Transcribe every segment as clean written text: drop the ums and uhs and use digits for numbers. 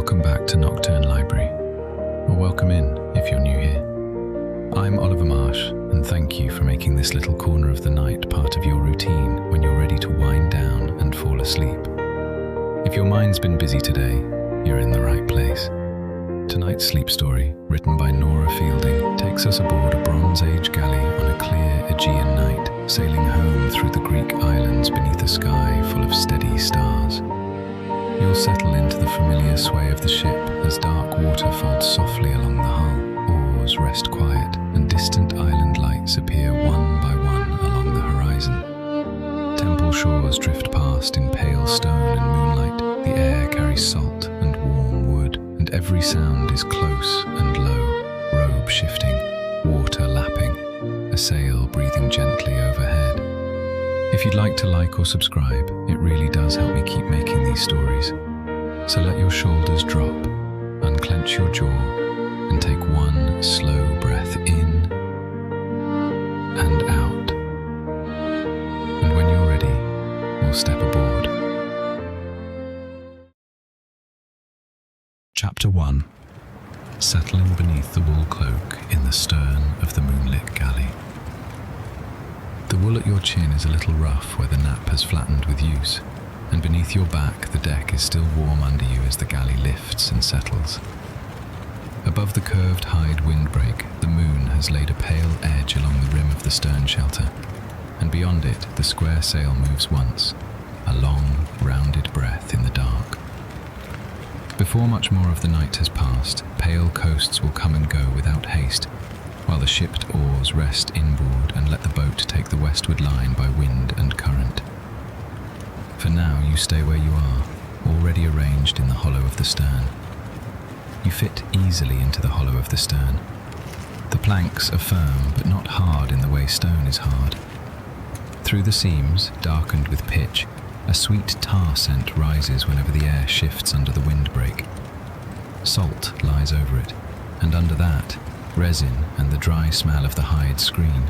Welcome back to Nocturne Library, or welcome in if you're new here. I'm Oliver Marsh, and thank you for making this little corner of the night part of your routine when you're ready to wind down and fall asleep. If your mind's been busy today, you're in the right place. Tonight's sleep story, written by Nora Fielding, takes us aboard a Bronze Age galley on a clear Aegean night, sailing home through the Greek islands beneath a sky full of steady stars. You'll settle into the familiar sway of the ship as dark water folds softly along the hull, oars rest quiet, and distant island lights appear one by one along the horizon. Temple shores drift past in pale stone and moonlight, the air carries salt and warm wood, and every sound is close and low, robe shifting, water lapping, a sail breathing gently overhead. If you'd like to like or subscribe, it really does help me keep making these stories. So let your shoulders drop, unclench your jaw, and take one slow breath in and out. And when you're ready, we'll step aboard. Chapter 1. Settling beneath the wool cloak in the stern of the moonlit galley. The wool at your chin is a little rough where the nap has flattened with use, and beneath your back the deck is still warm under you as the galley lifts and settles. Above the curved hide windbreak, the moon has laid a pale edge along the rim of the stern shelter, and beyond it the square sail moves once, a long, rounded breath in the dark. Before much more of the night has passed, pale coasts will come and go without haste, while the shipped oars rest inboard and let the boat take the westward line by wind and current. For now you stay where you are, already arranged in the hollow of the stern. You fit easily into the hollow of the stern. The planks are firm but not hard in the way stone is hard. Through the seams, darkened with pitch, a sweet tar scent rises whenever the air shifts under the windbreak. Salt lies over it, and under that, resin and the dry smell of the hide screen.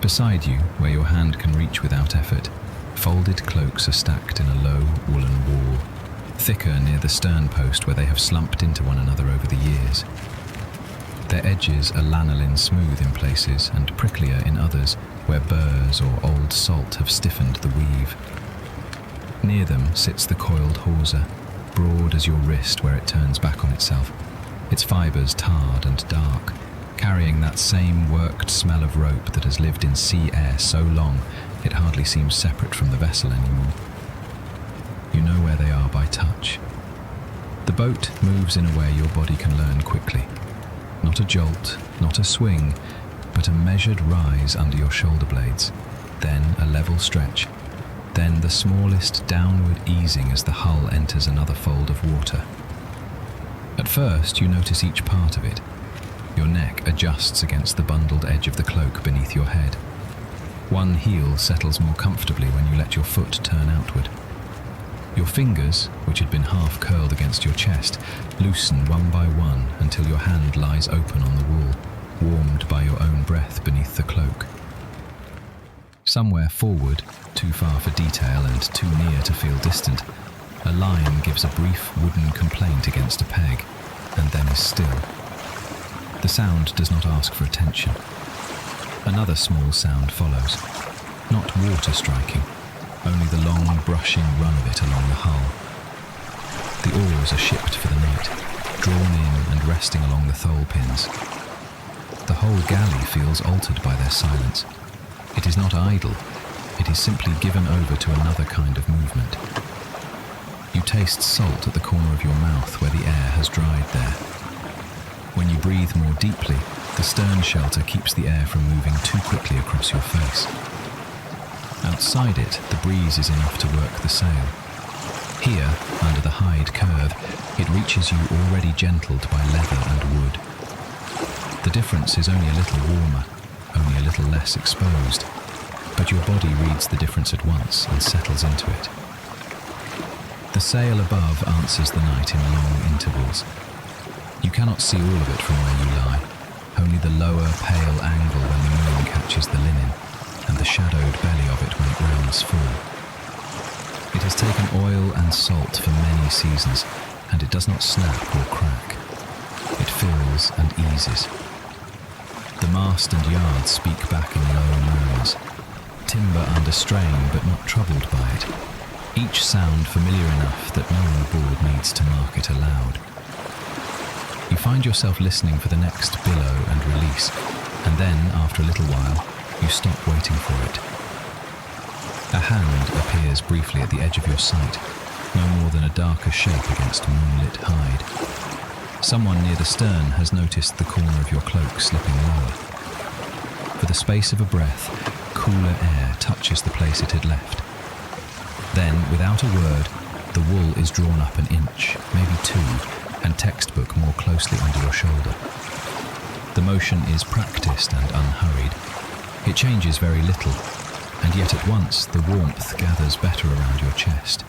Beside you, where your hand can reach without effort, folded cloaks are stacked in a low woolen wall, thicker near the stern post where they have slumped into one another over the years. Their edges are lanolin smooth in places and pricklier in others where burrs or old salt have stiffened the weave. Near them sits the coiled hawser, broad as your wrist where it turns back on itself, its fibres tarred and dark, carrying that same worked smell of rope that has lived in sea air so long it hardly seems separate from the vessel anymore. You know where they are by touch. The boat moves in a way your body can learn quickly. Not a jolt, not a swing, but a measured rise under your shoulder blades, then a level stretch, then the smallest downward easing as the hull enters another fold of water. At first, you notice each part of it. Your neck adjusts against the bundled edge of the cloak beneath your head. One heel settles more comfortably when you let your foot turn outward. Your fingers, which had been half curled against your chest, loosen one by one until your hand lies open on the wool, warmed by your own breath beneath the cloak. Somewhere forward, too far for detail and too near to feel distant, a line gives a brief wooden complaint against a peg, and then is still. The sound does not ask for attention. Another small sound follows, not water striking, only the long brushing run of it along the hull. The oars are shipped for the night, drawn in and resting along the thole pins. The whole galley feels altered by their silence. It is not idle, it is simply given over to another kind of movement. You taste salt at the corner of your mouth where the air has dried there. When you breathe more deeply, the stern shelter keeps the air from moving too quickly across your face. Outside it, the breeze is enough to work the sail. Here, under the hide curve, it reaches you already gentled by leather and wood. The difference is only a little warmer, only a little less exposed, but your body reads the difference at once and settles into it. The sail above answers the night in long intervals. You cannot see all of it from where you lie, only the lower, pale angle when the moon catches the linen, and the shadowed belly of it when it rounds full. It has taken oil and salt for many seasons, and it does not snap or crack. It fills and eases. The mast and yards speak back in low murmurs, timber under strain but not troubled by it, each sound familiar enough that no one aboard needs to mark it aloud. You find yourself listening for the next billow and release, and then, after a little while, you stop waiting for it. A hand appears briefly at the edge of your sight, no more than a darker shape against moonlit hide. Someone near the stern has noticed the corner of your cloak slipping lower. For the space of a breath, cooler air touches the place it had left. Then, without a word, the wool is drawn up an inch, maybe two, and textbook more closely under your shoulder. The motion is practiced and unhurried. It changes very little, and yet at once the warmth gathers better around your chest.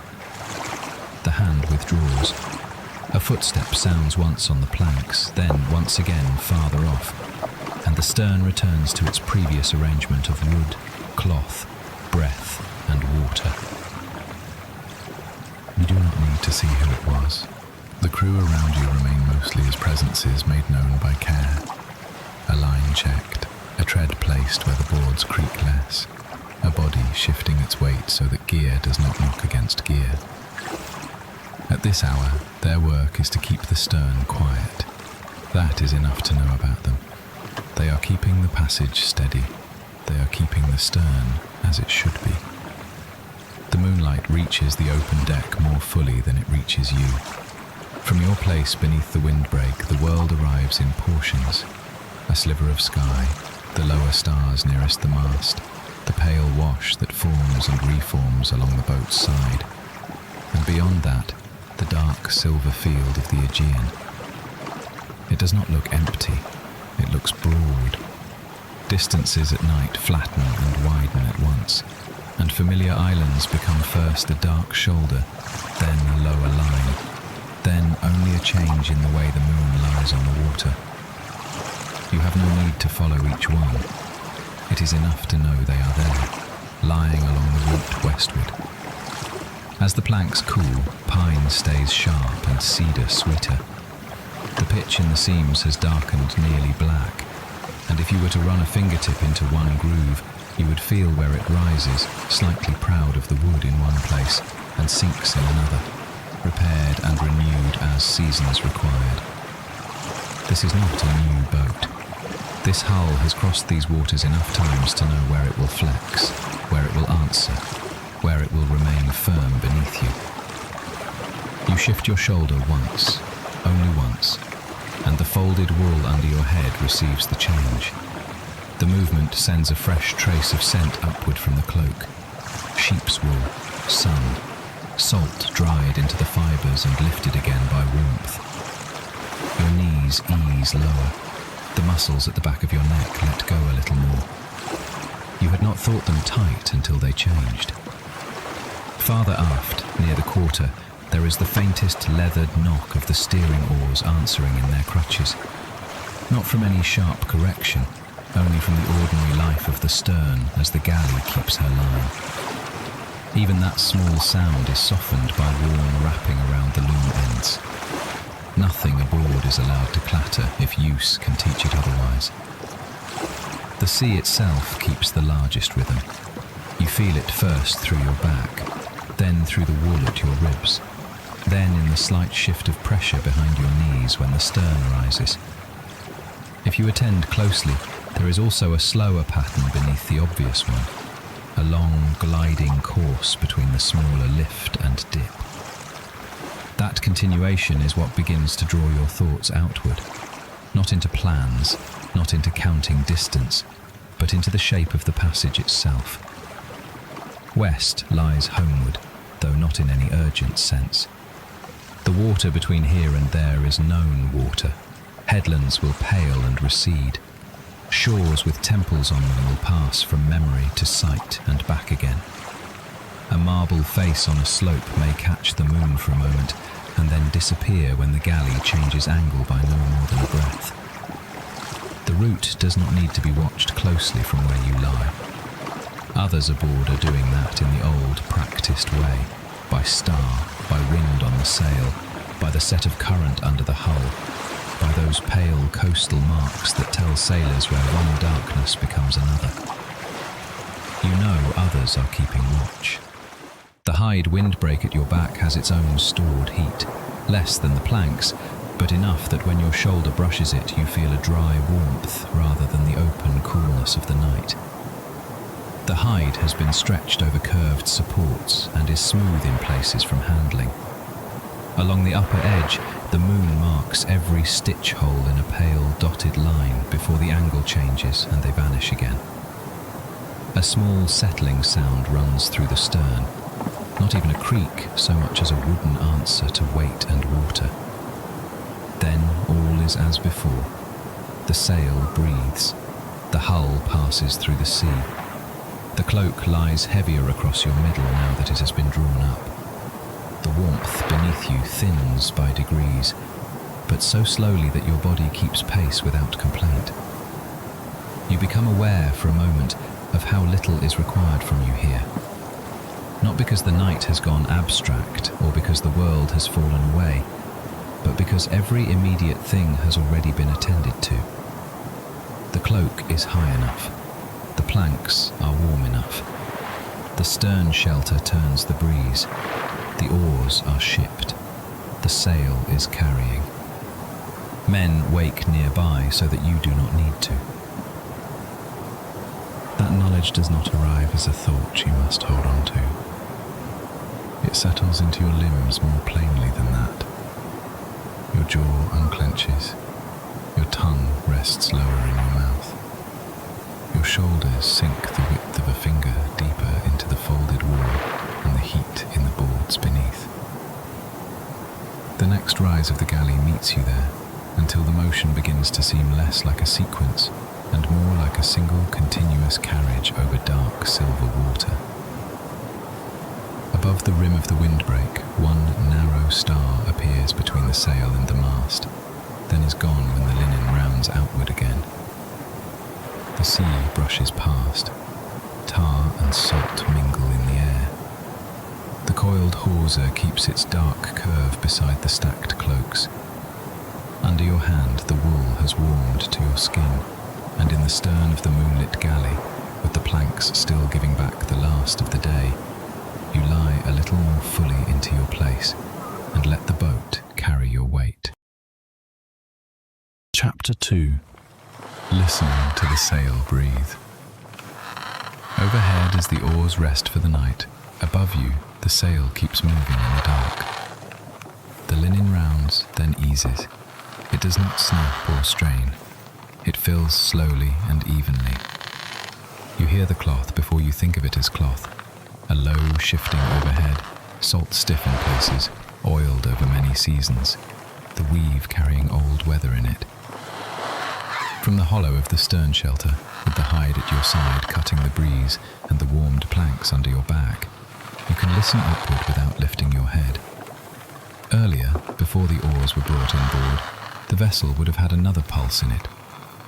The hand withdraws. A footstep sounds once on the planks, then once again farther off, and the stern returns to its previous arrangement of wood, cloth, breath, and water. You do not need to see who it was. The crew around you remain mostly as presences made known by care. A line checked, a tread placed where the boards creak less, a body shifting its weight so that gear does not knock against gear. At this hour, their work is to keep the stern quiet. That is enough to know about them. They are keeping the passage steady. They are keeping the stern as it should be. The moonlight reaches the open deck more fully than it reaches you. From your place beneath the windbreak, the world arrives in portions. A sliver of sky, the lower stars nearest the mast, the pale wash that forms and reforms along the boat's side. And beyond that, the dark silver field of the Aegean. It does not look empty, it looks broad. Distances at night flatten and widen at once, and familiar islands become first a dark shoulder, then a lower line, then only a change in the way the moon lies on the water. You have no need to follow each one. It is enough to know they are there, lying along the route westward. As the planks cool, pine stays sharp and cedar sweeter. The pitch in the seams has darkened nearly black, and if you were to run a fingertip into one groove, you would feel where it rises, slightly proud of the wood in one place, and sinks in another, repaired and renewed as seasons required. This is not a new boat. This hull has crossed these waters enough times to know where it will flex, where it will answer, where it will remain firm beneath you. You shift your shoulder once, only once, and the folded wool under your head receives the change. The movement sends a fresh trace of scent upward from the cloak. Sheep's wool, sun, salt dried into the fibres and lifted again by warmth. Your knees ease lower. The muscles at the back of your neck let go a little more. You had not thought them tight until they changed. Farther aft, near the quarter, there is the faintest leathered knock of the steering oars answering in their crutches. Not from any sharp correction, only from the ordinary life of the stern as the galley keeps her line. Even that small sound is softened by warm wrapping around the loom ends. Nothing aboard is allowed to clatter if use can teach it otherwise. The sea itself keeps the largest rhythm. You feel it first through your back, then through the wool at your ribs, then in the slight shift of pressure behind your knees when the stern rises. If you attend closely, there is also a slower pattern beneath the obvious one, a long gliding course between the smaller lift and dip. That continuation is what begins to draw your thoughts outward, not into plans, not into counting distance, but into the shape of the passage itself. West lies homeward, though not in any urgent sense. The water between here and there is known water. Headlands will pale and recede. Shores with temples on them will pass from memory to sight and back again. A marble face on a slope may catch the moon for a moment and then disappear when the galley changes angle by no more than a breath. The route does not need to be watched closely from where you lie. Others aboard are doing that in the old, practiced way, by star, by wind on the sail, by the set of current under the hull, by those pale coastal marks that tell sailors where one darkness becomes another. You know others are keeping watch. The hide windbreak at your back has its own stored heat, less than the planks, but enough that when your shoulder brushes it you feel a dry warmth rather than the open coolness of the night. The hide has been stretched over curved supports and is smooth in places from handling. Along the upper edge, the moon marks every stitch hole in a pale dotted line before the angle changes and they vanish again. A small settling sound runs through the stern, not even a creak so much as a wooden answer to weight and water. Then all is as before. The sail breathes. The hull passes through the sea. The cloak lies heavier across your middle now that it has been drawn up. The warmth beneath you thins by degrees, but so slowly that your body keeps pace without complaint. You become aware for a moment of how little is required from you here. Not because the night has gone abstract or because the world has fallen away, but because every immediate thing has already been attended to. The cloak is high enough. The planks are warm enough. The stern shelter turns the breeze. The oars are shipped. The sail is carrying. Men wake nearby so that you do not need to. That knowledge does not arrive as a thought you must hold on to. It settles into your limbs more plainly than that. Your jaw unclenches. Your tongue rests lower in your mouth. Your shoulders sink the width of a finger deeper into the folded wall and the heat in the boards beneath. The next rise of the galley meets you there, until the motion begins to seem less like a sequence and more like a single continuous carriage over dark silver water. Above the rim of the windbreak, one narrow star appears between the sail and the mast, then is gone when the linen rounds outward again. The sea brushes past. Tar and salt mingle in the air. The coiled hawser keeps its dark curve beside the stacked cloaks. Under your hand the wool has warmed to your skin, and in the stern of the moonlit galley, with the planks still giving back the last of the day, you lie a little more fully into your place and let the boat carry your weight. Chapter 2. Listening to the sail breathe. Overhead as the oars rest for the night, above you the sail keeps moving in the dark. The linen rounds, then eases. It does not snap or strain. It fills slowly and evenly. You hear the cloth before you think of it as cloth. A low shifting overhead, salt stiff in places, oiled over many seasons, the weave carrying old weather in it. From the hollow of the stern shelter, with the hide at your side cutting the breeze and the warmed planks under your back, you can listen upward without lifting your head. Earlier, before the oars were brought on board, the vessel would have had another pulse in it.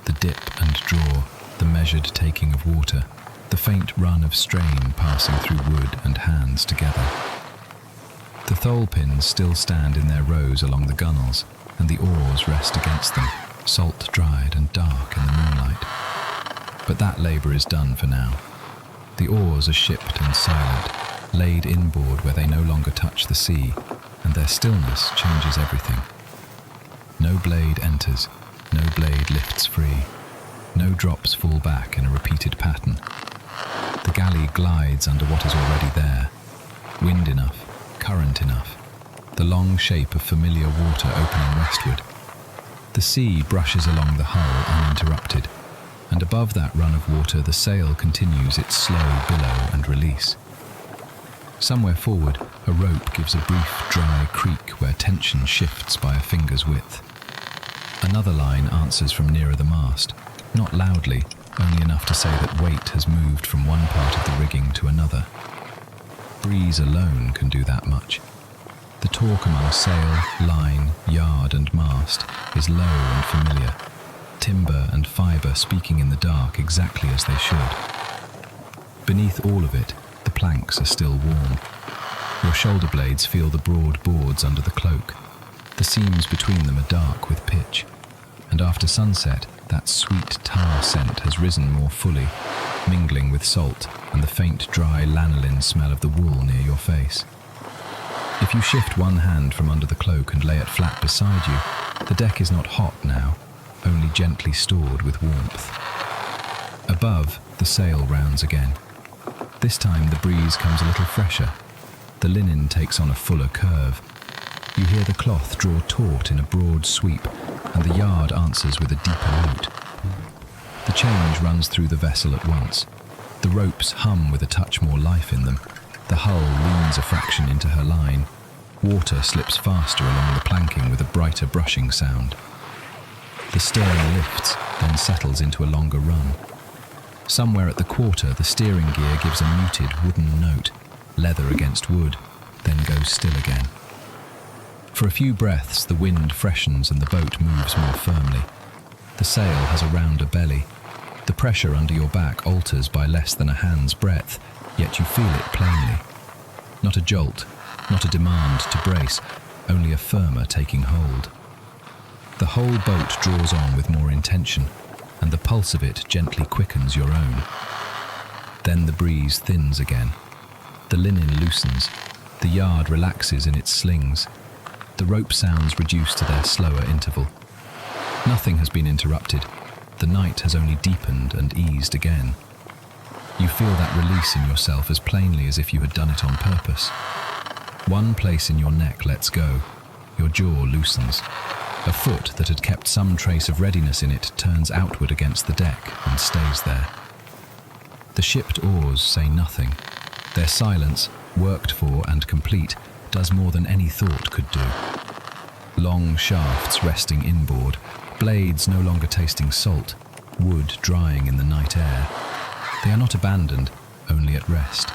The dip and draw, the measured taking of water, the faint run of strain passing through wood and hands together. The thole pins still stand in their rows along the gunwales, and the oars rest against them, salt-dried and dark in the moonlight. But that labour is done for now. The oars are shipped and silent, laid inboard where they no longer touch the sea, and their stillness changes everything. No blade enters, no blade lifts free, no drops fall back in a repeated pattern. The galley glides under what is already there. Wind enough, current enough, the long shape of familiar water opening westward. The sea brushes along the hull uninterrupted, and above that run of water the sail continues its slow billow and release. Somewhere forward, a rope gives a brief, dry creak where tension shifts by a finger's width. Another line answers from nearer the mast, not loudly, only enough to say that weight has moved from one part of the rigging to another. Breeze alone can do that much. The talk among sail, line, yard and mast is low and familiar, timber and fibre speaking in the dark exactly as they should. Beneath all of it, the planks are still warm. Your shoulder blades feel the broad boards under the cloak. The seams between them are dark with pitch, and after sunset, that sweet tar scent has risen more fully, mingling with salt and the faint dry lanolin smell of the wool near your face. If you shift one hand from under the cloak and lay it flat beside you, the deck is not hot now, only gently stored with warmth. Above, the sail rounds again. This time the breeze comes a little fresher. The linen takes on a fuller curve. You hear the cloth draw taut in a broad sweep, and the yard answers with a deeper note. The change runs through the vessel at once. The ropes hum with a touch more life in them. The hull leans a fraction into her line. Water slips faster along the planking with a brighter brushing sound. The stern lifts, then settles into a longer run. Somewhere at the quarter, the steering gear gives a muted wooden note, leather against wood, then goes still again. For a few breaths, the wind freshens and the boat moves more firmly. The sail has a rounder belly. The pressure under your back alters by less than a hand's breadth, yet you feel it plainly. Not a jolt, not a demand to brace, only a firmer taking hold. The whole boat draws on with more intention, and the pulse of it gently quickens your own. Then the breeze thins again. The linen loosens. The yard relaxes in its slings. The rope sounds reduce to their slower interval. Nothing has been interrupted. The night has only deepened and eased again. You feel that release in yourself as plainly as if you had done it on purpose. One place in your neck lets go. Your jaw loosens. A foot that had kept some trace of readiness in it turns outward against the deck and stays there. The shipped oars say nothing. Their silence, worked for and complete, does more than any thought could do. Long shafts resting inboard, blades no longer tasting salt, wood drying in the night air. They are not abandoned, only at rest.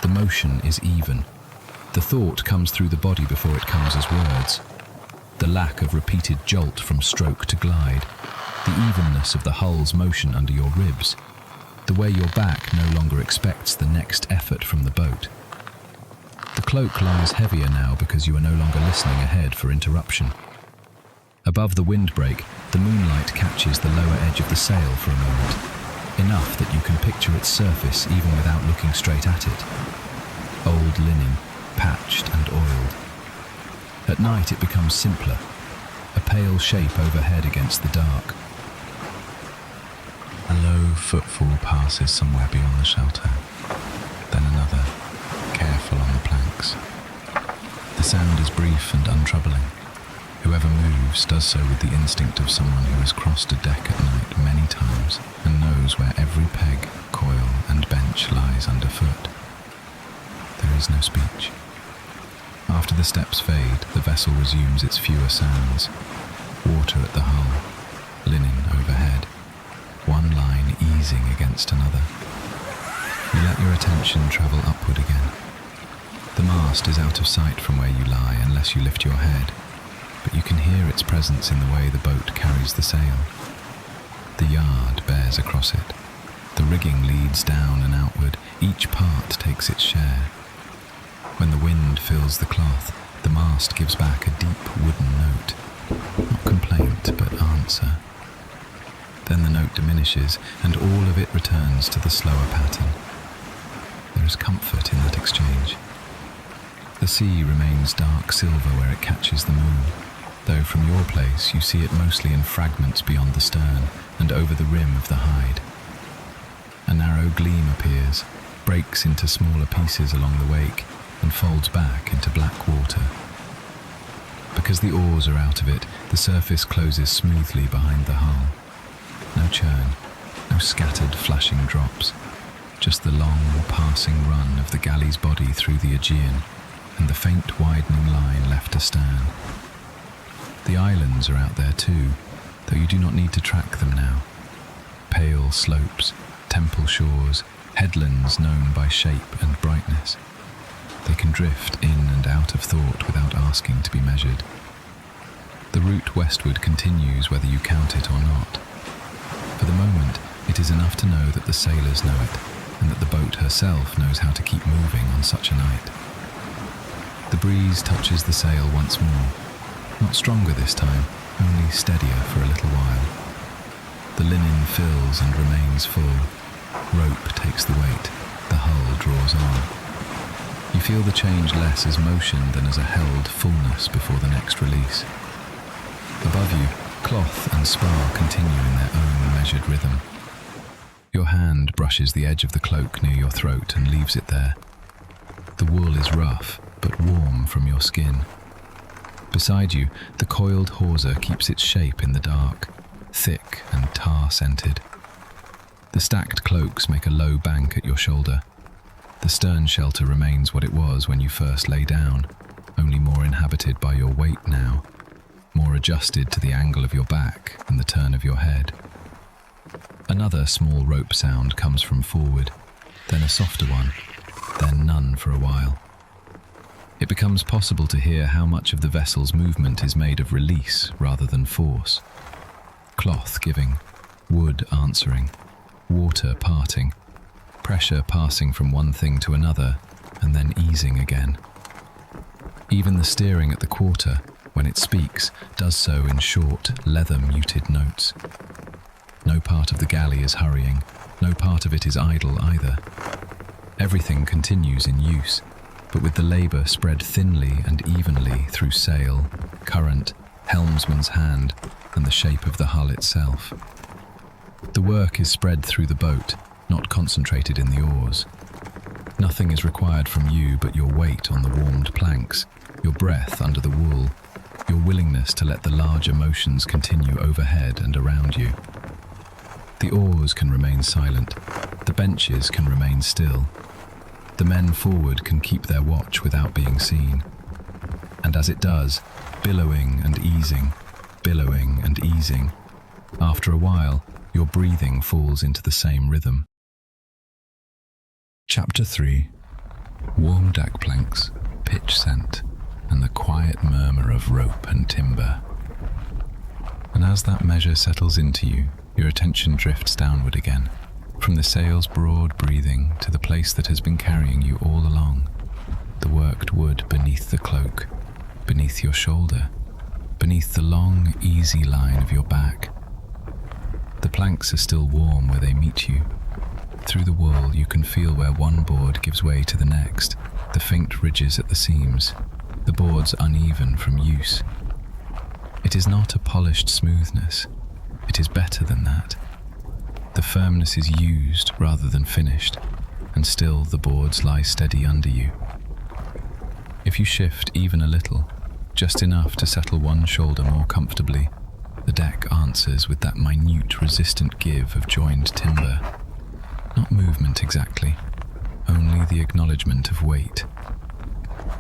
The motion is even. The thought comes through the body before it comes as words. The lack of repeated jolt from stroke to glide, the evenness of the hull's motion under your ribs, the way your back no longer expects the next effort from the boat. The cloak lies heavier now because you are no longer listening ahead for interruption. Above the windbreak, the moonlight catches the lower edge of the sail for a moment, enough that you can picture its surface even without looking straight at it. Old linen, patched and oiled. At night it becomes simpler, a pale shape overhead against the dark. A low footfall passes somewhere beyond the shelter, then another, careful on the planks. The sound is brief and untroubling. Whoever moves does so with the instinct of someone who has crossed a deck at night many times and knows where every peg, coil and bench lies underfoot. There is no speech. After the steps fade, the vessel resumes its fewer sounds. Water at the hull, linen overhead, one line easing against another. You let your attention travel upward again. The mast is out of sight from where you lie unless you lift your head, but you can hear its presence in the way the boat carries the sail. The yard bears across it. The rigging leads down and outward. Each part takes its share. When the wind fills the cloth, the mast gives back a deep wooden note. Not complaint, but answer. Then the note diminishes, and all of it returns to the slower pattern. There is comfort in that exchange. The sea remains dark silver where it catches the moon, though from your place you see it mostly in fragments beyond the stern and over the rim of the hide. A narrow gleam appears, breaks into smaller pieces along the wake, and folds back into black water. Because the oars are out of it, the surface closes smoothly behind the hull. No churn, no scattered flashing drops, just the long passing run of the galley's body through the Aegean and the faint widening line left astern. The islands are out there too, though you do not need to track them now. Pale slopes, temple shores, headlands known by shape and brightness. They can drift in and out of thought without asking to be measured. The route westward continues whether you count it or not. For the moment, it is enough to know that the sailors know it, and that the boat herself knows how to keep moving on such a night. The breeze touches the sail once more, Not stronger this time, only steadier for a little while. The linen fills and remains full. Rope takes the weight. The hull draws on. You feel the change less as motion than as a held fullness before the next release. Above you, cloth and spar continue in their own measured rhythm. Your hand brushes the edge of the cloak near your throat and leaves it there. The wool is rough, but warm from your skin. Beside you, the coiled hawser keeps its shape in the dark, thick and tar-scented. The stacked cloaks make a low bank at your shoulder. The stern shelter remains what it was when you first lay down, only more inhabited by your weight now, more adjusted to the angle of your back and the turn of your head. Another small rope sound comes from forward, then a softer one, then none for a while. It becomes possible to hear how much of the vessel's movement is made of release rather than force. Cloth giving, wood answering, water parting, pressure passing from one thing to another and then easing again. Even the steering at the quarter, when it speaks, does so in short, leather-muted notes. No part of the galley is hurrying, no part of it is idle either. Everything continues in use, but with the labour spread thinly and evenly through sail, current, helmsman's hand, and the shape of the hull itself. The work is spread through the boat, not concentrated in the oars. Nothing is required from you but your weight on the warmed planks, your breath under the wool, your willingness to let the larger motions continue overhead and around you. The oars can remain silent, the benches can remain still. The men forward can keep their watch without being seen. And as it does, billowing and easing, after a while, your breathing falls into the same rhythm. Chapter 3. Warm deck planks, pitch scent, and the quiet murmur of rope and timber. And as that measure settles into you, your attention drifts downward again, from the sail's broad breathing to the place that has been carrying you all along, the worked wood beneath the cloak, beneath your shoulder, beneath the long, easy line of your back. The planks are still warm where they meet you. Through the wool you can feel where one board gives way to the next, the faint ridges at the seams, the boards uneven from use. It is not a polished smoothness, it is better than that. The firmness is used rather than finished, and still the boards lie steady under you. If you shift even a little, just enough to settle one shoulder more comfortably, the deck answers with that minute resistant give of joined timber. Not movement exactly, only the acknowledgement of weight.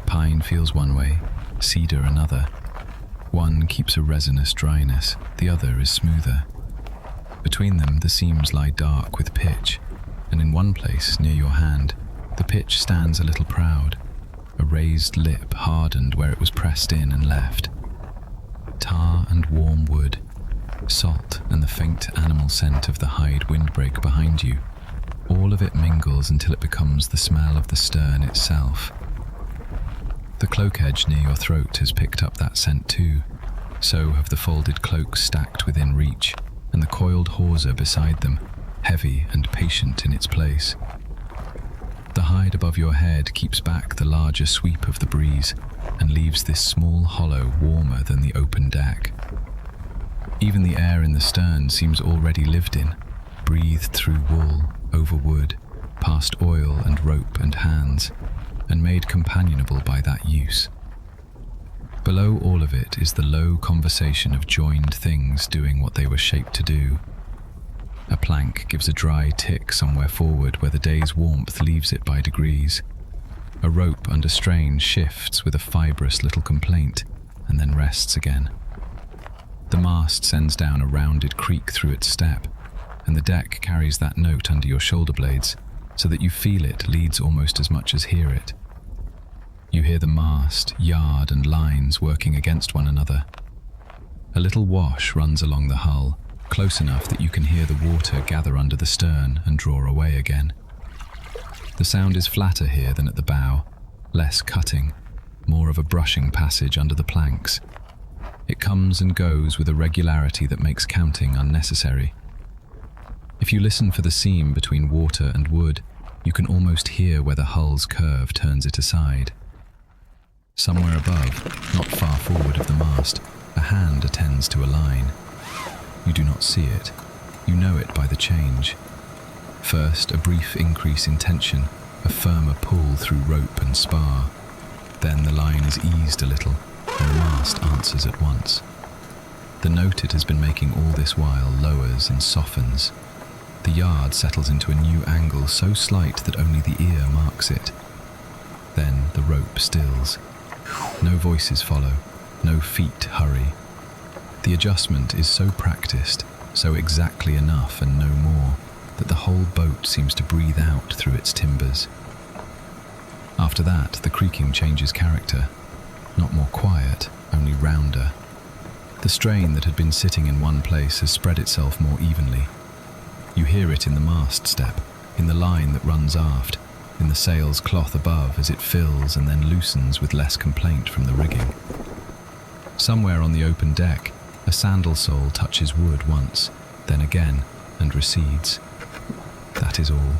Pine feels one way, cedar another. One keeps a resinous dryness, the other is smoother. Between them the seams lie dark with pitch, and in one place near your hand, the pitch stands a little proud, a raised lip hardened where it was pressed in and left. Tar and warm wood, salt and the faint animal scent of the hide windbreak behind you, all of it mingles until it becomes the smell of the stern itself. The cloak edge near your throat has picked up that scent too, so have the folded cloaks stacked within reach, and the coiled hawser beside them, heavy and patient in its place. The hide above your head keeps back the larger sweep of the breeze, and leaves this small hollow warmer than the open deck. Even the air in the stern seems already lived in, breathed through wool, over wood, past oil and rope and hands, and made companionable by that use. Below all of it is the low conversation of joined things doing what they were shaped to do. A plank gives a dry tick somewhere forward where the day's warmth leaves it by degrees. A rope under strain shifts with a fibrous little complaint, and then rests again. The mast sends down a rounded creak through its step, and the deck carries that note under your shoulder blades, so that you feel it leads almost as much as hear it. You hear the mast, yard, and lines working against one another. A little wash runs along the hull, close enough that you can hear the water gather under the stern and draw away again. The sound is flatter here than at the bow, less cutting, more of a brushing passage under the planks. It comes and goes with a regularity that makes counting unnecessary. If you listen for the seam between water and wood, you can almost hear where the hull's curve turns it aside. Somewhere above, not far forward of the mast, a hand attends to a line. You do not see it. You know it by the change. First, a brief increase in tension, a firmer pull through rope and spar. Then the line is eased a little, and the mast answers at once. The note it has been making all this while lowers and softens. The yard settles into a new angle so slight that only the ear marks it. Then the rope stills. No voices follow, no feet hurry. The adjustment is so practiced, so exactly enough and no more, that the whole boat seems to breathe out through its timbers. After that, the creaking changes character. Not more quiet, only rounder. The strain that had been sitting in one place has spread itself more evenly. You hear it in the mast step, in the line that runs aft, in the sail's cloth above as it fills and then loosens with less complaint from the rigging. Somewhere on the open deck, a sandal sole touches wood once, then again, and recedes. That is all.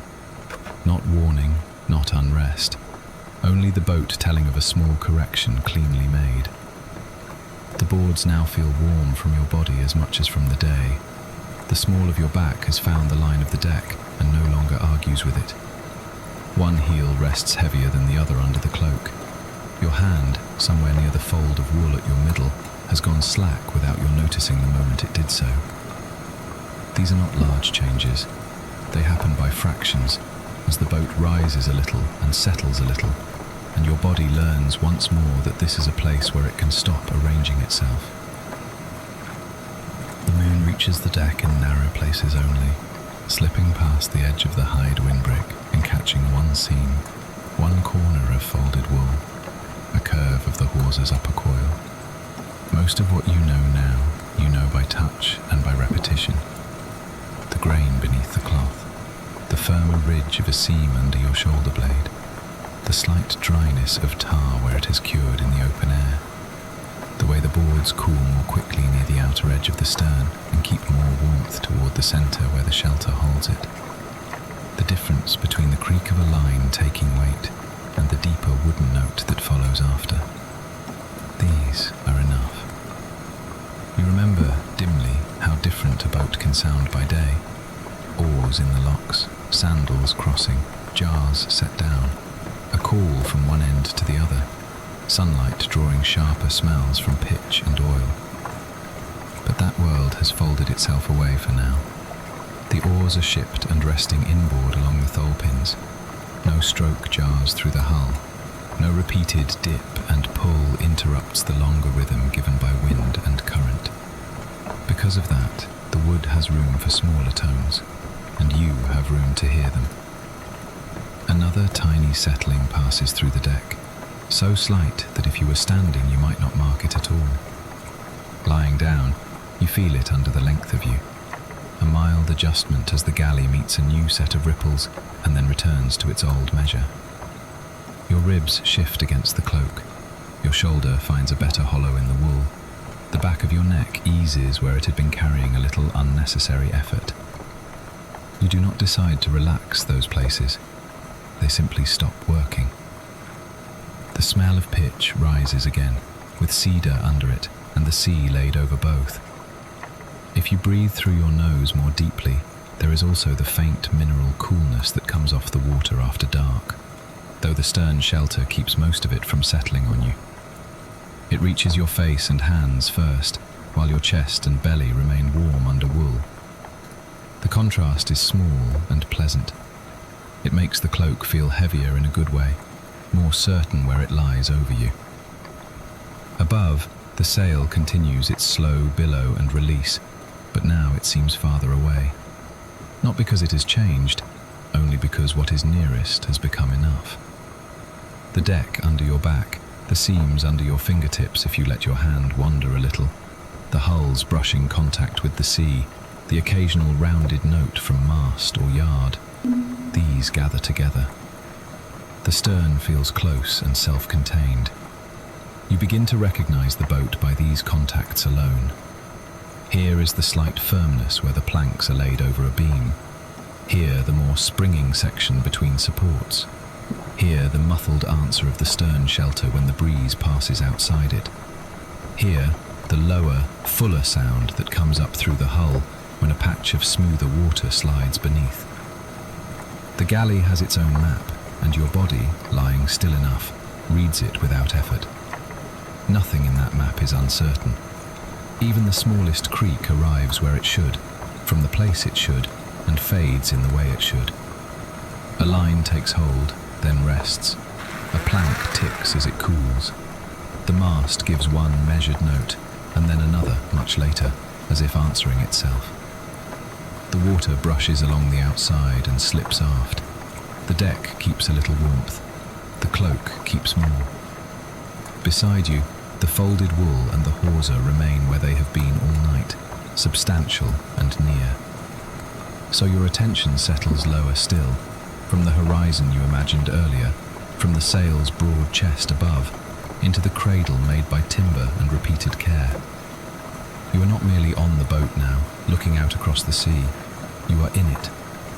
Not warning, not unrest. Only the boat telling of a small correction cleanly made. The boards now feel warm from your body as much as from the day. The small of your back has found the line of the deck and no longer argues with it. One heel rests heavier than the other under the cloak. Your hand, somewhere near the fold of wool at your middle, has gone slack without your noticing the moment it did so. These are not large changes. They happen by fractions, as the boat rises a little and settles a little, and your body learns once more that this is a place where it can stop arranging itself. The moon reaches the deck in narrow places only, slipping past the edge of the hide windbreak and catching one seam, one corner of folded wool, a curve of the hawser's upper coil. Most of what you know now, you know by touch and by repetition. The grain beneath the cloth, the firmer ridge of a seam under your shoulder blade, the slight dryness of tar where it has cured in the open air, the way the boards cool more quickly near the outer edge of the stern and keep more warmth toward the centre where the shelter holds it, the difference between the creak of a line taking weight and the deeper wooden note that follows after. These are enough. You remember dimly how different a boat can sound by day. Oars in the locks, sandals crossing, jars set down, a call from one end to the other, sunlight drawing sharper smells from pitch and oil. But that world has folded itself away for now. The oars are shipped and resting inboard along the thole pins. No stroke jars through the hull. No repeated dip and pull interrupts the longer rhythm given by wind and current. Because of that, the wood has room for smaller tones, and you have room to hear them. Another tiny settling passes through the deck, so slight that if you were standing you might not mark it at all. Lying down, you feel it under the length of you. A mild adjustment as the galley meets a new set of ripples and then returns to its old measure. Your ribs shift against the cloak. Your shoulder finds a better hollow in the wool. The back of your neck eases where it had been carrying a little unnecessary effort. You do not decide to relax those places. They simply stop working. The smell of pitch rises again, with cedar under it and the sea laid over both. If you breathe through your nose more deeply, there is also the faint mineral coolness that comes off the water after dark, though the stern shelter keeps most of it from settling on you. It reaches your face and hands first, while your chest and belly remain warm under wool. The contrast is small and pleasant. It makes the cloak feel heavier in a good way, more certain where it lies over you. Above, the sail continues its slow billow and release, but now it seems farther away. Not because it has changed, only because what is nearest has become enough. The deck under your back, the seams under your fingertips if you let your hand wander a little, the hulls brushing contact with the sea, the occasional rounded note from mast or yard, these gather together. The stern feels close and self-contained. You begin to recognize the boat by these contacts alone. Here is the slight firmness where the planks are laid over a beam. Here the more springing section between supports. Here the muffled answer of the stern shelter when the breeze passes outside it. Here the lower, fuller sound that comes up through the hull when a patch of smoother water slides beneath. The galley has its own map, and your body, lying still enough, reads it without effort. Nothing in that map is uncertain. Even the smallest creek arrives where it should, from the place it should, and fades in the way it should. A line takes hold, then rests. A plank ticks as it cools. The mast gives one measured note, and then another much later, as if answering itself. The water brushes along the outside and slips aft. The deck keeps a little warmth. The cloak keeps more. Beside you, the folded wool and the hawser remain where they have been all night, substantial and near. So your attention settles lower still, from the horizon you imagined earlier, from the sail's broad chest above, into the cradle made by timber and repeated care. You are not merely on the boat now, looking out across the sea. You are in it,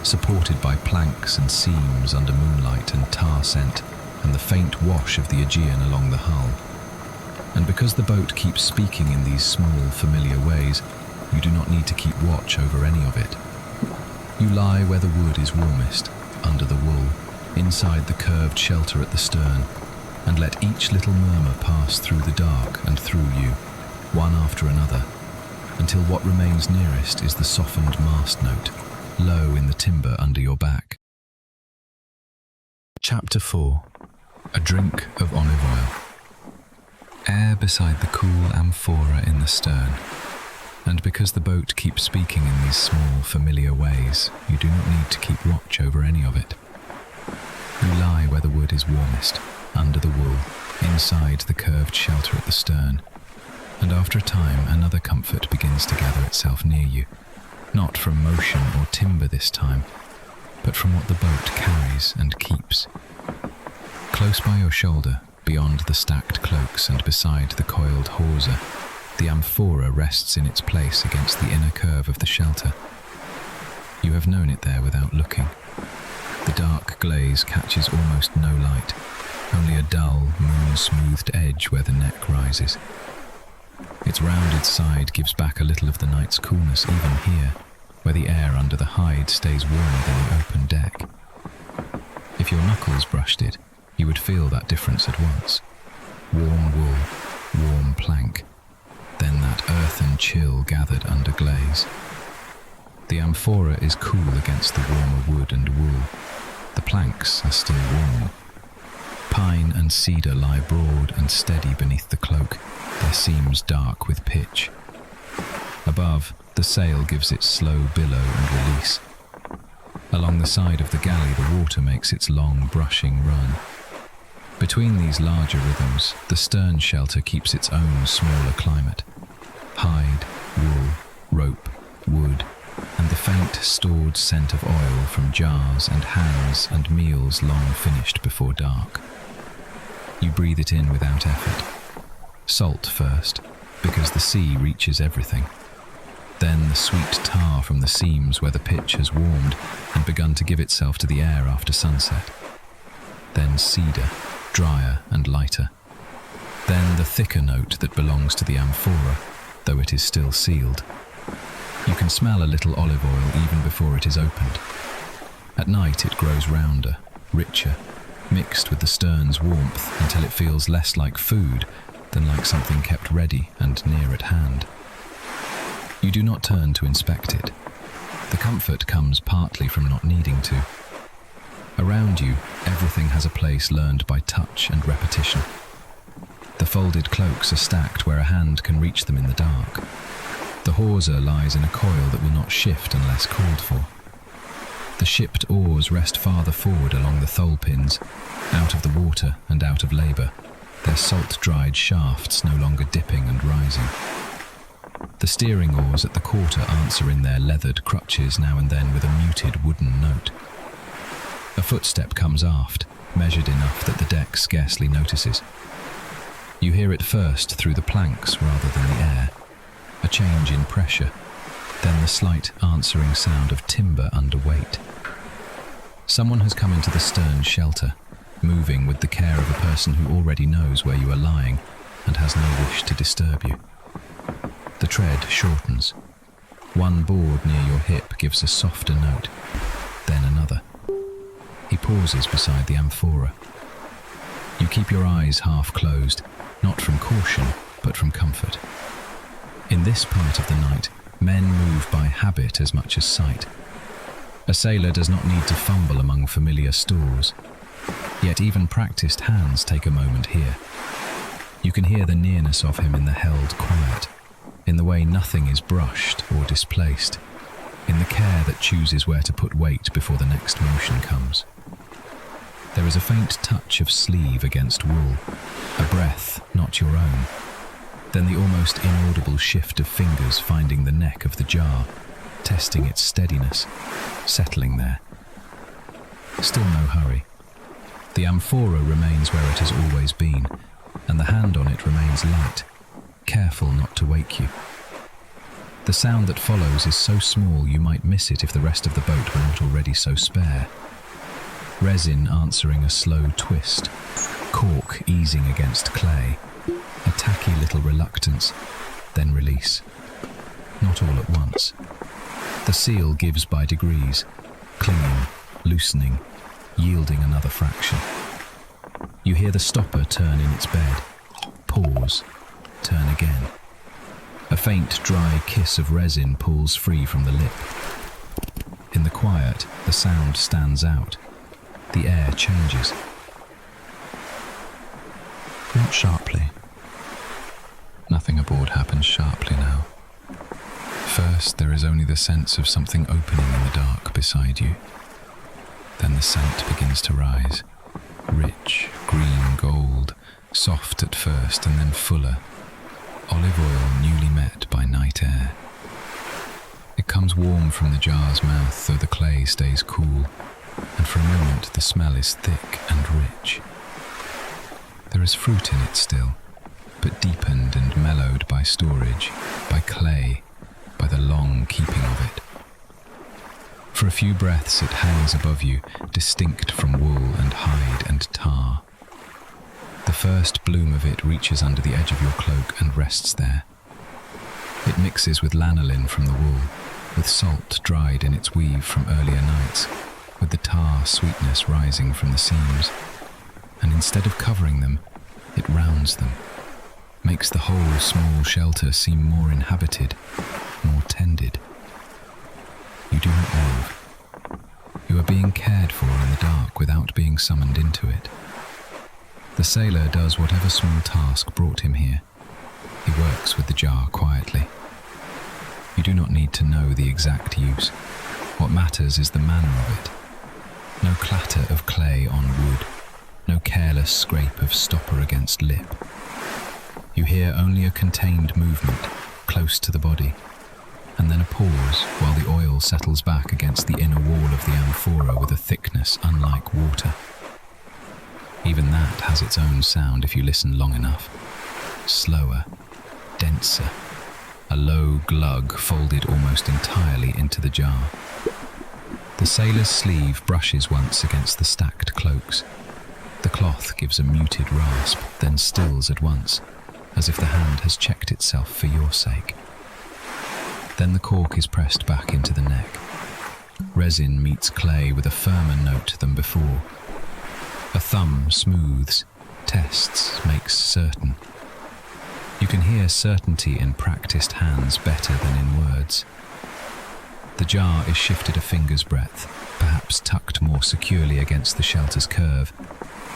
supported by planks and seams under moonlight and tar scent, and the faint wash of the Aegean along the hull. And because the boat keeps speaking in these small, familiar ways, you do not need to keep watch over any of it. You lie where the wood is warmest, under the wool, inside the curved shelter at the stern, and let each little murmur pass through the dark and through you, one after another, until what remains nearest is the softened mast note, low in the timber under your back. Chapter 4. A drink of olive oil. Air beside the cool amphora in the stern, and because the boat keeps speaking in these small, familiar ways, you do not need to keep watch over any of it. You lie where the wood is warmest, under the wool, inside the curved shelter at the stern, and after a time another comfort begins to gather itself near you, not from motion or timber this time, but from what the boat carries and keeps. Close by your shoulder, beyond the stacked cloaks and beside the coiled hawser, the amphora rests in its place against the inner curve of the shelter. You have known it there without looking. The dark glaze catches almost no light, only a dull, moon-smoothed edge where the neck rises. Its rounded side gives back a little of the night's coolness even here, where the air under the hide stays warmer than the open deck. If your knuckles brushed it, you would feel that difference at once. Warm wool, warm plank, then that earthen chill gathered under glaze. The amphora is cool against the warmer wood and wool. The planks are still warm. Pine and cedar lie broad and steady beneath the cloak, their seams dark with pitch. Above, the sail gives its slow billow and release. Along the side of the galley, the water makes its long, brushing run. Between these larger rhythms, the stern shelter keeps its own smaller climate. Hide, wool, rope, wood, and the faint stored scent of oil from jars and hands and meals long finished before dark. You breathe it in without effort. Salt first, because the sea reaches everything. Then the sweet tar from the seams where the pitch has warmed and begun to give itself to the air after sunset. Then cedar, drier and lighter. Then the thicker note that belongs to the amphora, though it is still sealed. You can smell a little olive oil even before it is opened. At night it grows rounder, richer, mixed with the stern's warmth until it feels less like food than like something kept ready and near at hand. You do not turn to inspect it. The comfort comes partly from not needing to. Around you, everything has a place learned by touch and repetition. The folded cloaks are stacked where a hand can reach them in the dark. The hawser lies in a coil that will not shift unless called for. The shipped oars rest farther forward along the thole pins, out of the water and out of labour, their salt-dried shafts no longer dipping and rising. The steering oars at the quarter answer in their leathered crutches now and then with a muted wooden note. A footstep comes aft, measured enough that the deck scarcely notices. You hear it first through the planks rather than the air, a change in pressure, then the slight answering sound of timber under weight. Someone has come into the stern shelter, moving with the care of a person who already knows where you are lying and has no wish to disturb you. The tread shortens. One board near your hip gives a softer note, then another. He pauses beside the Amphora. You keep your eyes half closed, not from caution, but from comfort. In this part of the night, men move by habit as much as sight. A sailor does not need to fumble among familiar stores, yet even practiced hands take a moment here. You can hear the nearness of him in the held quiet, in the way nothing is brushed or displaced, in the care that chooses where to put weight before the next motion comes. There is a faint touch of sleeve against wool, a breath not your own, then the almost inaudible shift of fingers finding the neck of the jar, testing its steadiness, settling there. Still no hurry. The Amphora remains where it has always been, and the hand on it remains light, careful not to wake you. The sound that follows is so small you might miss it if the rest of the boat were not already so spare. Resin answering a slow twist, cork easing against clay, a tacky little reluctance, then release. Not all at once. The seal gives by degrees, clinging, loosening, yielding another fraction. You hear the stopper turn in its bed, pause, turn again. A faint, dry kiss of resin pulls free from the lip. In the quiet, the sound stands out. The air changes. Not sharply. Nothing aboard happens sharply now. First, there is only the sense of something opening in the dark beside you. Then the scent begins to rise. Rich, green gold, soft at first and then fuller. Olive oil newly met by night air. It comes warm from the jar's mouth, though the clay stays cool, and for a moment the smell is thick and rich. There is fruit in it still, but deepened and mellowed by storage, by clay, by the long keeping of it. For a few breaths it hangs above you, distinct from wool and hide and tar. The first bloom of it reaches under the edge of your cloak and rests there. It mixes with lanolin from the wool, with salt dried in its weave from earlier nights, with the tar sweetness rising from the seams, and instead of covering them, it rounds them, makes the whole small shelter seem more inhabited, more tended. You do not move. You are being cared for in the dark without being summoned into it. The sailor does whatever small task brought him here. He works with the jar quietly. You do not need to know the exact use. What matters is the manner of it. No clatter of clay on wood, no careless scrape of stopper against lip. You hear only a contained movement, close to the body, and then a pause while the oil settles back against the inner wall of the Amphora with a thickness unlike water. Even that has its own sound if you listen long enough. Slower, denser, a low glug folded almost entirely into the jar. The sailor's sleeve brushes once against the stacked cloaks. The cloth gives a muted rasp, then stills at once, as if the hand has checked itself for your sake. Then the cork is pressed back into the neck. Resin meets clay with a firmer note than before. A thumb smooths, tests, makes certain. You can hear certainty in practiced hands better than in words. The jar is shifted a finger's breadth, perhaps tucked more securely against the shelter's curve,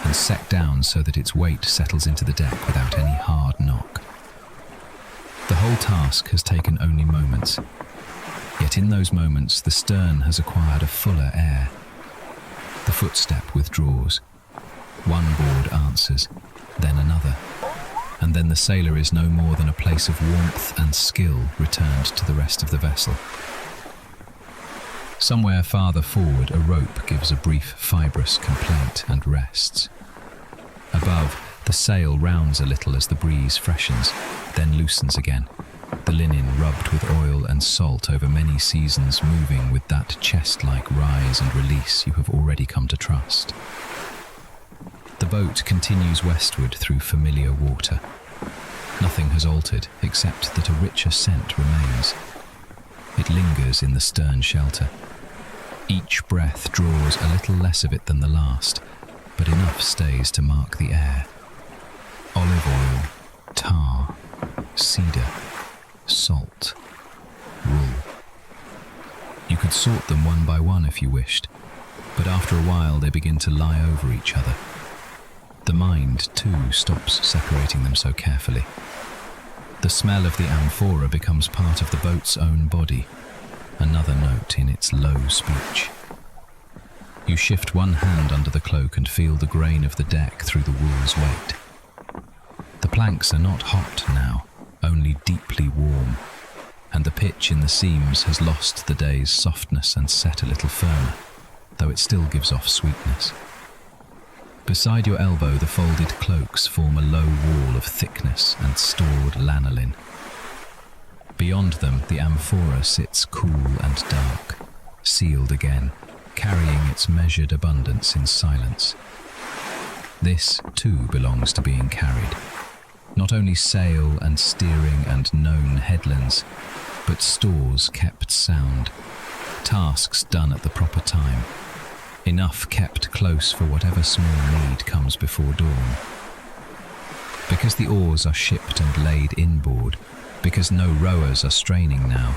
and set down so that its weight settles into the deck without any hard knock. The whole task has taken only moments, yet in those moments the stern has acquired a fuller air. The footstep withdraws. One board answers, then another, and then the sailor is no more than a place of warmth and skill returned to the rest of the vessel. Somewhere farther forward, a rope gives a brief fibrous complaint and rests. Above, The sail rounds a little as the breeze freshens, then loosens again, the linen rubbed with oil and salt over many seasons, moving with that chest-like rise and release you have already come to trust. The boat continues westward through familiar water. Nothing has altered except that a richer scent remains. It lingers in the stern shelter. Each breath draws a little less of it than the last, but enough stays to mark the air. Olive oil, tar, cedar, salt, wool. You could sort them one by one if you wished, but after a while they begin to lie over each other. The mind, too, stops separating them so carefully. The smell of the amphora becomes part of the boat's own body, another note in its low speech. You shift one hand under the cloak and feel the grain of the deck through the wool's weight. The planks are not hot now, only deeply warm, and the pitch in the seams has lost the day's softness and set a little firmer, though it still gives off sweetness. Beside your elbow, the folded cloaks form a low wall of thickness and stored lanolin. Beyond them, the amphora sits cool and dark, sealed again, carrying its measured abundance in silence. This, too, belongs to being carried. Not only sail and steering and known headlands, but stores kept sound, tasks done at the proper time, enough kept close for whatever small need comes before dawn. Because the oars are shipped and laid inboard, because no rowers are straining now,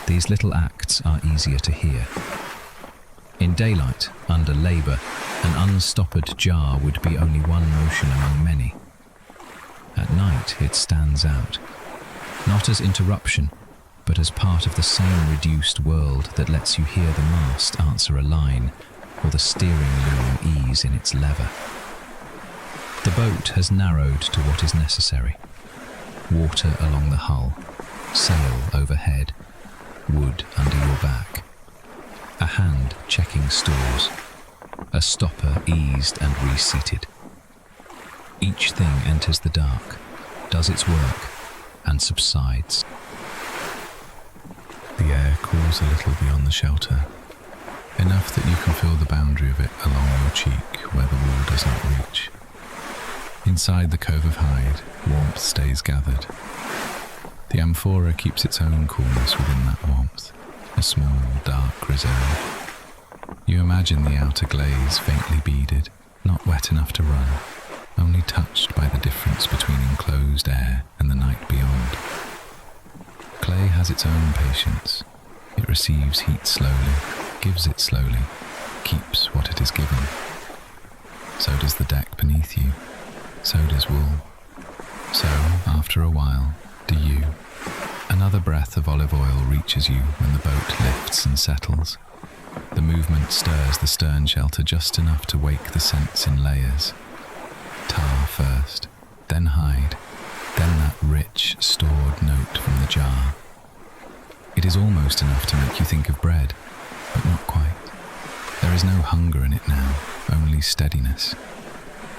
these little acts are easier to hear. In daylight, under labour, an unstoppered jar would be only one motion among many. At night it stands out, not as interruption, but as part of the same reduced world that lets you hear the mast answer a line, or the steering loom ease in its lever. The boat has narrowed to what is necessary. Water along the hull, sail overhead, wood under your back, a hand checking stores, a stopper eased and reseated. Each thing enters the dark, does its work, and subsides. The air cools a little beyond the shelter, enough that you can feel the boundary of it along your cheek where the wool does not reach. Inside the cove of hide, warmth stays gathered. The amphora keeps its own coolness within that warmth, a small, dark reserve. You imagine the outer glaze faintly beaded, not wet enough to run, only touched by the difference between enclosed air and the night beyond. Clay has its own patience. It receives heat slowly, gives it slowly, keeps what it is given. So does the deck beneath you. So does wool. So, after a while, do you. Another breath of olive oil reaches you when the boat lifts and settles. The movement stirs the stern shelter just enough to wake the scents in layers. Tar first, then hide, then that rich, stored note from the jar. It is almost enough to make you think of bread, but not quite. There is no hunger in it now, only steadiness.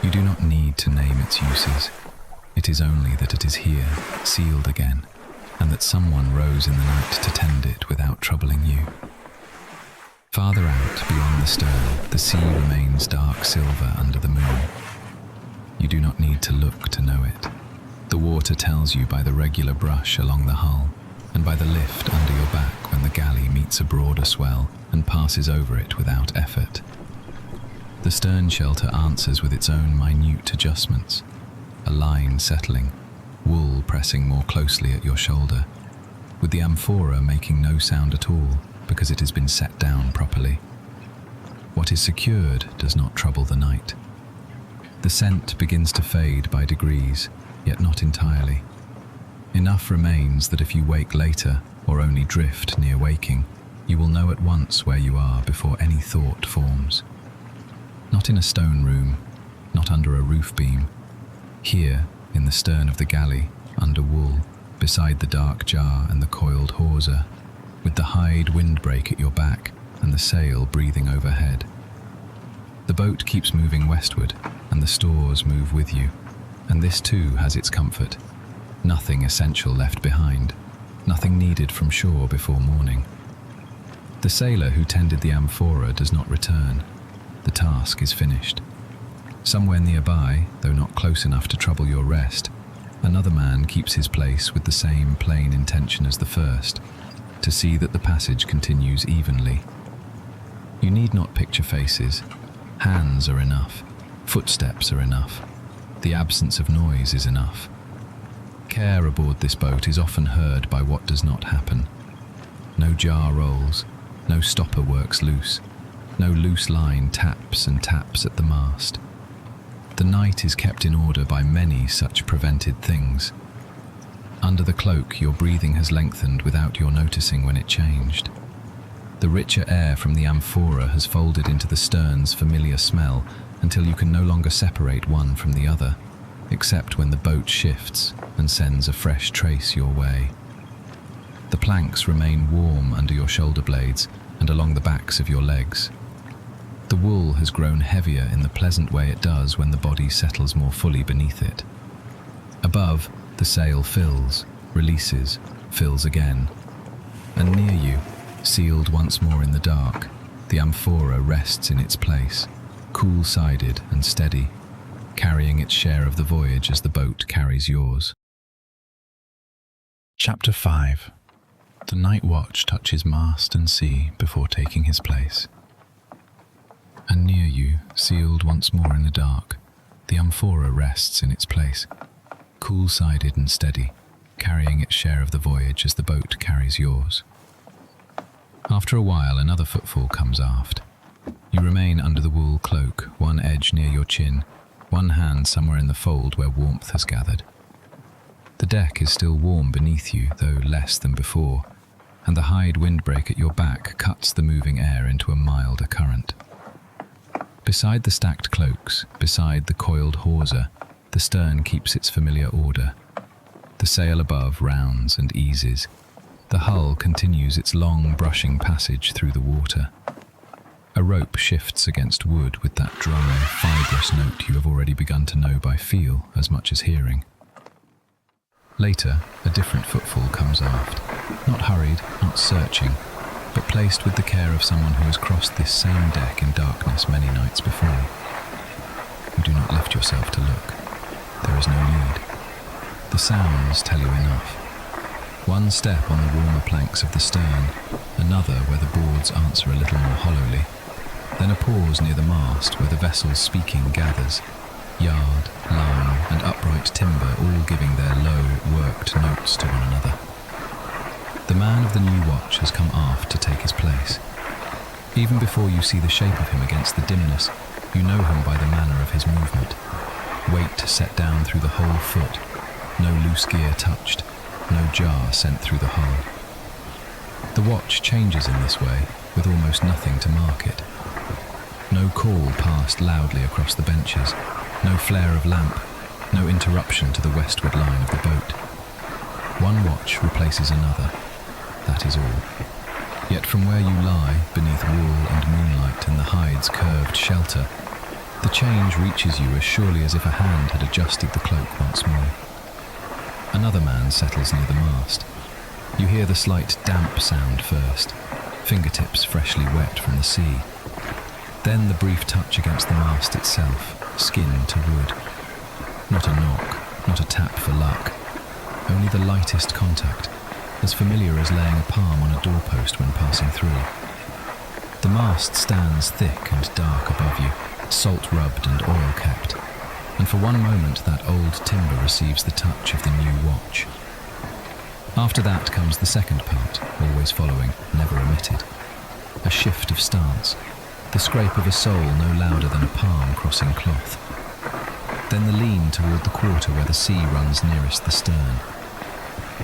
You do not need to name its uses. It is only that it is here, sealed again, and that someone rose in the night to tend it without troubling you. Farther out, beyond the stern, the sea remains dark silver under the moon. You do not need to look to know it. The water tells you by the regular brush along the hull, and by the lift under your back when the galley meets a broader swell and passes over it without effort. The stern shelter answers with its own minute adjustments, a line settling, wool pressing more closely at your shoulder, with the amphora making no sound at all because it has been set down properly. What is secured does not trouble the night. The scent begins to fade by degrees, yet not entirely. Enough remains that if you wake later, or only drift near waking, you will know at once where you are before any thought forms. Not in a stone room, not under a roof beam. Here, in the stern of the galley, under wool, beside the dark jar and the coiled hawser, with the hide windbreak at your back and the sail breathing overhead. The boat keeps moving westward, and the stores move with you, And this too has its comfort. Nothing essential left behind, nothing needed from shore before morning. The sailor who tended the Amphora does not return. The task is finished. Somewhere nearby, though not close enough to trouble your rest, another man keeps his place with the same plain intention as the first, to see that the passage continues evenly. You need not picture faces. Hands are enough. Footsteps are enough. The absence of noise is enough. Care aboard this boat is often heard by what does not happen. No jar rolls, no stopper works loose, no loose line taps and taps at the mast. The night is kept in order by many such prevented things. Under the cloak, your breathing has lengthened without your noticing when it changed. The richer air from the Amphora has folded into the stern's familiar smell until you can no longer separate one from the other, except when the boat shifts and sends a fresh trace your way. The planks remain warm under your shoulder blades and along the backs of your legs. The wool has grown heavier in the pleasant way it does when the body settles more fully beneath it. Above, the sail fills, releases, fills again. And near you, sealed once more in the dark, the Amphora rests in its place, cool-sided and steady, carrying its share of the voyage as the boat carries yours. Chapter 5. The night watch touches mast and sea before taking his place. And near you, sealed once more in the dark, the Amphora rests in its place, cool-sided and steady, carrying its share of the voyage as the boat carries yours. After a while, another footfall comes aft. You remain under the wool cloak, one edge near your chin, one hand somewhere in the fold where warmth has gathered. The deck is still warm beneath you, though less than before, and the hide windbreak at your back cuts the moving air into a milder current. Beside the stacked cloaks, beside the coiled hawser, the stern keeps its familiar order. The sail above rounds and eases. The hull continues its long brushing passage through the water. A rope shifts against wood with that dry, fibrous note you have already begun to know by feel as much as hearing. Later, a different footfall comes aft, not hurried, not searching, but placed with the care of someone who has crossed this same deck in darkness many nights before. You do not lift yourself to look. There is no need. The sounds tell you enough. One step on the warmer planks of the stern, another where the boards answer a little more hollowly, then a pause near the mast where the vessel's speaking gathers, yard, line, and upright timber all giving their low, worked notes to one another. The man of the new watch has come aft to take his place. Even before you see the shape of him against the dimness, you know him by the manner of his movement. Weight set down through the whole foot, no loose gear touched, no jar sent through the hull. The watch changes in this way, with almost nothing to mark it. No call passed loudly across the benches, no flare of lamp, no interruption to the westward line of the boat. One watch replaces another, that is all. Yet from where you lie, beneath wool and moonlight and the hide's curved shelter, the change reaches you as surely as if a hand had adjusted the cloak once more. Another man settles near the mast. You hear the slight damp sound first, fingertips freshly wet from the sea. Then the brief touch against the mast itself, skin to wood. Not a knock, not a tap for luck. Only the lightest contact, as familiar as laying a palm on a doorpost when passing through. The mast stands thick and dark above you, salt-rubbed and oil-kept, and for one moment that old timber receives the touch of the new watch. After that comes the second part, always following, never omitted. A shift of stance, the scrape of a sole no louder than a palm crossing cloth. Then the lean toward the quarter where the sea runs nearest the stern.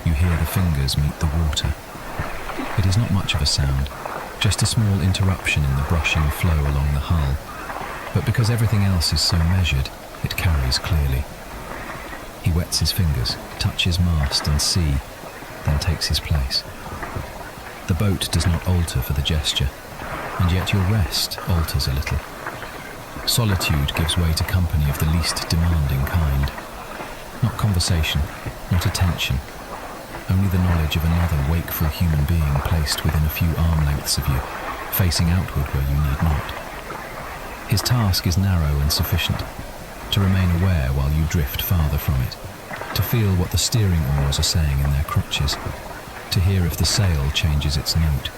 You hear the fingers meet the water. It is not much of a sound, just a small interruption in the brushing flow along the hull, but because everything else is so measured, it carries clearly. He wets his fingers, touches mast and sea, then takes his place. The boat does not alter for the gesture, and yet your rest alters a little. Solitude gives way to company of the least demanding kind. Not conversation, not attention, only the knowledge of another wakeful human being placed within a few arm lengths of you, facing outward where you need not. His task is narrow and sufficient, to remain aware while you drift farther from it, to feel what the steering oars are saying in their crotches, to hear if the sail changes its note,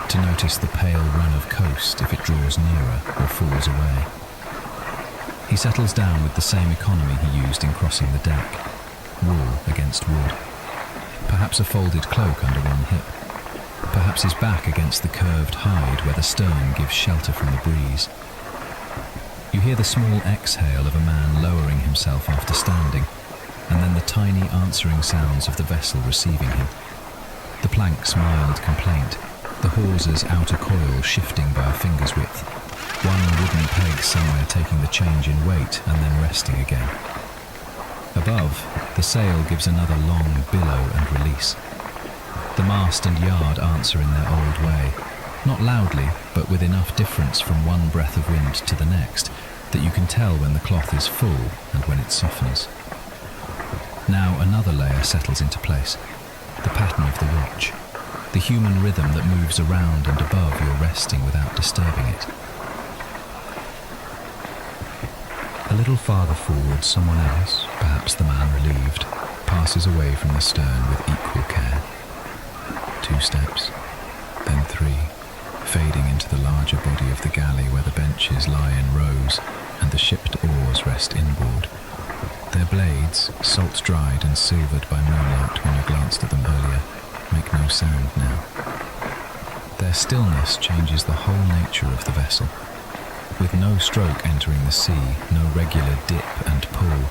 to notice the pale run of coast if it draws nearer or falls away. He settles down with the same economy he used in crossing the deck, wool against wood. Perhaps a folded cloak under one hip, perhaps his back against the curved hide where the stern gives shelter from the breeze. You hear the small exhale of a man lowering himself after standing, and then the tiny answering sounds of the vessel receiving him. The plank's mild complaint, the hawser's outer coil shifting by a finger's width, one wooden peg somewhere taking the change in weight and then resting again. Above, the sail gives another long billow and release. The mast and yard answer in their old way, not loudly, but with enough difference from one breath of wind to the next that you can tell when the cloth is full and when it softens. Now another layer settles into place, the pattern of the watch, the human rhythm that moves around and above your resting without disturbing it. A little farther forward, someone else, perhaps the man relieved, passes away from the stern with equal care. 2 steps, then 3, fading into the larger body of the galley where the benches lie in rows and the shipped oars rest inboard. Their blades, salt-dried and silvered by moonlight when you glanced at them earlier, make no sound now. Their stillness changes the whole nature of the vessel. With no stroke entering the sea, no regular dip and pull,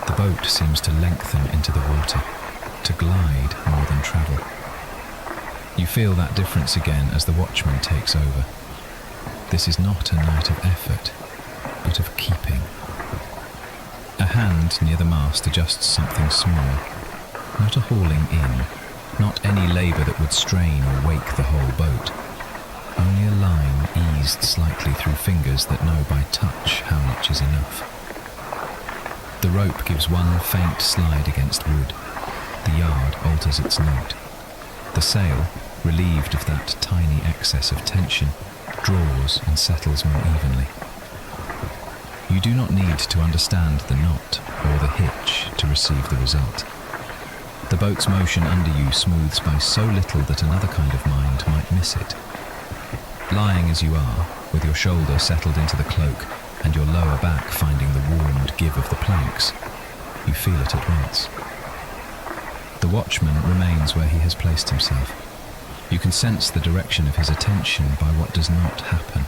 the boat seems to lengthen into the water, to glide more than travel. You feel that difference again as the watchman takes over. This is not a night of effort, but of keeping. A hand near the mast adjusts something small, not a hauling in, not any labour that would strain or wake the whole boat. Only a line eased slightly through fingers that know by touch how much is enough. The rope gives one faint slide against wood. The yard alters its note. The sail, relieved of that tiny excess of tension, draws and settles more evenly. You do not need to understand the knot or the hitch to receive the result. The boat's motion under you smooths by so little that another kind of mind might miss it. Lying as you are, with your shoulder settled into the cloak and your lower back finding the warmed give of the planks, you feel it at once. The watchman remains where he has placed himself. You can sense the direction of his attention by what does not happen.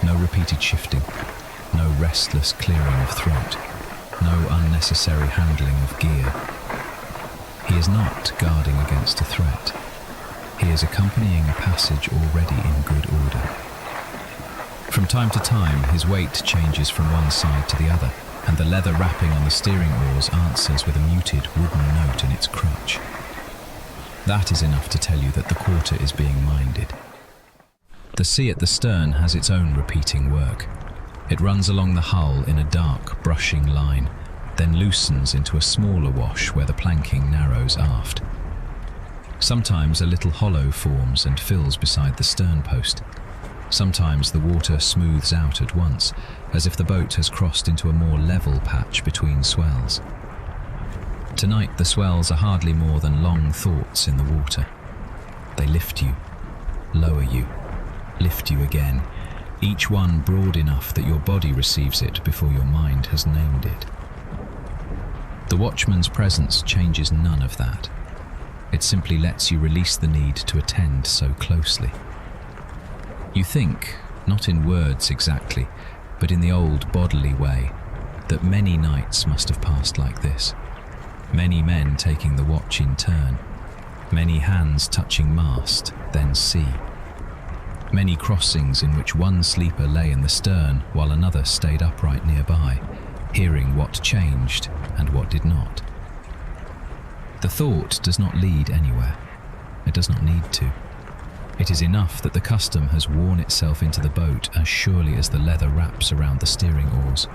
No repeated shifting, no restless clearing of throat, no unnecessary handling of gear. He is not guarding against a threat. He is accompanying a passage already in good order. From time to time, his weight changes from one side to the other, and the leather wrapping on the steering oars answers with a muted wooden note in its crutch. That is enough to tell you that the quarter is being minded. The sea at the stern has its own repeating work. It runs along the hull in a dark, brushing line, then loosens into a smaller wash where the planking narrows aft. Sometimes a little hollow forms and fills beside the stern post. Sometimes the water smooths out at once, as if the boat has crossed into a more level patch between swells. Tonight the swells are hardly more than long thoughts in the water. They lift you, lower you, lift you again, each one broad enough that your body receives it before your mind has named it. The watchman's presence changes none of that. It simply lets you release the need to attend so closely. You think, not in words exactly, but in the old bodily way, that many nights must have passed like this. Many men taking the watch in turn. Many hands touching mast, then sea. Many crossings in which one sleeper lay in the stern while another stayed upright nearby, hearing what changed and what did not. The thought does not lead anywhere. It does not need to. It is enough that the custom has worn itself into the boat as surely as the leather wraps around the steering oars.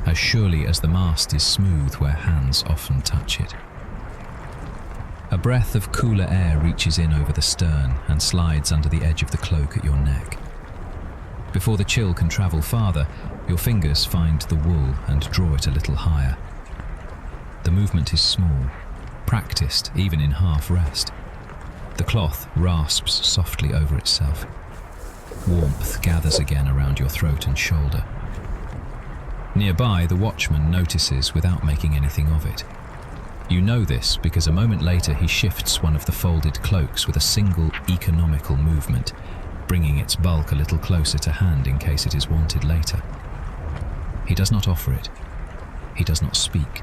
as surely as the mast is smooth where hands often touch it. A breath of cooler air reaches in over the stern and slides under the edge of the cloak at your neck. Before the chill can travel farther, your fingers find the wool and draw it a little higher. The movement is small, practiced even in half rest. The cloth rasps softly over itself. Warmth gathers again around your throat and shoulder. Nearby, the watchman notices without making anything of it. You know this because a moment later he shifts one of the folded cloaks with a single economical movement, bringing its bulk a little closer to hand in case it is wanted later. He does not offer it. He does not speak.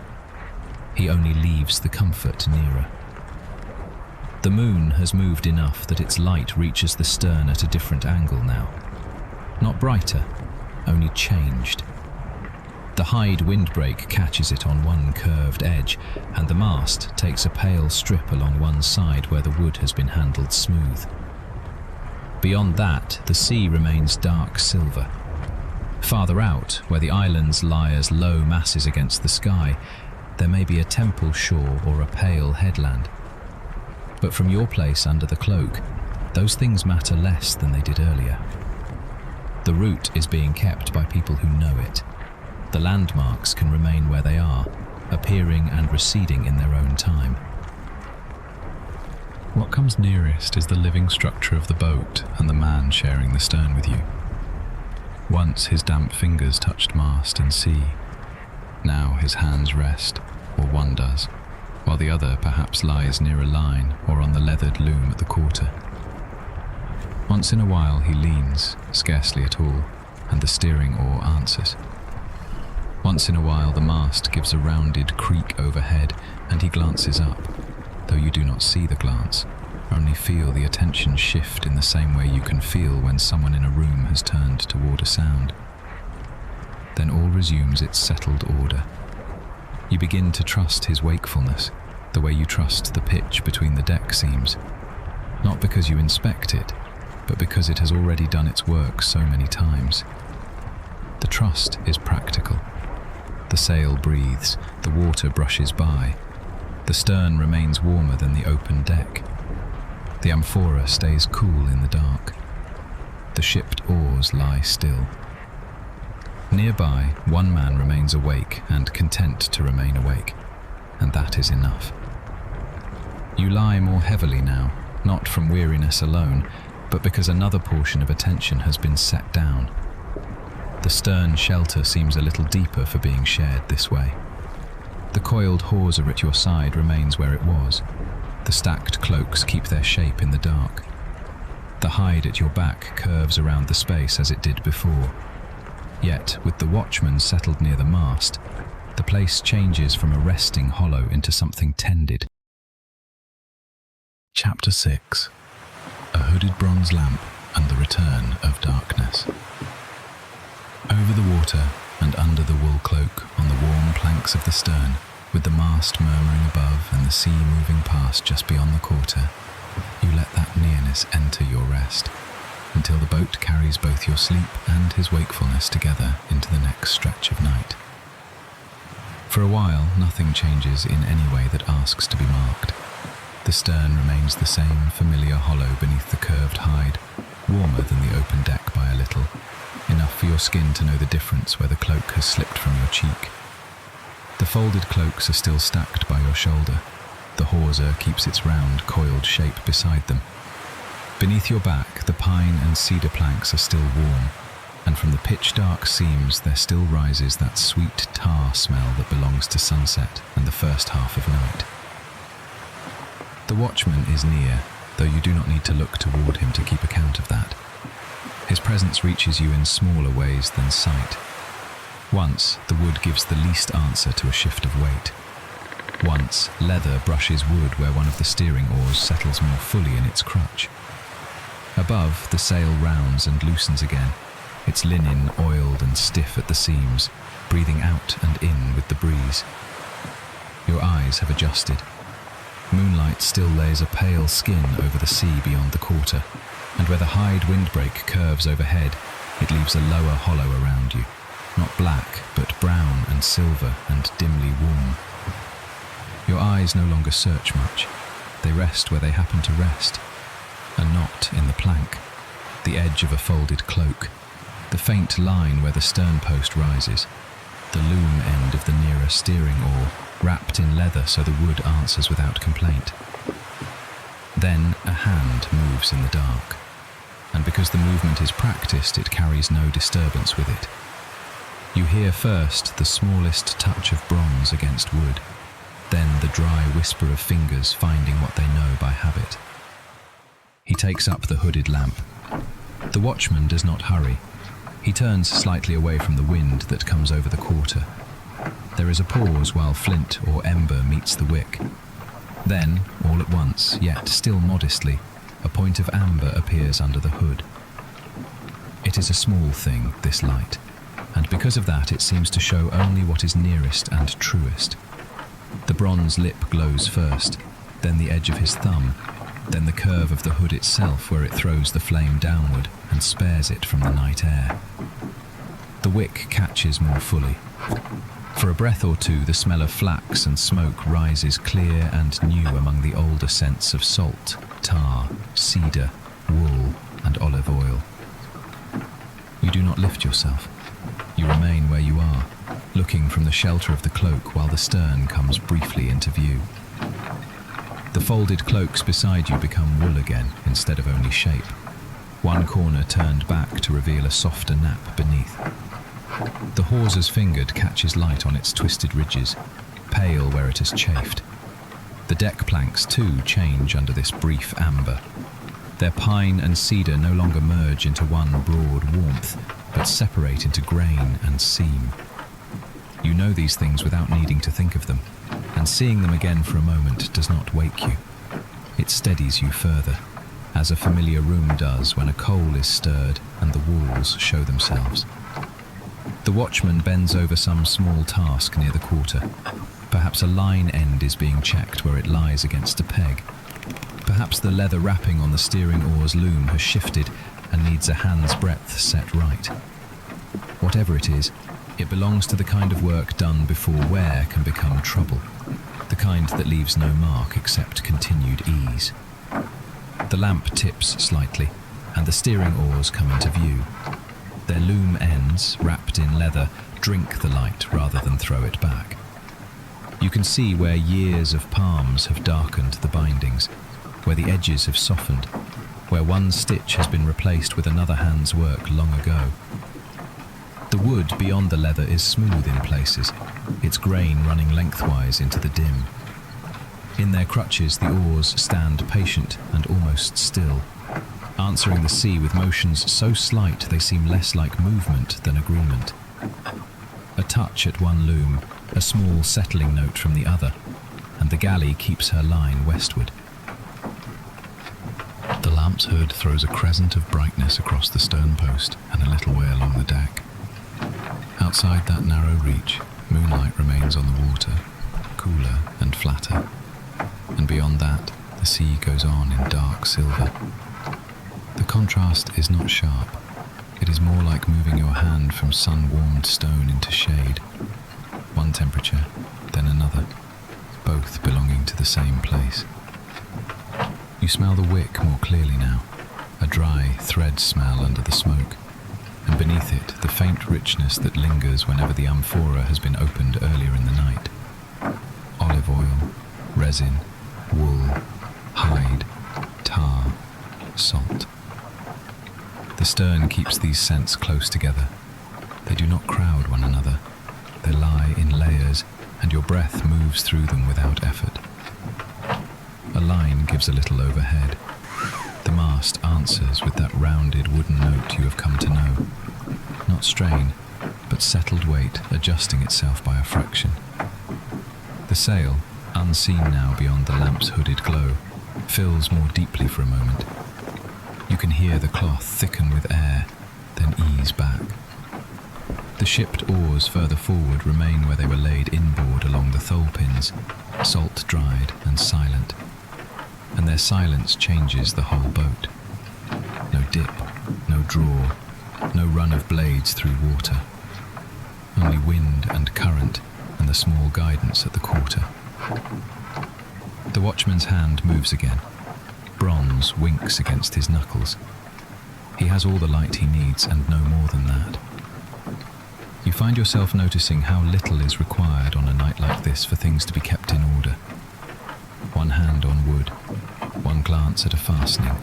He only leaves the comfort nearer. The moon has moved enough that its light reaches the stern at a different angle now. Not brighter, only changed. The hide windbreak catches it on one curved edge, and the mast takes a pale strip along one side where the wood has been handled smooth. Beyond that, the sea remains dark silver. Farther out, where the islands lie as low masses against the sky, there may be a temple shore or a pale headland. But from your place under the cloak, those things matter less than they did earlier. The route is being kept by people who know it. The landmarks can remain where they are, appearing and receding in their own time. What comes nearest is the living structure of the boat and the man sharing the stern with you. Once his damp fingers touched mast and sea. Now his hands rest, or one does, while the other perhaps lies near a line or on the leathered loom at the quarter. Once in a while he leans, scarcely at all, and the steering oar answers. Once in a while the mast gives a rounded creak overhead and he glances up, though you do not see the glance, only feel the attention shift in the same way you can feel when someone in a room has turned toward a sound. Then all resumes its settled order. You begin to trust his wakefulness, the way you trust the pitch between the deck seams, not because you inspect it, but because it has already done its work so many times. The trust is practical. The sail breathes, the water brushes by. The stern remains warmer than the open deck. The Amphora stays cool in the dark. The shipped oars lie still. Nearby, one man remains awake and content to remain awake, and that is enough. You lie more heavily now, not from weariness alone, but because another portion of attention has been set down. The stern shelter seems a little deeper for being shared this way. The coiled hawser at your side remains where it was. The stacked cloaks keep their shape in the dark. The hide at your back curves around the space as it did before. Yet, with the watchman settled near the mast, the place changes from a resting hollow into something tended. Chapter 6. A hooded bronze lamp and the return of darkness. Over the water and under the wool cloak on the warm planks of the stern, with the mast murmuring above and the sea moving past just beyond the quarter, you let that nearness enter your rest, until the boat carries both your sleep and his wakefulness together into the next stretch of night. For a while, nothing changes in any way that asks to be marked. The stern remains the same familiar hollow beneath the curved hide, warmer than the open deck by a little, enough for your skin to know the difference where the cloak has slipped from your cheek. The folded cloaks are still stacked by your shoulder. The hawser keeps its round, coiled shape beside them. Beneath your back, the pine and cedar planks are still warm, and from the pitch-dark seams there still rises that sweet tar smell that belongs to sunset and the first half of night. The watchman is near, though you do not need to look toward him to keep account of that. His presence reaches you in smaller ways than sight. Once, the wood gives the least answer to a shift of weight. Once, leather brushes wood where one of the steering oars settles more fully in its crutch. Above, the sail rounds and loosens again, its linen oiled and stiff at the seams, breathing out and in with the breeze. Your eyes have adjusted. Moonlight still lays a pale skin over the sea beyond the quarter, and where the hide windbreak curves overhead, it leaves a lower hollow around you, not black, but brown and silver and dimly warm. Your eyes no longer search much. They rest where they happen to rest. A knot in the plank, the edge of a folded cloak, the faint line where the stern post rises, the loom end of the nearer steering oar, wrapped in leather so the wood answers without complaint. Then a hand moves in the dark, and because the movement is practiced, it carries no disturbance with it. You hear first the smallest touch of bronze against wood, then the dry whisper of fingers finding what they know by habit. He takes up the hooded lamp. The watchman does not hurry. He turns slightly away from the wind that comes over the quarter. There is a pause while flint or ember meets the wick. Then, all at once, yet still modestly, a point of amber appears under the hood. It is a small thing, this light, and because of that it seems to show only what is nearest and truest. The bronze lip glows first, then the edge of his thumb, then the curve of the hood itself where it throws the flame downward and spares it from the night air. The wick catches more fully. For a breath or two the smell of flax and smoke rises clear and new among the older scents of salt, tar, cedar, wool and olive oil. You do not lift yourself. You remain where you are, looking from the shelter of the cloak while the stern comes briefly into view. The folded cloaks beside you become wool again instead of only shape. One corner turned back to reveal a softer nap beneath. The hawser's fingered catches light on its twisted ridges, pale where it has chafed. The deck planks too change under this brief amber. Their pine and cedar no longer merge into one broad warmth, but separate into grain and seam. You know these things without needing to think of them, and seeing them again for a moment does not wake you. It steadies you further, as a familiar room does when a coal is stirred and the walls show themselves. The watchman bends over some small task near the quarter. Perhaps a line end is being checked where it lies against a peg. Perhaps the leather wrapping on the steering oar's loom has shifted and needs a hand's breadth set right. Whatever it is, it belongs to the kind of work done before wear can become trouble, the kind that leaves no mark except continued ease. The lamp tips slightly, and the steering oars come into view. Their loom ends, wrapped in leather, drink the light rather than throw it back. You can see where years of palms have darkened the bindings, where the edges have softened, where one stitch has been replaced with another hand's work long ago. The wood beyond the leather is smooth in places, its grain running lengthwise into the dim. In their crutches the oars stand patient and almost still, answering the sea with motions so slight they seem less like movement than agreement. A touch at one loom, a small settling note from the other, and the galley keeps her line westward. The lamp's hood throws a crescent of brightness across the stern post and a little way along the deck. Outside that narrow reach, moonlight remains on the water, cooler and flatter, and beyond that, the sea goes on in dark silver. The contrast is not sharp. It is more like moving your hand from sun-warmed stone into shade. One temperature, then another, both belonging to the same place. You smell the wick more clearly now, a dry thread smell under the smoke, and beneath it the faint richness that lingers whenever the amphora has been opened earlier in the night. Olive oil, resin, wool, hide, tar, salt. The stern keeps these scents close together. They do not crowd one another. They lie in layers, and your breath moves through them without effort. A line gives a little overhead. The mast answers with that rounded wooden note you have come to know. Not strain, but settled weight adjusting itself by a fraction. The sail, unseen now beyond the lamp's hooded glow, fills more deeply for a moment. You can hear the cloth thicken with air, then ease back. The shipped oars further forward remain where they were laid inboard along the thole pins, salt-dried and silent, and their silence changes the whole boat. No dip, no draw, no run of blades through water. only wind and current and the small guidance at the quarter. The watchman's hand moves again. Bronze winks against his knuckles. He has all the light he needs and no more than that. You find yourself noticing how little is required on a night like this for things to be kept in order. One hand on wood, one glance at a fastening,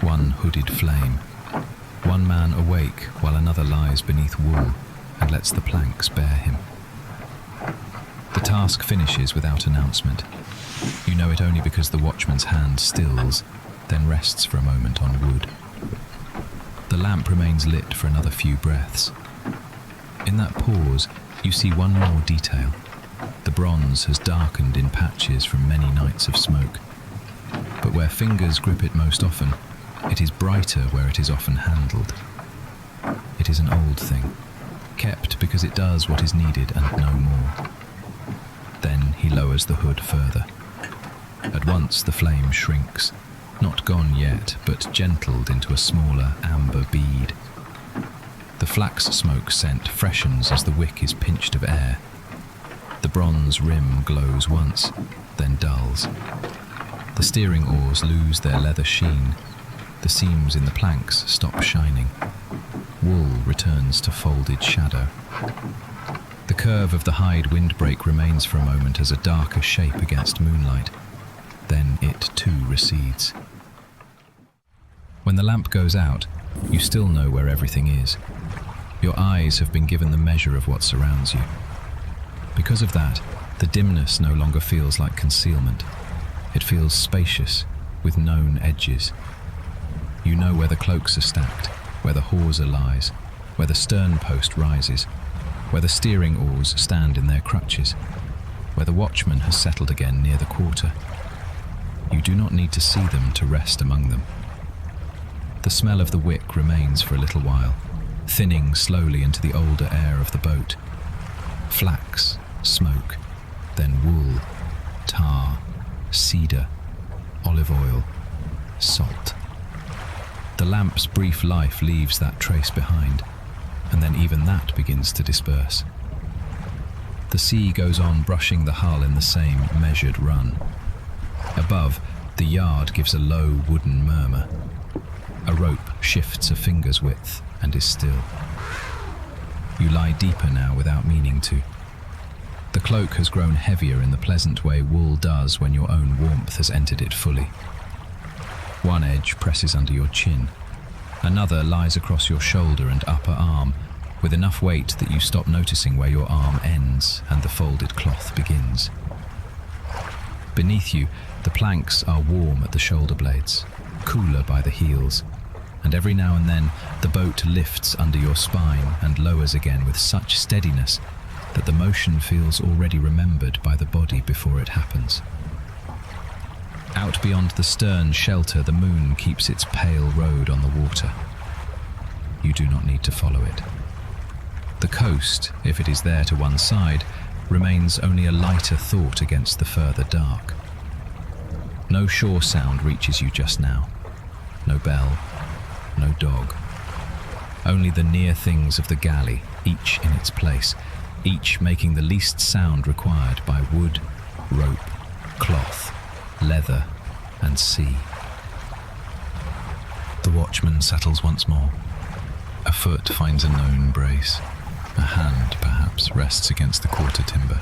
one hooded flame, one man awake while another lies beneath wool and lets the planks bear him. The task finishes without announcement. You know it only because the watchman's hand stills, then rests for a moment on wood. The lamp remains lit for another few breaths. In that pause, you see one more detail. The bronze has darkened in patches from many nights of smoke. But where fingers grip it most often, it is brighter where it is often handled. It is an old thing, kept because it does what is needed and no more. Then he lowers the hood further. At once the flame shrinks, not gone yet, but gentled into a smaller amber bead. The flax smoke scent freshens as the wick is pinched of air. The bronze rim glows once, then dulls. The steering oars lose their leather sheen. The seams in the planks stop shining. Wool returns to folded shadow. The curve of the hide windbreak remains for a moment as a darker shape against moonlight. Then it too recedes. When the lamp goes out, you still know where everything is. Your eyes have been given the measure of what surrounds you. Because of that, the dimness no longer feels like concealment. It feels spacious, with known edges. You know where the cloaks are stacked, where the hawser lies, where the stern post rises, where the steering oars stand in their crutches, where the watchman has settled again near the quarter. You do not need to see them to rest among them. The smell of the wick remains for a little while, thinning slowly into the older air of the boat. Flax, smoke, then wool, tar, cedar, olive oil, salt. The lamp's brief life leaves that trace behind, and then even that begins to disperse. The sea goes on brushing the hull in the same measured run. Above, the yard gives a low wooden murmur. A rope shifts a finger's width and is still. You lie deeper now without meaning to. The cloak has grown heavier in the pleasant way wool does when your own warmth has entered it fully. One edge presses under your chin. Another lies across your shoulder and upper arm, with enough weight that you stop noticing where your arm ends and the folded cloth begins. Beneath you, the planks are warm at the shoulder blades, cooler by the heels, and every now and then the boat lifts under your spine and lowers again with such steadiness that the motion feels already remembered by the body before it happens. Out beyond the stern shelter, the moon keeps its pale road on the water. You do not need to follow it. The coast, if it is there to one side, remains only a lighter thought against the further dark. No shore sound reaches you just now. No bell, no dog. Only the near things of the galley, each in its place, each making the least sound required by wood, rope, cloth, leather, and sea. The watchman settles once more. A foot finds a known brace. A hand, perhaps, rests against the quarter timber.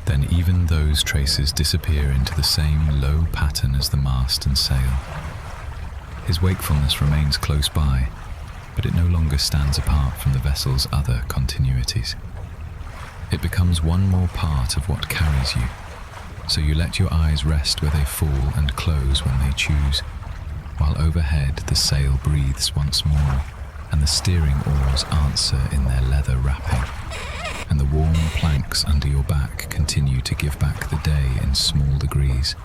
Then even those traces disappear into the same low pattern as the mast and sail. His wakefulness remains close by, but it no longer stands apart from the vessel's other continuities. It becomes one more part of what carries you, so you let your eyes rest where they fall and close when they choose, while overhead the sail breathes once more, and the steering oars answer in their leather wrapping, and the warm planks under your back continue to give back the day in small degrees,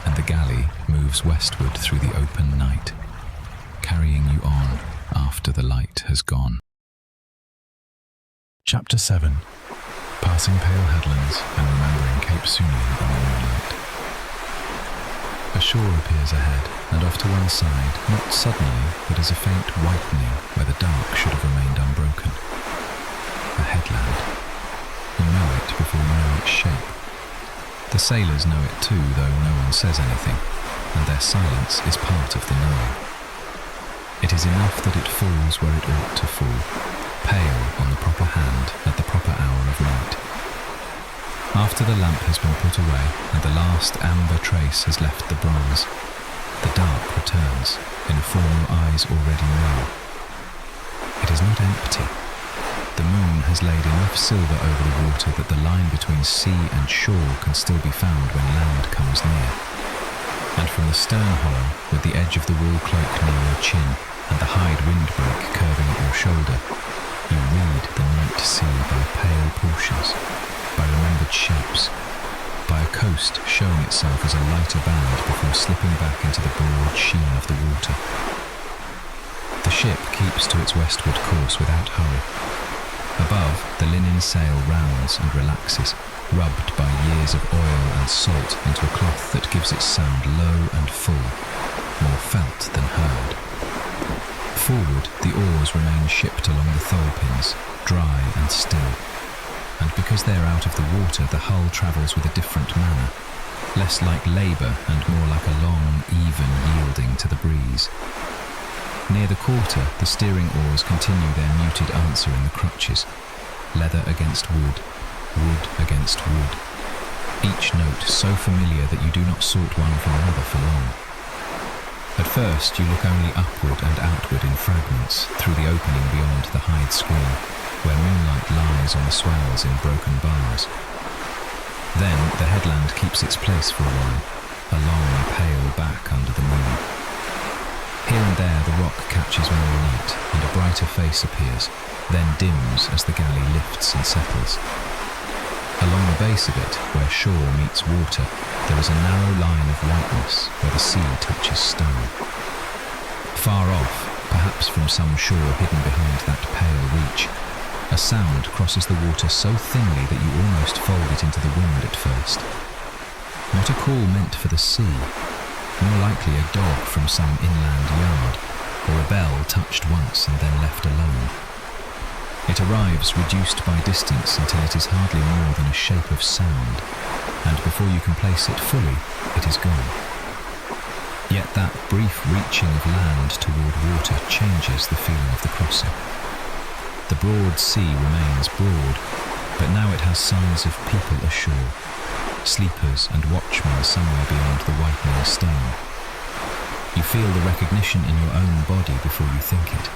and the galley moves westward through the open night, carrying you on after the light has gone. Chapter 7. Passing pale headlands and remembering Cape Sounion in the moonlight. A shore appears ahead, and off to one side, not suddenly, but as a faint whitening where the dark should have remained unbroken. A headland. You know it before you know its shape. The sailors know it too, though no one says anything, and their silence is part of the knowing. It is enough that it falls where it ought to fall, pale on the proper hand at the proper hour of night. After the lamp has been put away and the last amber trace has left the bronze, the dark returns in a form your eyes already know. It is not empty. The moon has laid enough silver over the water that the line between sea and shore can still be found when land comes near. And from the stern hollow, with the edge of the wool cloak near your chin and the hide windbreak curving at your shoulder, you read the night sea by pale portions, by remembered shapes, by a coast showing itself as a lighter band before slipping back into the broad sheen of the water. The ship keeps to its westward course without hurry. Above, the linen sail rounds and relaxes, rubbed by years of oil and salt into a cloth that gives its sound low and full, more felt than heard. Forward, the oars remain shipped along the thole-pins, dry and still, and because they are out of the water, the hull travels with a different manner, less like labour and more like a long, even yielding to the breeze. Near the quarter, the steering oars continue their muted answer in the crutches, leather against wood, wood against wood, each note so familiar that you do not sort one from another for long. At first you look only upward and outward in fragments through the opening beyond the hide screen, where moonlight lies on the swells in broken bars. Then the headland keeps its place for a while, a long pale back under the moon. Here and there the rock catches more light and a brighter face appears, then dims as the galley lifts and settles. Along the base of it, where shore meets water, there is a narrow line of whiteness where the sea touches stone. Far off, perhaps from some shore hidden behind that pale reach, a sound crosses the water so thinly that you almost fold it into the wind at first. Not a call meant for the sea, more likely a dog from some inland yard, or a bell touched once and then left alone. It arrives reduced by distance until it is hardly more than a shape of sound, and before you can place it fully, it is gone. Yet that brief reaching of land toward water changes the feeling of the crossing. The broad sea remains broad, but now it has signs of people ashore, sleepers and watchmen somewhere beyond the whitening stone. You feel the recognition in your own body before you think it.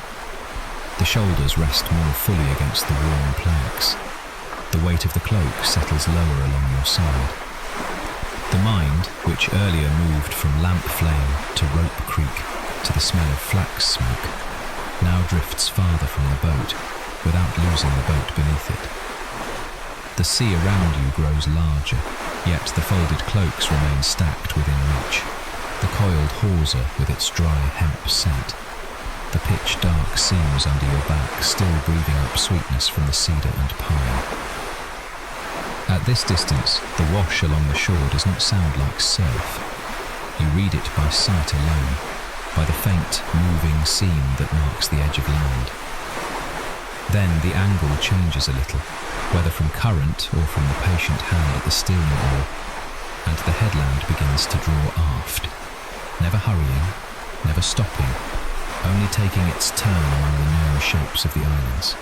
The shoulders rest more fully against the warm planks. The weight of the cloak settles lower along your side. The mind, which earlier moved from lamp flame to rope creak to the smell of flax smoke, now drifts farther from the boat without losing the boat beneath it. The sea around you grows larger, yet the folded cloaks remain stacked within reach. The coiled hawser with its dry hemp scent, the pitch-dark seams under your back still breathing up sweetness from the cedar and pine. At this distance, the wash along the shore does not sound like surf. You read it by sight alone, by the faint, moving seam that marks the edge of land. Then the angle changes a little, whether from current or from the patient hand at the steering oar, and the headland begins to draw aft, never hurrying, never stopping, only taking its turn among the nearer shapes of the islands.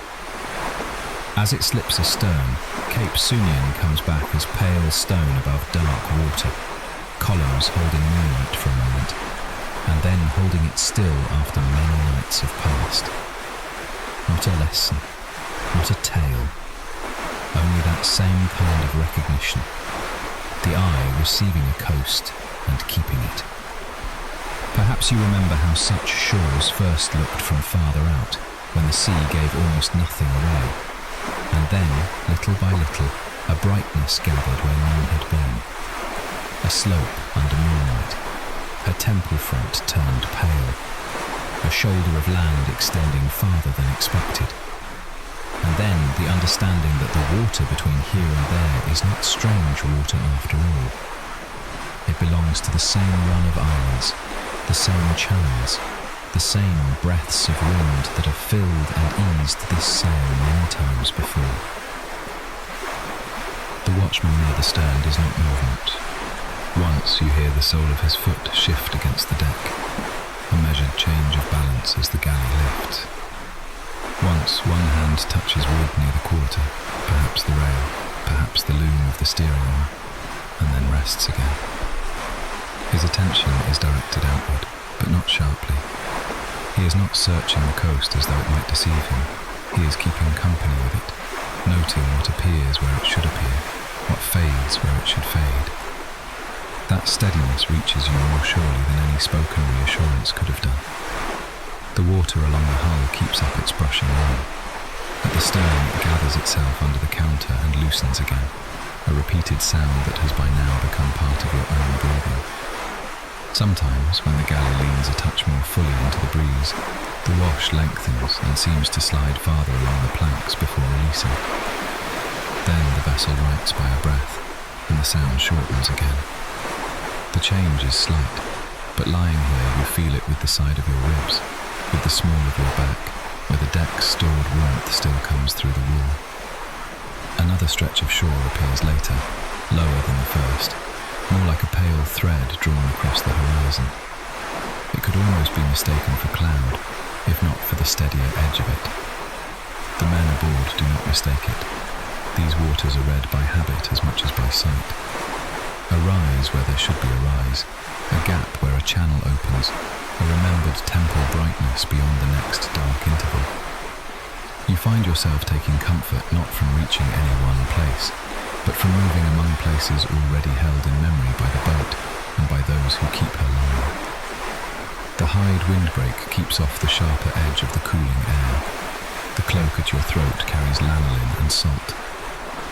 As it slips astern, Cape Sounion comes back as pale stone above dark water, columns holding moonlight for a moment, and then holding it still after many nights have passed. Not a lesson, not a tale, only that same kind of recognition, the eye receiving a coast and keeping it. Perhaps you remember how such shores first looked from farther out, when the sea gave almost nothing away, and then, little by little, a brightness gathered where none had been. A slope under moonlight, her temple front turned pale, a shoulder of land extending farther than expected, and then the understanding that the water between here and there is not strange water after all. It belongs to the same run of islands, the same channels, the same breaths of wind that have filled and eased this sail many times before. The watchman near the stern does not move much. Once you hear the sole of his foot shift against the deck, a measured change of balance as the galley lifts. Once one hand touches wood near the quarter, perhaps the rail, perhaps the loom of the steering oar, and then rests again. His attention is directed outward, but not sharply. He is not searching the coast as though it might deceive him. He is keeping company with it, noting what appears where it should appear, what fades where it should fade. That steadiness reaches you more surely than any spoken reassurance could have done. The water along the hull keeps up its brushing line. At the stern, it gathers itself under the counter and loosens again, a repeated sound that has by now become part of your own breathing. Sometimes, when the galley leans a touch more fully into the breeze, the wash lengthens and seems to slide farther along the planks before releasing. Then the vessel rights by a breath, and the sound shortens again. The change is slight, but lying here you feel it with the side of your ribs, with the small of your back, where the deck's stored warmth still comes through the wool. Another stretch of shore appears later, lower than the first, more like a pale thread drawn across the horizon. It could almost be mistaken for cloud, if not for the steadier edge of it. The men aboard do not mistake it. These waters are read by habit as much as by sight. A rise where there should be a rise, a gap where a channel opens, a remembered temple brightness beyond the next dark interval. You find yourself taking comfort not from reaching any one place, but from moving among places already held in memory by the boat and by those who keep her line. The hide windbreak keeps off the sharper edge of the cooling air. The cloak at your throat carries lanolin and salt.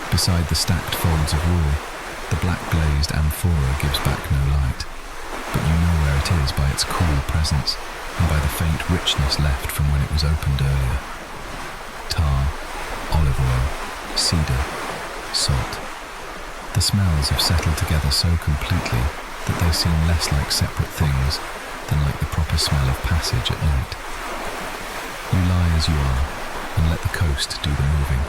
Beside the stacked folds of wool, the black-glazed amphora gives back no light, but you know where it is by its cool presence and by the faint richness left from when it was opened earlier. Tar, olive oil, cedar, salt. The smells have settled together so completely that they seem less like separate things than like the proper smell of passage at night. You lie as you are and let the coast do the moving.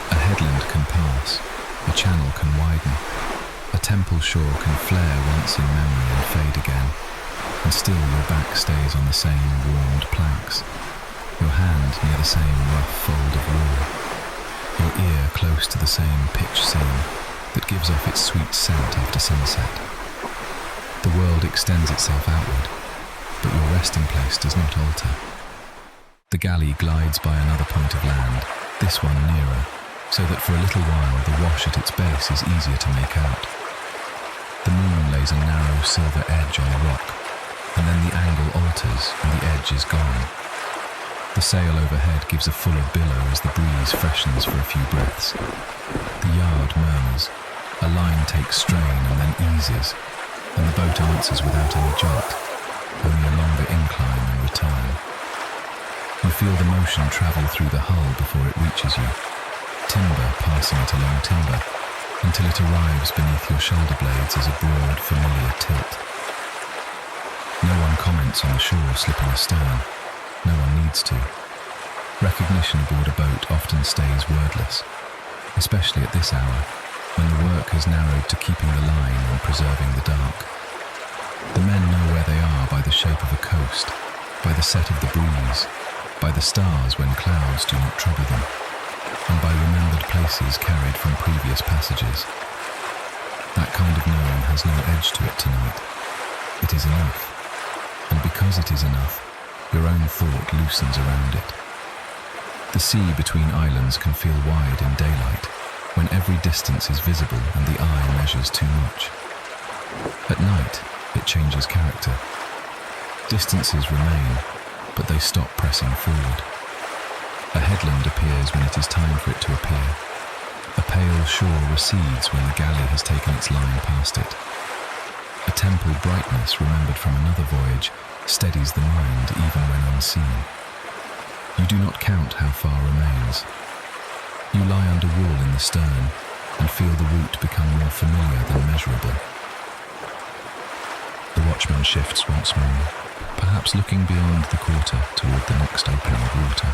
A headland can pass, a channel can widen, a temple shore can flare once in memory and fade again, and still your back stays on the same warmed planks, your hand near the same rough fold of wool, your ear close to the same pitch seam that gives off its sweet scent after sunset. The world extends itself outward, but your resting place does not alter. The galley glides by another point of land, this one nearer, so that for a little while the wash at its base is easier to make out. The moon lays a narrow silver edge on the rock, and then the angle alters and the edge is gone. The sail overhead gives a fuller billow as the breeze freshens for a few breaths. The yard murmurs, a line takes strain and then eases, and the boat answers without any jolt, only a longer incline and return. You feel the motion travel through the hull before it reaches you, timber passing it along timber, until it arrives beneath your shoulder blades as a broad, familiar tilt. No one comments on the shore slipping astern. No one needs to. Recognition aboard a boat often stays wordless, especially at this hour, when the work has narrowed to keeping the line and preserving the dark. The men know where they are by the shape of a coast, by the set of the breeze, by the stars when clouds do not trouble them, and by remembered places carried from previous passages. That kind of knowing has no edge to it tonight. It is enough, and because it is enough, your own thought loosens around it. The sea between islands can feel wide in daylight, when every distance is visible and the eye measures too much. At night, it changes character. Distances remain, but they stop pressing forward. A headland appears when it is time for it to appear. A pale shore recedes when the galley has taken its line past it. A temple brightness remembered from another voyage steadies the mind even when unseen. You do not count how far remains. You lie under wall in the stern and feel the route become more familiar than measurable. The watchman shifts once more. perhaps looking beyond the quarter toward the next opening of water.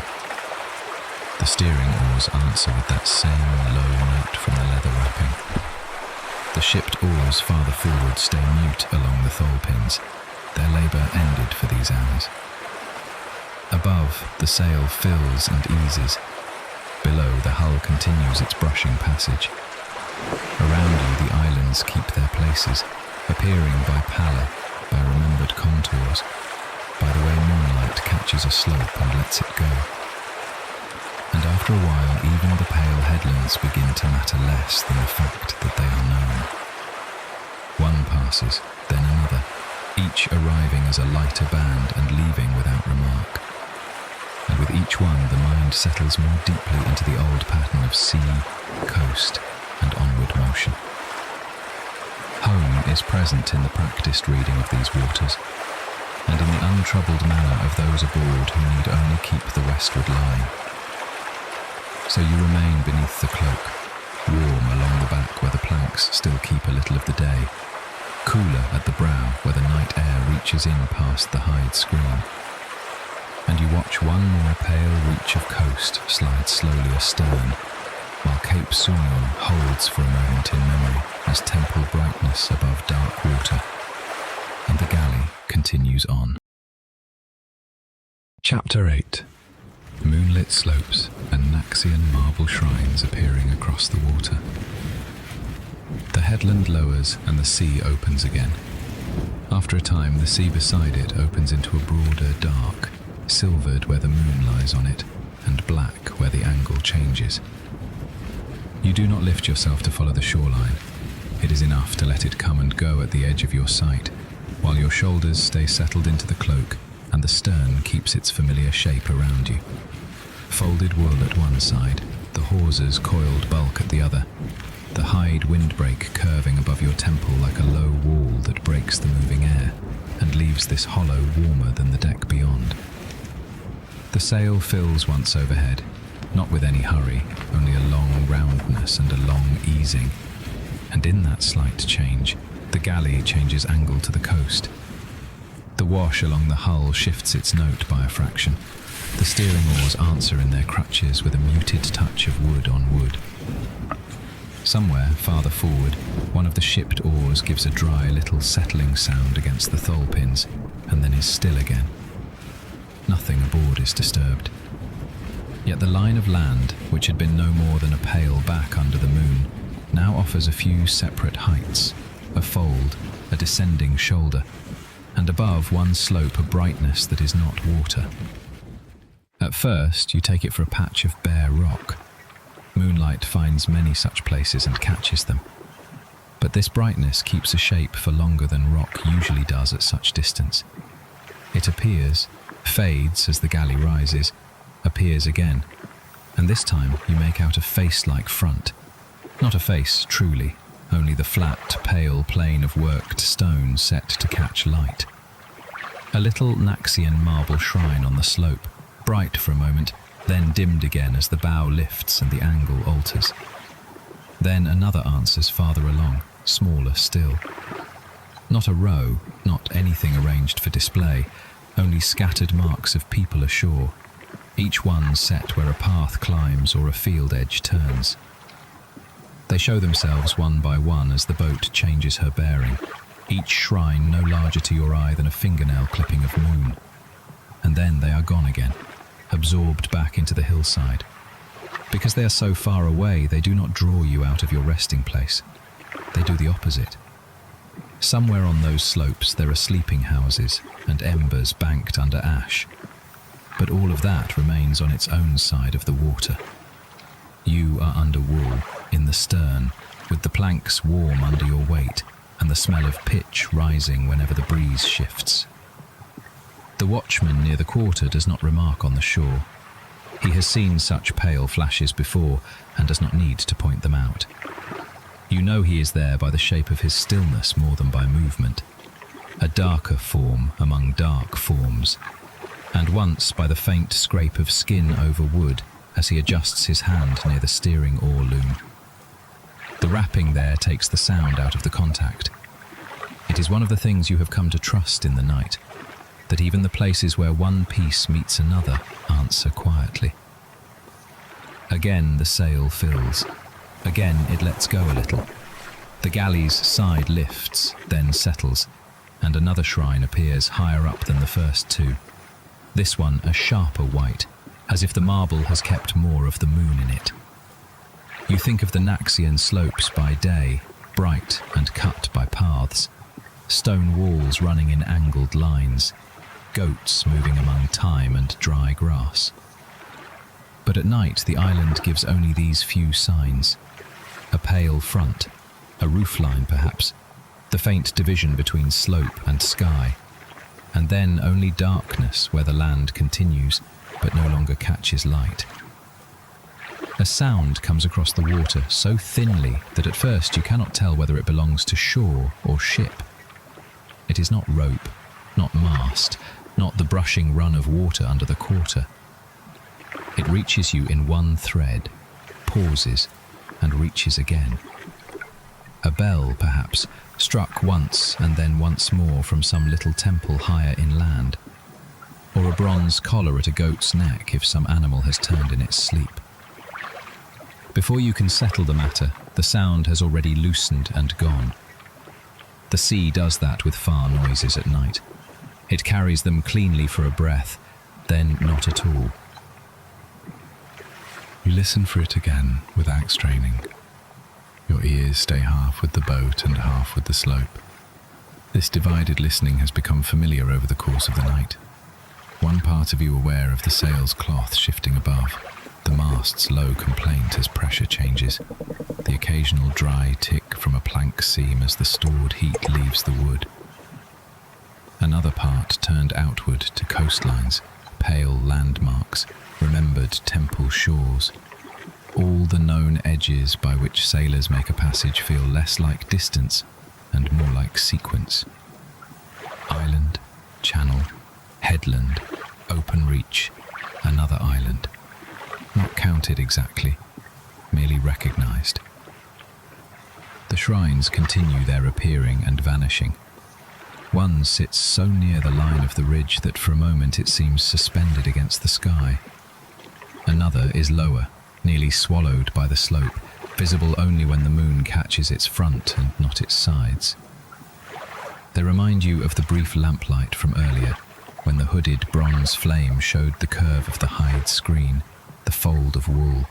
The steering oars answer with that same low note from the leather wrapping. The shipped oars farther forward stay mute along the thole pins, their labour ended for these hours. Above, the sail fills and eases. Below, the hull continues its brushing passage. Around you, the islands keep their places, appearing by pallor, by remembered contours, by the way moonlight catches a slope and lets it go. And after a while, even the pale headlands begin to matter less than the fact that they are known. One passes, then another, each arriving as a lighter band and leaving without remark. And with each one, the mind settles more deeply into the old pattern of sea, coast, and onward motion. Home is present in the practiced reading of these waters, and in the untroubled manner of those aboard who need only keep the westward line. So you remain beneath the cloak, warm along the back where the planks still keep a little of the day, cooler at the brow where the night air reaches in past the hide screen. And you watch one more pale reach of coast slide slowly astern, while Cape Sounion holds for a moment in memory as temple brightness above dark water, and the galley continues on. Chapter 8. Moonlit slopes and Naxian marble shrines appearing across the water. The headland lowers and the sea opens again. After a time, the sea beside it opens into a broader dark, silvered where the moon lies on it, and black where the angle changes. You do not lift yourself to follow the shoreline. It is enough to let it come and go at the edge of your sight, while your shoulders stay settled into the cloak and the stern keeps its familiar shape around you. Folded wool at one side, the hawser's coiled bulk at the other, the hide windbreak curving above your temple like a low wall that breaks the moving air and leaves this hollow warmer than the deck beyond. The sail fills once overhead, not with any hurry, only a long roundness and a long easing, and in that slight change, the galley changes angle to the coast. The wash along the hull shifts its note by a fraction. The steering oars answer in their crutches with a muted touch of wood on wood. Somewhere, farther forward, one of the shipped oars gives a dry little settling sound against the thole pins, and then is still again. Nothing aboard is disturbed. Yet the line of land, which had been no more than a pale back under the moon, now offers a few separate heights, a fold, a descending shoulder, and above one slope a brightness that is not water. At first, you take it for a patch of bare rock. Moonlight finds many such places and catches them. But this brightness keeps a shape for longer than rock usually does at such distance. It appears, fades as the galley rises, appears again, and this time you make out a face-like front. Not a face, truly, only the flat, pale plane of worked stone set to catch light. A little Naxian marble shrine on the slope, bright for a moment, then dimmed again as the bow lifts and the angle alters. Then another answers farther along, smaller still. Not a row, not anything arranged for display, only scattered marks of people ashore, each one set where a path climbs or a field edge turns. They show themselves one by one as the boat changes her bearing, each shrine no larger to your eye than a fingernail clipping of moon. And then they are gone again, absorbed back into the hillside. Because they are so far away, they do not draw you out of your resting place. They do the opposite. Somewhere on those slopes there are sleeping houses and embers banked under ash. But all of that remains on its own side of the water. You are under wool, in the stern, with the planks warm under your weight and the smell of pitch rising whenever the breeze shifts. The watchman near the quarter does not remark on the shore. He has seen such pale flashes before and does not need to point them out. You know he is there by the shape of his stillness more than by movement, a darker form among dark forms, and once by the faint scrape of skin over wood as he adjusts his hand near the steering oar loom. The rapping there takes the sound out of the contact. It is one of the things you have come to trust in the night, that even the places where one piece meets another answer quietly. Again the sail fills. Again it lets go a little. The galley's side lifts, then settles, and another shrine appears higher up than the first two. This one a sharper white, as if the marble has kept more of the moon in it. You think of the Naxian slopes by day, bright and cut by paths, stone walls running in angled lines, goats moving among thyme and dry grass. But at night the island gives only these few signs: a pale front, a roofline perhaps, the faint division between slope and sky, and then only darkness where the land continues but no longer catches light. A sound comes across the water so thinly that at first you cannot tell whether it belongs to shore or ship. It is not rope, not mast, not the brushing run of water under the quarter. It reaches you in one thread, pauses, and reaches again. A bell, perhaps, struck once and then once more from some little temple higher inland, or a bronze collar at a goat's neck if some animal has turned in its sleep. Before you can settle the matter, the sound has already loosened and gone. The sea does that with far noises at night. It carries them cleanly for a breath, then not at all. You listen for it again with axe straining. Your ears stay half with the boat and half with the slope. This divided listening has become familiar over the course of the night. One part of you aware of the sail's cloth shifting above, the mast's low complaint as pressure changes, the occasional dry tick from a plank seam as the stored heat leaves the wood. Another part turned outward to coastlines, pale landmarks, remembered temple shores. All the known edges by which sailors make a passage feel less like distance and more like sequence. Island, channel, headland, open reach, another island. Not counted exactly, merely recognized. The shrines continue their appearing and vanishing. One sits so near the line of the ridge that for a moment it seems suspended against the sky. Another is lower, nearly swallowed by the slope, visible only when the moon catches its front and not its sides. They remind you of the brief lamplight from earlier, when the hooded bronze flame showed the curve of the hide screen, the fold of wool,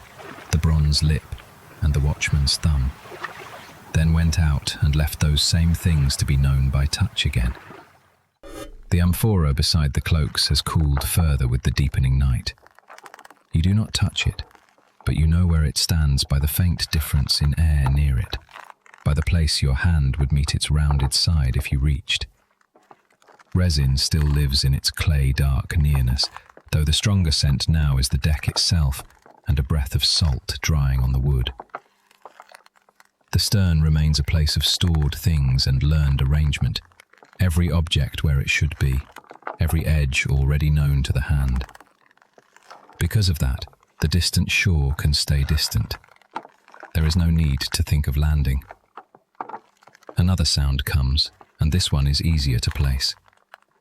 the bronze lip, and the watchman's thumb. Then went out and left those same things to be known by touch again. The amphora beside the cloaks has cooled further with the deepening night. You do not touch it, but you know where it stands by the faint difference in air near it, by the place your hand would meet its rounded side if you reached. Resin still lives in its clay-dark nearness, though the stronger scent now is the deck itself and a breath of salt drying on the wood. The stern remains a place of stored things and learned arrangement, every object where it should be, every edge already known to the hand. Because of that, the distant shore can stay distant. There is no need to think of landing. Another sound comes, and this one is easier to place.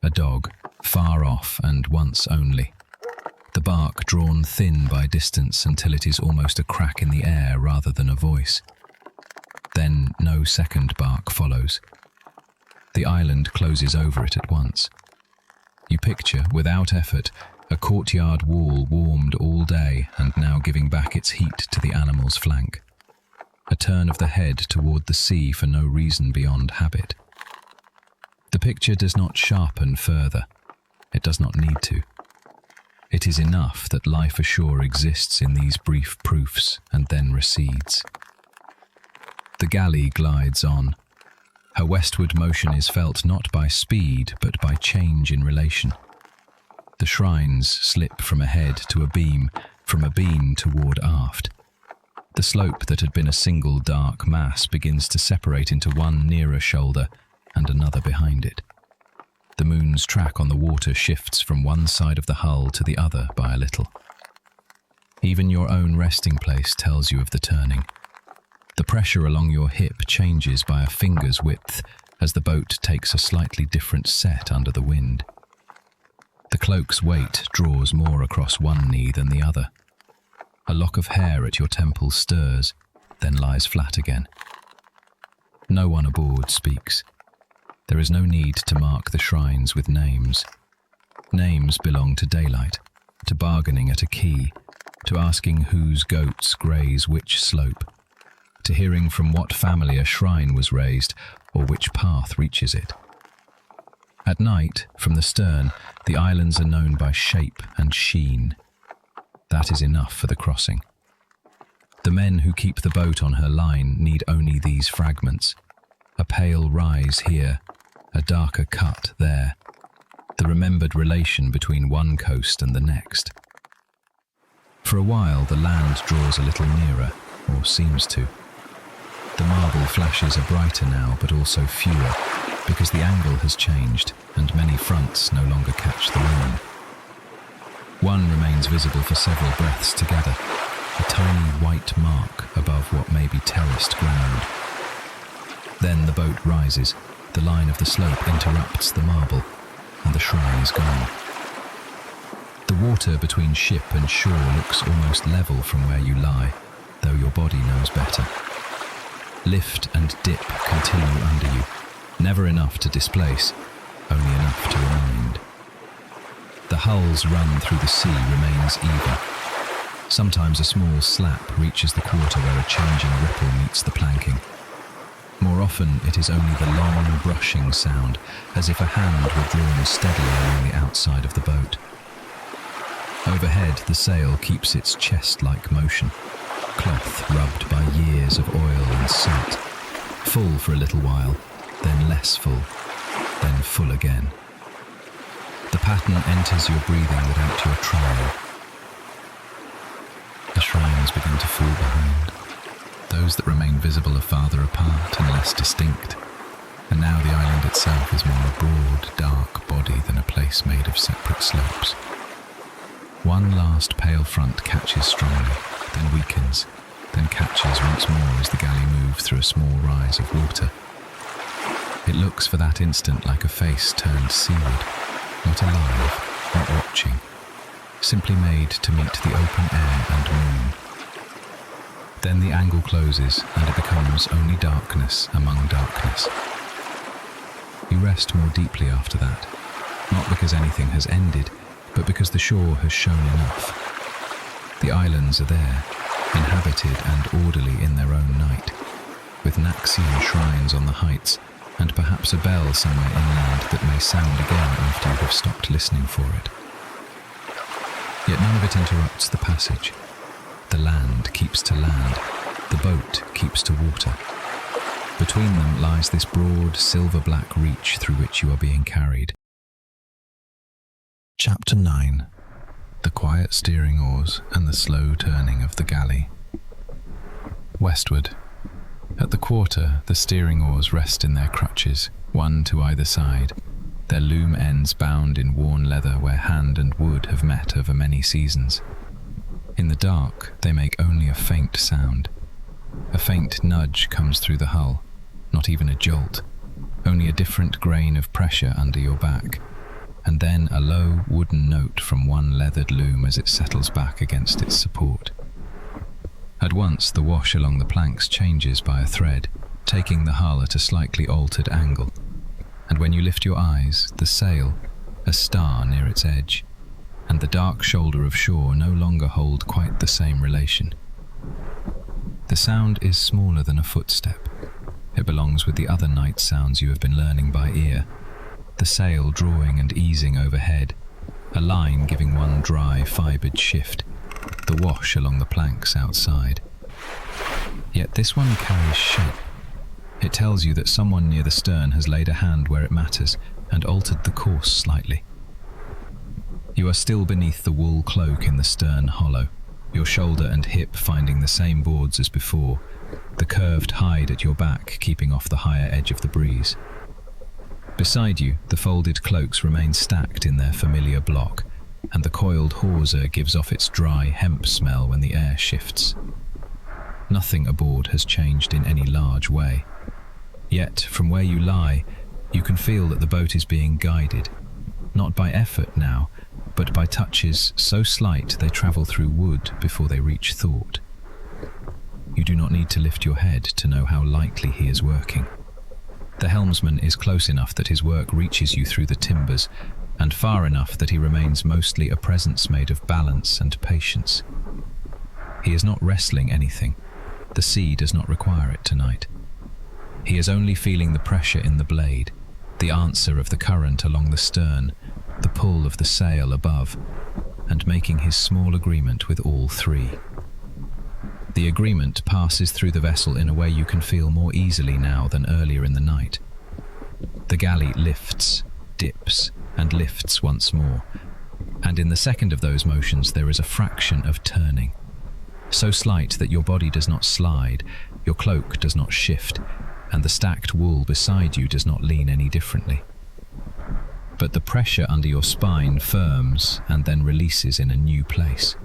A dog, far off and once only. The bark drawn thin by distance until it is almost a crack in the air rather than a voice. Then no second bark follows. The island closes over it at once. You picture, without effort, a courtyard wall warmed all day and now giving back its heat to the animal's flank. A turn of the head toward the sea for no reason beyond habit. The picture does not sharpen further. It does not need to. It is enough that life ashore exists in these brief proofs and then recedes. The galley glides on. Her westward motion is felt not by speed but by change in relation. The shrines slip from ahead to a beam, from a beam toward aft. The slope that had been a single dark mass begins to separate into one nearer shoulder and another behind it. The moon's track on the water shifts from one side of the hull to the other by a little. Even your own resting place tells you of the turning. The pressure along your hip changes by a finger's width as the boat takes a slightly different set under the wind. The cloak's weight draws more across one knee than the other. A lock of hair at your temple stirs, then lies flat again. No one aboard speaks. There is no need to mark the shrines with names. Names belong to daylight, to bargaining at a quay, to asking whose goats graze which slope, to hearing from what family a shrine was raised or which path reaches it. At night, from the stern, the islands are known by shape and sheen. That is enough for the crossing. The men who keep the boat on her line need only these fragments. A pale rise here, a darker cut there. The remembered relation between one coast and the next. For a while, the land draws a little nearer, or seems to. The marble flashes are brighter now, but also fewer, because the angle has changed, and many fronts no longer catch the moon. One remains visible for several breaths together, a tiny white mark above what may be terraced ground. Then the boat rises, the line of the slope interrupts the marble, and the shrine is gone. The water between ship and shore looks almost level from where you lie, though your body knows better. Lift and dip continue under you, never enough to displace, only enough to remind. The hulls run through the sea remains even. Sometimes a small slap reaches the quarter where a changing ripple meets the planking. More often it is only the long brushing sound, as if a hand were drawn steadily along the outside of the boat. Overhead the sail keeps its chest-like motion, cloth rubbed by years of oil and salt, full for a little while, then less full, then full again. The pattern enters your breathing without your trying. The shrines begin to fall behind. Those that remain visible are farther apart and less distinct, and now the island itself is more a broad, dark body than a place made of separate slopes. One last pale front catches strongly, then weakens, then catches once more as the galley moves through a small rise of water. It looks for that instant like a face turned seaward, not alive, not watching, simply made to meet the open air and moon. Then the angle closes and it becomes only darkness among darkness. You rest more deeply after that, not because anything has ended, but because the shore has shown enough. The islands are there, inhabited and orderly in their own night, with Naxian shrines on the heights, and perhaps a bell somewhere inland that may sound again after you have stopped listening for it. Yet none of it interrupts the passage. The land keeps to land, the boat keeps to water. Between them lies this broad, silver-black reach through which you are being carried. Chapter 9. The quiet steering oars and the slow turning of the galley. Westward. At the quarter, the steering oars rest in their crutches, one to either side, their loom ends bound in worn leather where hand and wood have met over many seasons. In the dark, they make only a faint sound. A faint nudge comes through the hull, not even a jolt, only a different grain of pressure under your back, and then a low wooden note from one leathered loom as it settles back against its support. At once, the wash along the planks changes by a thread, taking the hull at a slightly altered angle, and when you lift your eyes, the sail, a star near its edge, and the dark shoulder of shore no longer hold quite the same relation. The sound is smaller than a footstep. It belongs with the other night sounds you have been learning by ear, the sail drawing and easing overhead, a line giving one dry, fibred shift, the wash along the planks outside. Yet this one carries shape. It tells you that someone near the stern has laid a hand where it matters and altered the course slightly. You are still beneath the wool cloak in the stern hollow, your shoulder and hip finding the same boards as before, the curved hide at your back keeping off the higher edge of the breeze. Beside you, the folded cloaks remain stacked in their familiar block, and the coiled hawser gives off its dry hemp smell when the air shifts. Nothing aboard has changed in any large way. Yet, from where you lie, you can feel that the boat is being guided, not by effort now, but by touches so slight they travel through wood before they reach thought. You do not need to lift your head to know how lightly he is working. The helmsman is close enough that his work reaches you through the timbers, and far enough that he remains mostly a presence made of balance and patience. He is not wrestling anything. The sea does not require it tonight. He is only feeling the pressure in the blade, the answer of the current along the stern, the pull of the sail above, and making his small agreement with all three. The agreement passes through the vessel in a way you can feel more easily now than earlier in the night. The galley lifts, dips, and lifts once more, and in the second of those motions there is a fraction of turning, so slight that your body does not slide, your cloak does not shift, and the stacked wool beside you does not lean any differently. But the pressure under your spine firms and then releases in a new place.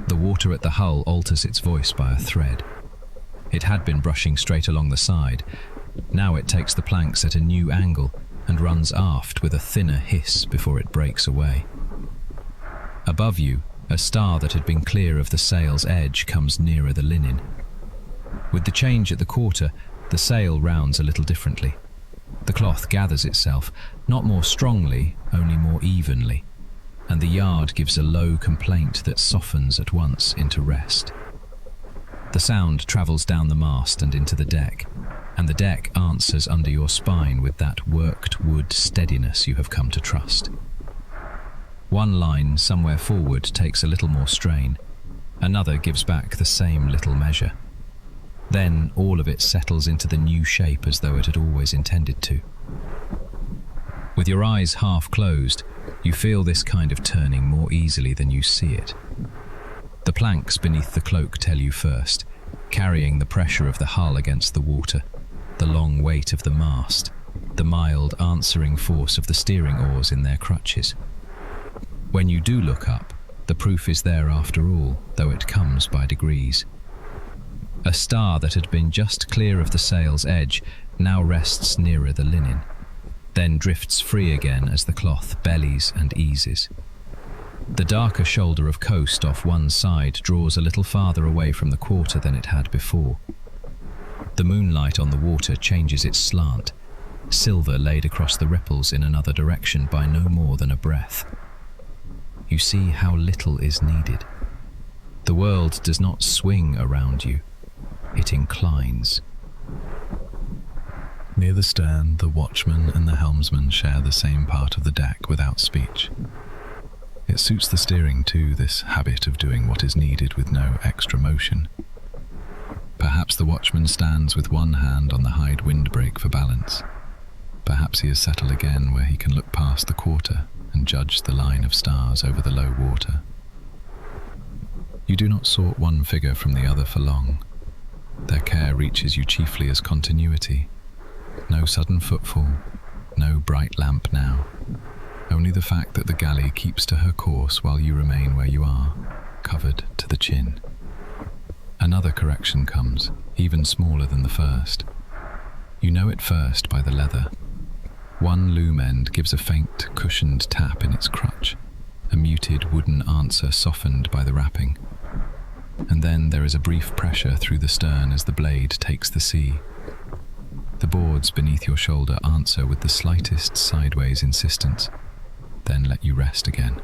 The water at the hull alters its voice by a thread. It had been brushing straight along the side. Now it takes the planks at a new angle and runs aft with a thinner hiss before it breaks away. Above you, a star that had been clear of the sail's edge comes nearer the linen. With the change at the quarter, the sail rounds a little differently. The cloth gathers itself, not more strongly, only more evenly, and the yard gives a low complaint that softens at once into rest. The sound travels down the mast and into the deck, and the deck answers under your spine with that worked wood steadiness you have come to trust. One line somewhere forward takes a little more strain, another gives back the same little measure. Then all of it settles into the new shape as though it had always intended to. With your eyes half closed, you feel this kind of turning more easily than you see it. The planks beneath the cloak tell you first, carrying the pressure of the hull against the water, the long weight of the mast, the mild answering force of the steering oars in their crutches. When you do look up, the proof is there after all, though it comes by degrees. A star that had been just clear of the sail's edge now rests nearer the linen, then drifts free again as the cloth bellies and eases. The darker shoulder of coast off one side draws a little farther away from the quarter than it had before. The moonlight on the water changes its slant, silver laid across the ripples in another direction by no more than a breath. You see how little is needed. The world does not swing around you, it inclines. Near the stern, the watchman and the helmsman share the same part of the deck without speech. It suits the steering too, this habit of doing what is needed with no extra motion. Perhaps the watchman stands with one hand on the hide windbreak for balance. Perhaps he is settled again where he can look past the quarter and judge the line of stars over the low water. You do not sort one figure from the other for long. Their care reaches you chiefly as continuity. No sudden footfall, no bright lamp now. Only the fact that the galley keeps to her course while you remain where you are, covered to the chin. Another correction comes, even smaller than the first. You know it first by the leather. One loom end gives a faint, cushioned tap in its crutch, a muted wooden answer softened by the wrapping. And then there is a brief pressure through the stern as the blade takes the sea. The boards beneath your shoulder answer with the slightest sideways insistence, then let you rest again.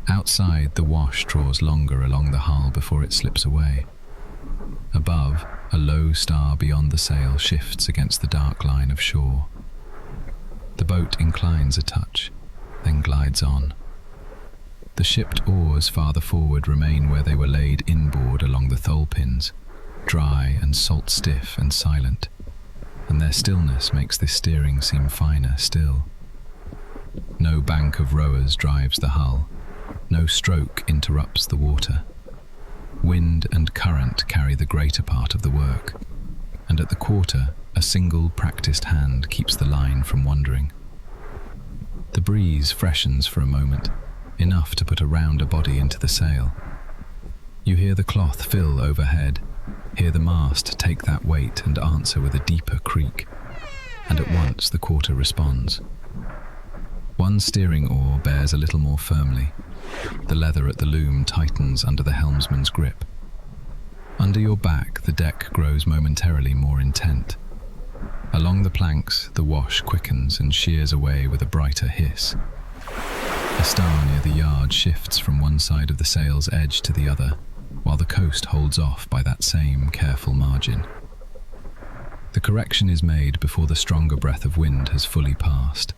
Outside, the wash draws longer along the hull before it slips away. Above, a low star beyond the sail shifts against the dark line of shore. The boat inclines a touch, then glides on. The shipped oars farther forward remain where they were laid inboard along the thole pins, dry and salt-stiff and silent, and their stillness makes this steering seem finer still. No bank of rowers drives the hull, no stroke interrupts the water. Wind and current carry the greater part of the work, and at the quarter, a single practiced hand keeps the line from wandering. The breeze freshens for a moment, enough to put a rounder body into the sail. You hear the cloth fill overhead, hear the mast take that weight and answer with a deeper creak, and at once the quarter responds. One steering oar bears a little more firmly. The leather at the loom tightens under the helmsman's grip. Under your back, the deck grows momentarily more intent. Along the planks, the wash quickens and shears away with a brighter hiss. A star near the yard shifts from one side of the sail's edge to the other, while the coast holds off by that same careful margin. The correction is made before the stronger breath of wind has fully passed.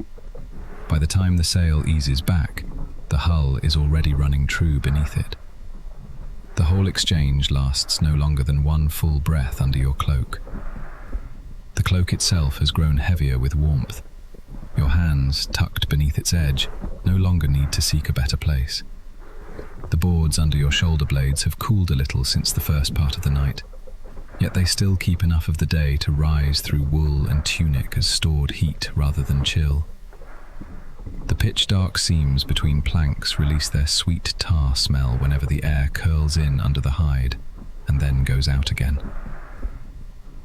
By the time the sail eases back, the hull is already running true beneath it. The whole exchange lasts no longer than one full breath under your cloak. The cloak itself has grown heavier with warmth. Your hands, tucked beneath its edge, no longer need to seek a better place. The boards under your shoulder blades have cooled a little since the first part of the night, yet they still keep enough of the day to rise through wool and tunic as stored heat rather than chill. The pitch-dark seams between planks release their sweet tar smell whenever the air curls in under the hide and then goes out again.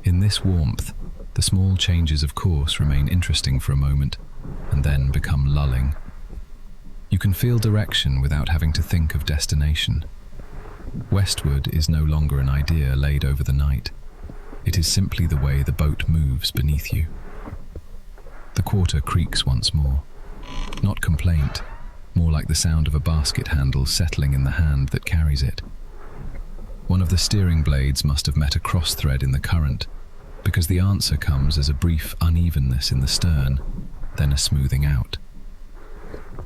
In this warmth, the small changes of course remain interesting for a moment and then become lulling. You can feel direction without having to think of destination. Westward is no longer an idea laid over the night. It is simply the way the boat moves beneath you. The quarter creaks once more. Not complaint, more like the sound of a basket handle settling in the hand that carries it. One of the steering blades must have met a cross thread in the current, because the answer comes as a brief unevenness in the stern, then a smoothing out.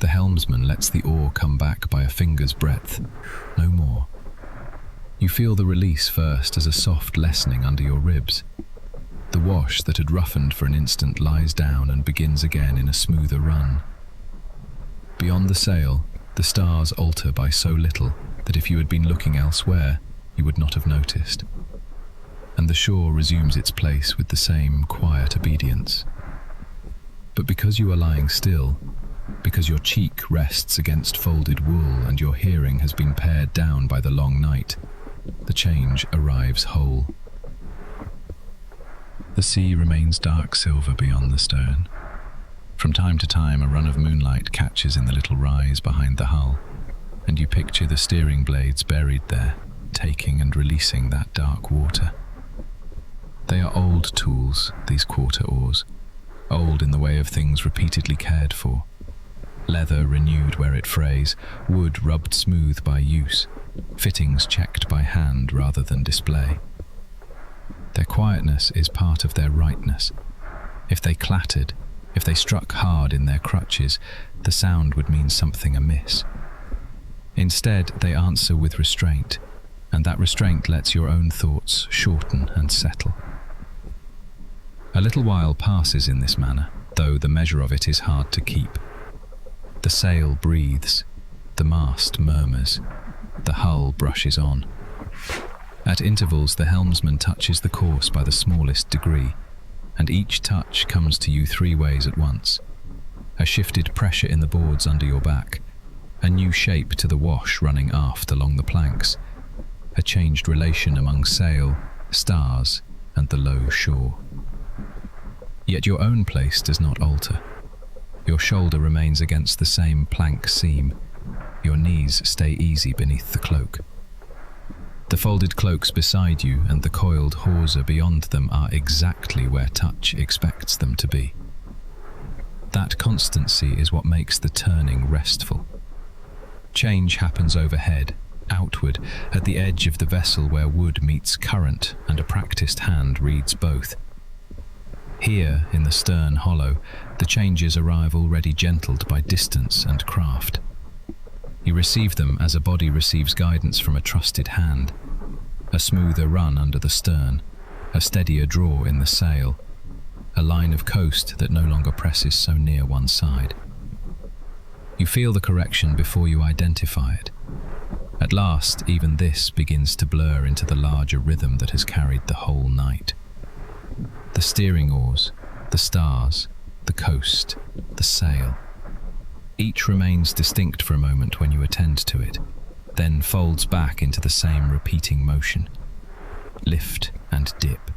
The helmsman lets the oar come back by a finger's breadth, no more. You feel the release first as a soft lessening under your ribs. The wash that had roughened for an instant lies down and begins again in a smoother run. Beyond the sail, the stars alter by so little that if you had been looking elsewhere, you would not have noticed. And the shore resumes its place with the same quiet obedience. But because you are lying still, because your cheek rests against folded wool and your hearing has been pared down by the long night, the change arrives whole. The sea remains dark silver beyond the stern. From time to time, a run of moonlight catches in the little rise behind the hull, and you picture the steering blades buried there, taking and releasing that dark water. They are old tools, these quarter oars, old in the way of things repeatedly cared for. Leather renewed where it frays, wood rubbed smooth by use, fittings checked by hand rather than display. Their quietness is part of their rightness. If they clattered, if they struck hard in their crutches, the sound would mean something amiss. Instead, they answer with restraint, and that restraint lets your own thoughts shorten and settle. A little while passes in this manner, though the measure of it is hard to keep. The sail breathes, the mast murmurs, the hull brushes on. At intervals, the helmsman touches the course by the smallest degree, and each touch comes to you three ways at once. A shifted pressure in the boards under your back, a new shape to the wash running aft along the planks, a changed relation among sail, stars, and the low shore. Yet your own place does not alter. Your shoulder remains against the same plank seam. Your knees stay easy beneath the cloak. The folded cloaks beside you and the coiled hawser beyond them are exactly where touch expects them to be. That constancy is what makes the turning restful. Change happens overhead, outward, at the edge of the vessel where wood meets current and a practiced hand reads both. Here, in the stern hollow, the changes arrive already gentled by distance and craft. You receive them as a body receives guidance from a trusted hand. A smoother run under the stern, a steadier draw in the sail, a line of coast that no longer presses so near one side. You feel the correction before you identify it. At last, even this begins to blur into the larger rhythm that has carried the whole night. The steering oars, the stars, the coast, the sail. Each remains distinct for a moment when you attend to it, then folds back into the same repeating motion. Lift and dip,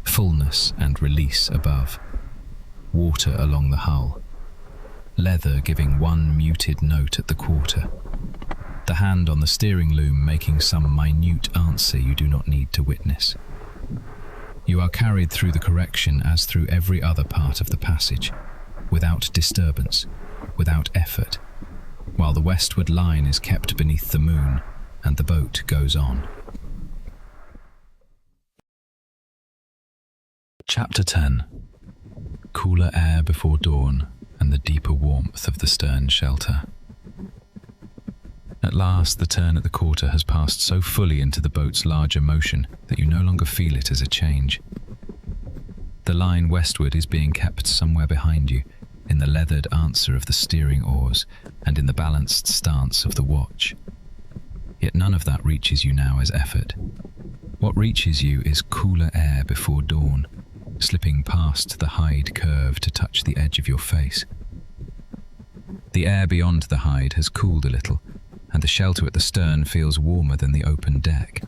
fullness and release above, water along the hull. leather giving one muted note at the quarter, the hand on the steering loom making some minute answer you do not need to witness. You are carried through the correction as through every other part of the passage, without disturbance, without effort, while the westward line is kept beneath the moon and the boat goes on. Chapter 10. Cooler air before dawn and the deeper warmth of the stern shelter. At last, the turn at the quarter has passed so fully into the boat's larger motion that you no longer feel it as a change. The line westward is being kept somewhere behind you, in the leathered answer of the steering oars and in the balanced stance of the watch. Yet none of that reaches you now as effort. What reaches you is cooler air before dawn, slipping past the hide curve to touch the edge of your face. The air beyond the hide has cooled a little, and the shelter at the stern feels warmer than the open deck.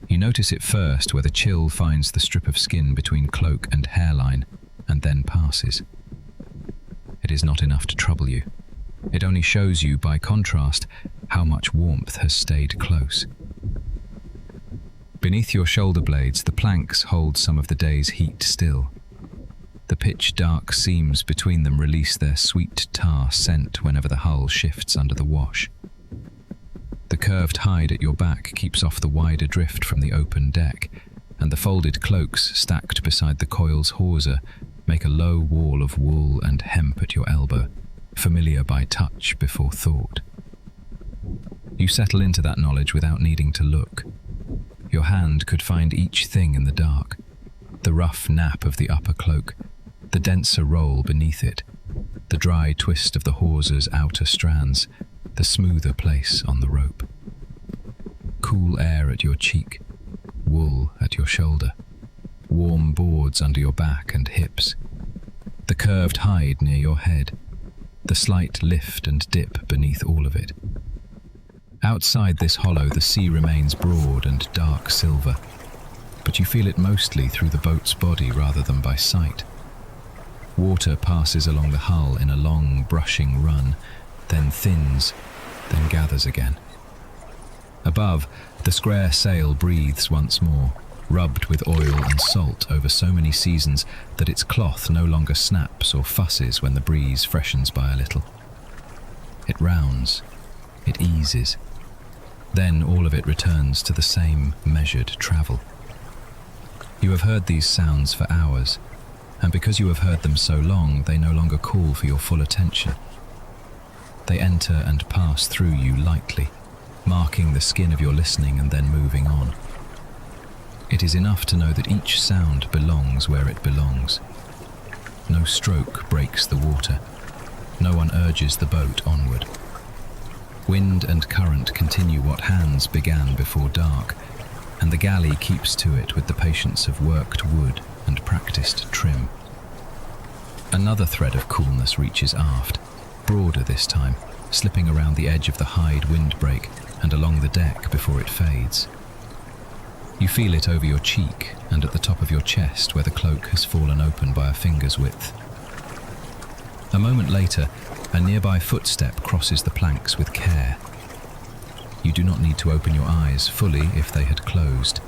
You notice it first where the chill finds the strip of skin between cloak and hairline, and then passes. It is not enough to trouble you. It only shows you, by contrast, how much warmth has stayed close. Beneath your shoulder blades, the planks hold some of the day's heat still. The pitch-dark seams between them release their sweet tar scent whenever the hull shifts under the wash. The curved hide at your back keeps off the wider drift from the open deck, and the folded cloaks stacked beside the coil's hawser make a low wall of wool and hemp at your elbow, familiar by touch before thought. You settle into that knowledge without needing to look. Your hand could find each thing in the dark: the rough nap of the upper cloak, the denser roll beneath it, the dry twist of the hawser's outer strands, the smoother place on the rope. Cool air at your cheek, wool at your shoulder, warm boards under your back and hips, the curved hide near your head, the slight lift and dip beneath all of it. Outside this hollow, the sea remains broad and dark silver, but you feel it mostly through the boat's body rather than by sight. Water passes along the hull in a long, brushing run, then thins, then gathers again. Above, the square sail breathes once more, rubbed with oil and salt over so many seasons that its cloth no longer snaps or fusses when the breeze freshens by a little. It rounds, it eases. Then all of it returns to the same measured travel. You have heard these sounds for hours, and because you have heard them so long, they no longer call for your full attention. They enter and pass through you lightly, marking the skin of your listening and then moving on. It is enough to know that each sound belongs where it belongs. No stroke breaks the water. No one urges the boat onward. Wind and current continue what hands began before dark, and the galley keeps to it with the patience of worked wood and practiced trim. Another thread of coolness reaches aft, broader this time, slipping around the edge of the hide windbreak and along the deck before it fades. You feel it over your cheek and at the top of your chest where the cloak has fallen open by a finger's width. A moment later, a nearby footstep crosses the planks with care. You do not need to open your eyes fully if they had closed.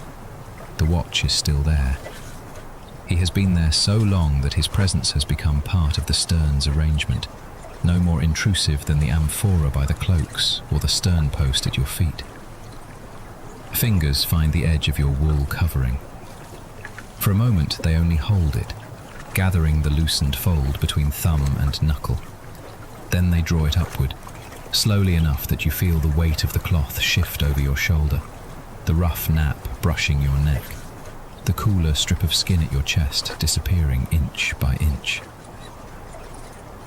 The watch is still there. He has been there so long that his presence has become part of the stern's arrangement, no more intrusive than the amphora by the cloaks or the stern post at your feet. Fingers find the edge of your wool covering. For a moment they only hold it, gathering the loosened fold between thumb and knuckle. Then they draw it upward, slowly enough that you feel the weight of the cloth shift over your shoulder, the rough nap brushing your neck, the cooler strip of skin at your chest disappearing inch by inch.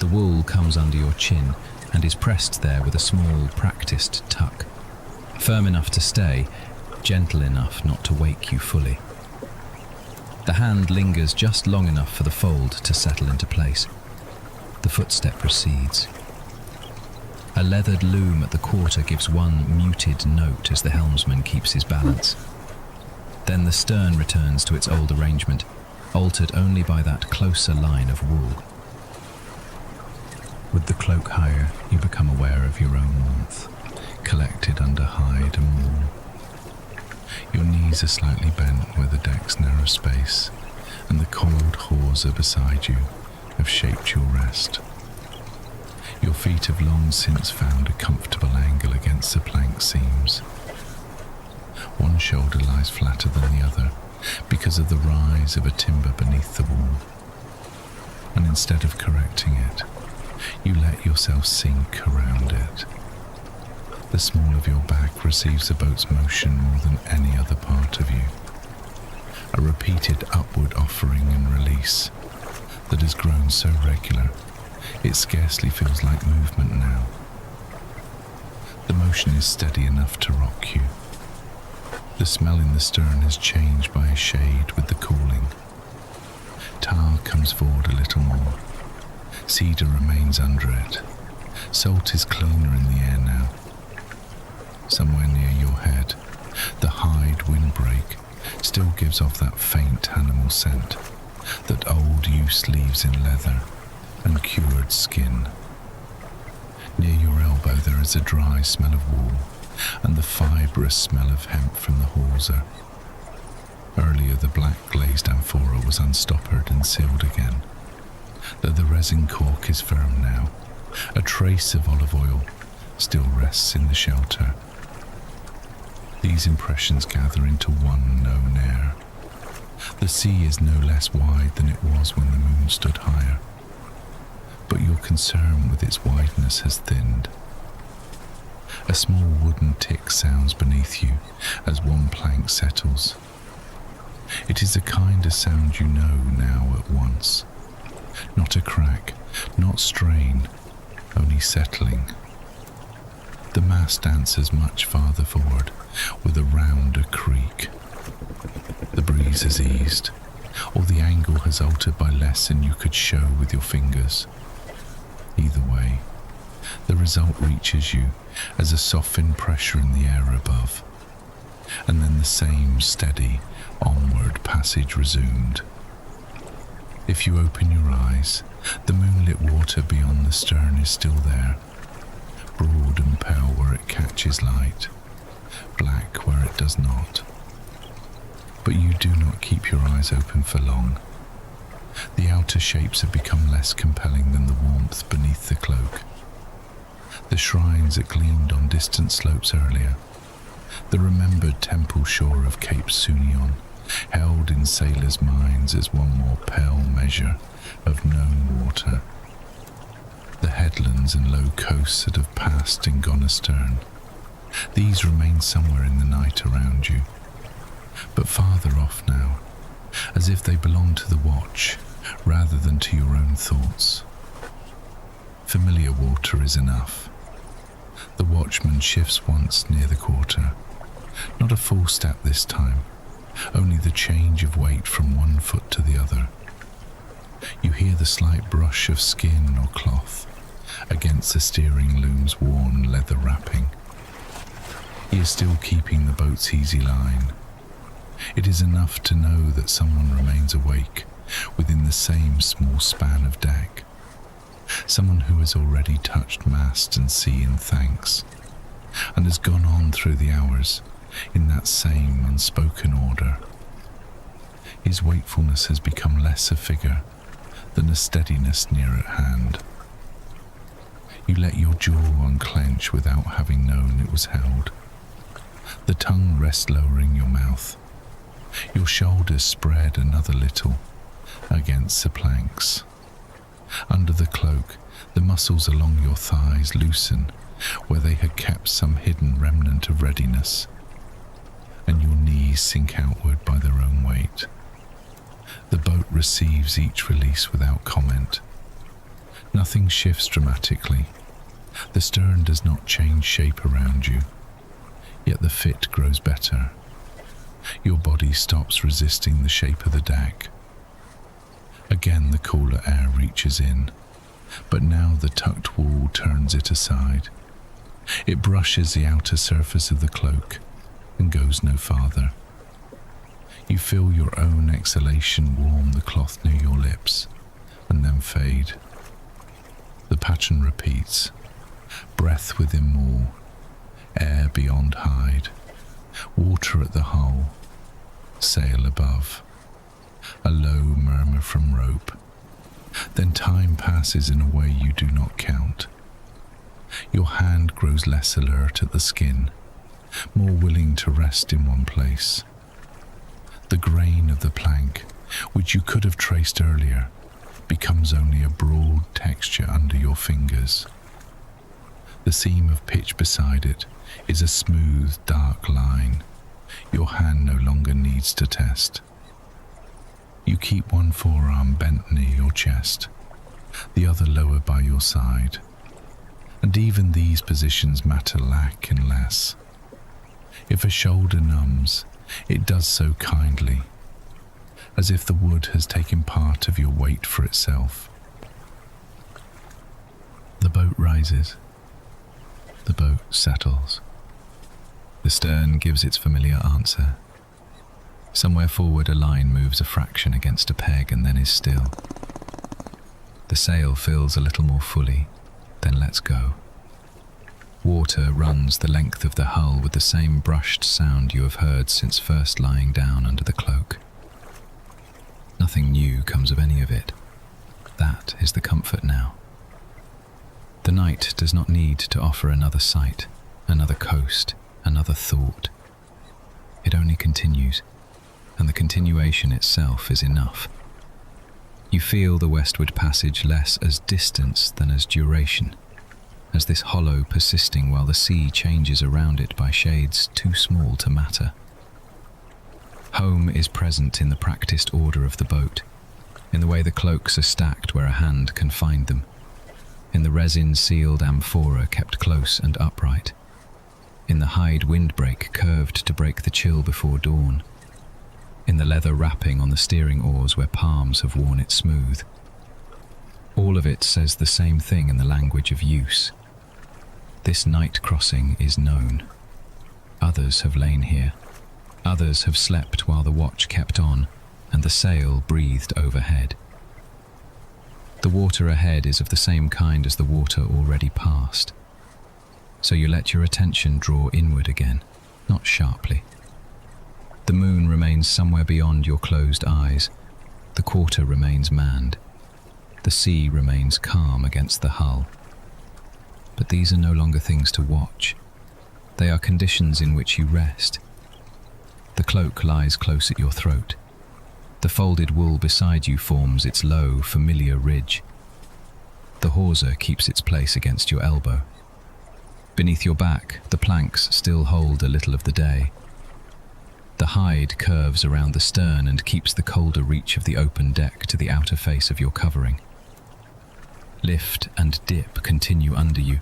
The wool comes under your chin and is pressed there with a small, practiced tuck, firm enough to stay, gentle enough not to wake you fully. The hand lingers just long enough for the fold to settle into place. The footstep recedes. A leathered loom at the quarter gives one muted note as the helmsman keeps his balance. Then the stern returns to its old arrangement, altered only by that closer line of wool. With the cloak higher, you become aware of your own warmth, collected under hide and wall. Your knees are slightly bent where the deck's narrow space and the coiled hawser beside you have shaped your rest. Your feet have long since found a comfortable angle against the plank seams. One shoulder lies flatter than the other because of the rise of a timber beneath the wall. And instead of correcting it, you let yourself sink around it. The small of your back receives the boat's motion more than any other part of you. A repeated upward offering and release that has grown so regular, it scarcely feels like movement now. The motion is steady enough to rock you. The smell in the stern is changed by a shade with the cooling. Tar comes forward a little more. Cedar remains under it. Salt is cleaner in the air now. Somewhere near your head, the hide windbreak still gives off that faint animal scent that old use leaves in leather and cured skin. Near your elbow there is a dry smell of wool and the fibrous smell of hemp from the hawser. Earlier the black glazed amphora was unstoppered and sealed again, though the resin cork is firm now. A trace of olive oil still rests in the shelter. These impressions gather into one known air. The sea is no less wide than it was when the moon stood higher, but your concern with its wideness has thinned. A small wooden tick sounds beneath you as one plank settles. It is the kind of sound you know now at once. Not a crack, not strain, only settling. The mast answers much farther forward with a rounder creak. The breeze has eased, or the angle has altered by less than you could show with your fingers. Either way, the result reaches you as a softened pressure in the air above, and then the same steady, onward passage resumed. If you open your eyes, the moonlit water beyond the stern is still there, broad and pale where it catches light, black where it does not. But you do not keep your eyes open for long. The outer shapes have become less compelling than the warmth beneath the cloak. The shrines that gleamed on distant slopes earlier, the remembered temple shore of Cape Sounion, held in sailors' minds as one more pale measure of known water. The headlands and low coasts that have passed and gone astern, these remain somewhere in the night around you, but farther off now, as if they belong to the watch rather than to your own thoughts. Familiar water is enough. The watchman shifts once near the quarter, not a full step this time, only the change of weight from one foot to the other. You hear the slight brush of skin or cloth against the steering loom's worn leather wrapping. He is still keeping the boat's easy line. It is enough to know that someone remains awake within the same small span of deck. Someone who has already touched mast and sea in thanks, and has gone on through the hours in that same unspoken order. His wakefulness has become less a figure than a steadiness near at hand. You let your jaw unclench without having known it was held. The tongue rests lower in your mouth. Your shoulders spread another little against the planks. Under the cloak, the muscles along your thighs loosen where they had kept some hidden remnant of readiness, and your knees sink outward by their own weight. The boat receives each release without comment. Nothing shifts dramatically. The stern does not change shape around you, yet the fit grows better. Your body stops resisting the shape of the deck. Again the cooler air reaches in, but now the tucked wool turns it aside. It brushes the outer surface of the cloak and goes no farther. You feel your own exhalation warm the cloth near your lips and then fade. The pattern repeats, breath within more, air beyond hide, water at the hull, sail above, a low murmur from rope. Then time passes in a way you do not count. Your hand grows less alert at the skin, more willing to rest in one place. The grain of the plank, which you could have traced earlier, becomes only a broad texture under your fingers. The seam of pitch beside it is a smooth, dark line your hand no longer needs to test. You keep one forearm bent near your chest, the other lower by your side, and even these positions matter lack and less. If a shoulder numbs, it does so kindly, as if the wood has taken part of your weight for itself. The boat rises. The boat settles. The stern gives its familiar answer. Somewhere forward a line moves a fraction against a peg and then is still. The sail fills a little more fully, then lets go. Water runs the length of the hull with the same brushed sound you have heard since first lying down under the cloak. Nothing new comes of any of it. That is the comfort now. The night does not need to offer another sight, another coast, another thought. It only continues, and the continuation itself is enough. You feel the westward passage less as distance than as duration, as this hollow persisting while the sea changes around it by shades too small to matter. Home is present in the practiced order of the boat, in the way the cloaks are stacked where a hand can find them, in the resin-sealed amphora kept close and upright, in the hide windbreak curved to break the chill before dawn, in the leather wrapping on the steering oars where palms have worn it smooth. All of it says the same thing in the language of use. This night crossing is known. Others have lain here. Others have slept while the watch kept on and the sail breathed overhead. The water ahead is of the same kind as the water already past. So you let your attention draw inward again, not sharply. The moon remains somewhere beyond your closed eyes. The quarter remains manned. The sea remains calm against the hull. But these are no longer things to watch. They are conditions in which you rest. The cloak lies close at your throat. The folded wool beside you forms its low, familiar ridge. The hawser keeps its place against your elbow. Beneath your back, the planks still hold a little of the day. The hide curves around the stern and keeps the colder reach of the open deck to the outer face of your covering. Lift and dip continue under you,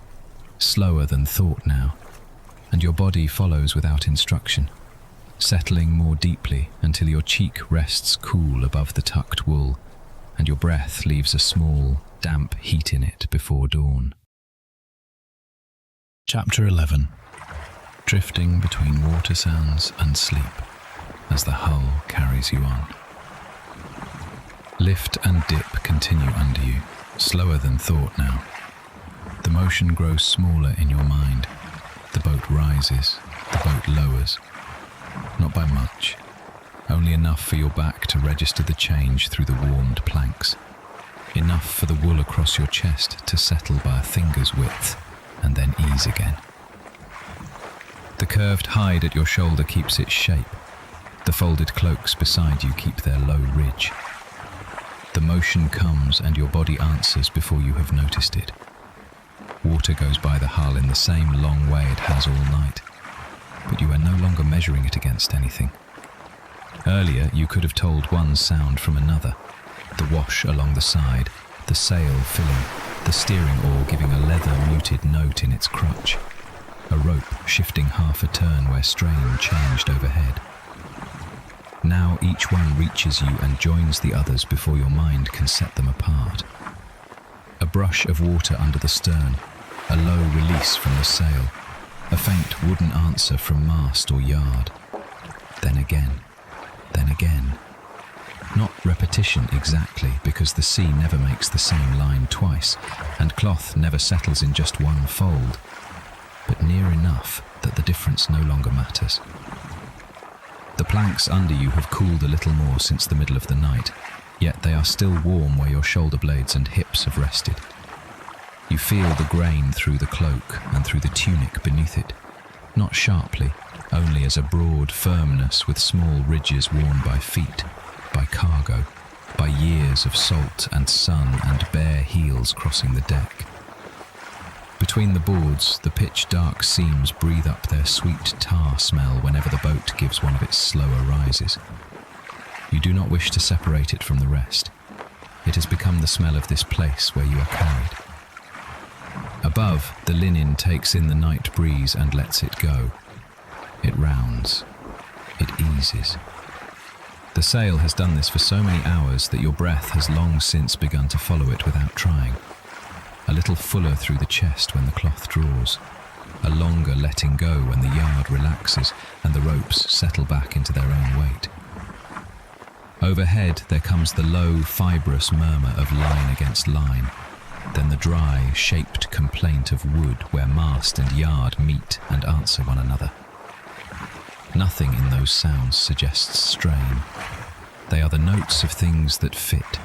slower than thought now, and your body follows without instruction, settling more deeply until your cheek rests cool above the tucked wool, and your breath leaves a small, damp heat in it before dawn. Chapter 11. Drifting between water sounds and sleep as the hull carries you on. Lift and dip continue under you, slower than thought now. The motion grows smaller in your mind. The boat rises, the boat lowers. Not by much, only enough for your back to register the change through the warmed planks. Enough for the wool across your chest to settle by a finger's width, and then ease again. The curved hide at your shoulder keeps its shape. The folded cloaks beside you keep their low ridge. The motion comes and your body answers before you have noticed it. Water goes by the hull in the same long way it has all night, but you are no longer measuring it against anything. Earlier, you could have told one sound from another, the wash along the side, the sail filling, the steering oar giving a leather-muted note in its crutch, a rope shifting half a turn where strain changed overhead. Now each one reaches you and joins the others before your mind can set them apart. A brush of water under the stern, a low release from the sail, a faint wooden answer from mast or yard. Then again, Not repetition exactly, because the sea never makes the same line twice, and cloth never settles in just one fold, but near enough that the difference no longer matters. The planks under you have cooled a little more since the middle of the night, yet they are still warm where your shoulder blades and hips have rested. You feel the grain through the cloak and through the tunic beneath it, not sharply, only as a broad firmness with small ridges worn by feet, by cargo, by years of salt and sun and bare heels crossing the deck. Between the boards, the pitch-dark seams breathe up their sweet tar smell whenever the boat gives one of its slower rises. You do not wish to separate it from the rest. It has become the smell of this place where you are carried. Above, the linen takes in the night breeze and lets it go. It rounds. It eases. The sail has done this for so many hours that your breath has long since begun to follow it without trying. A little fuller through the chest when the cloth draws, a longer letting go when the yard relaxes and the ropes settle back into their own weight. Overhead there comes the low, fibrous murmur of line against line, then the dry, shaped complaint of wood where mast and yard meet and answer one another. Nothing in those sounds suggests strain. They are the notes of things that fit,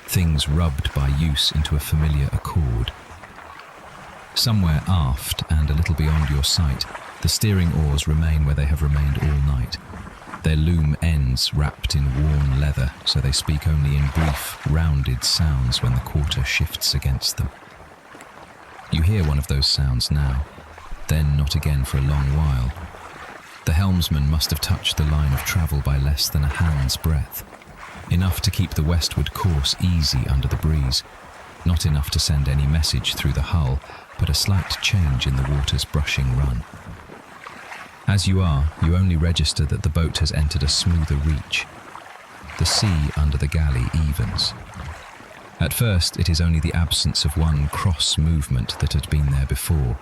things rubbed by use into a familiar accord. Somewhere aft and a little beyond your sight, the steering oars remain where they have remained all night. Their loom ends wrapped in worn leather, so they speak only in brief, rounded sounds when the quarter shifts against them. You hear one of those sounds now, then not again for a long while. The helmsman must have touched the line of travel by less than a hand's breadth. Enough to keep the westward course easy under the breeze, not enough to send any message through the hull, but a slight change in the water's brushing run. As you are, you only register that the boat has entered a smoother reach. The sea under the galley evens. At first, it is only the absence of one cross movement that had been there before,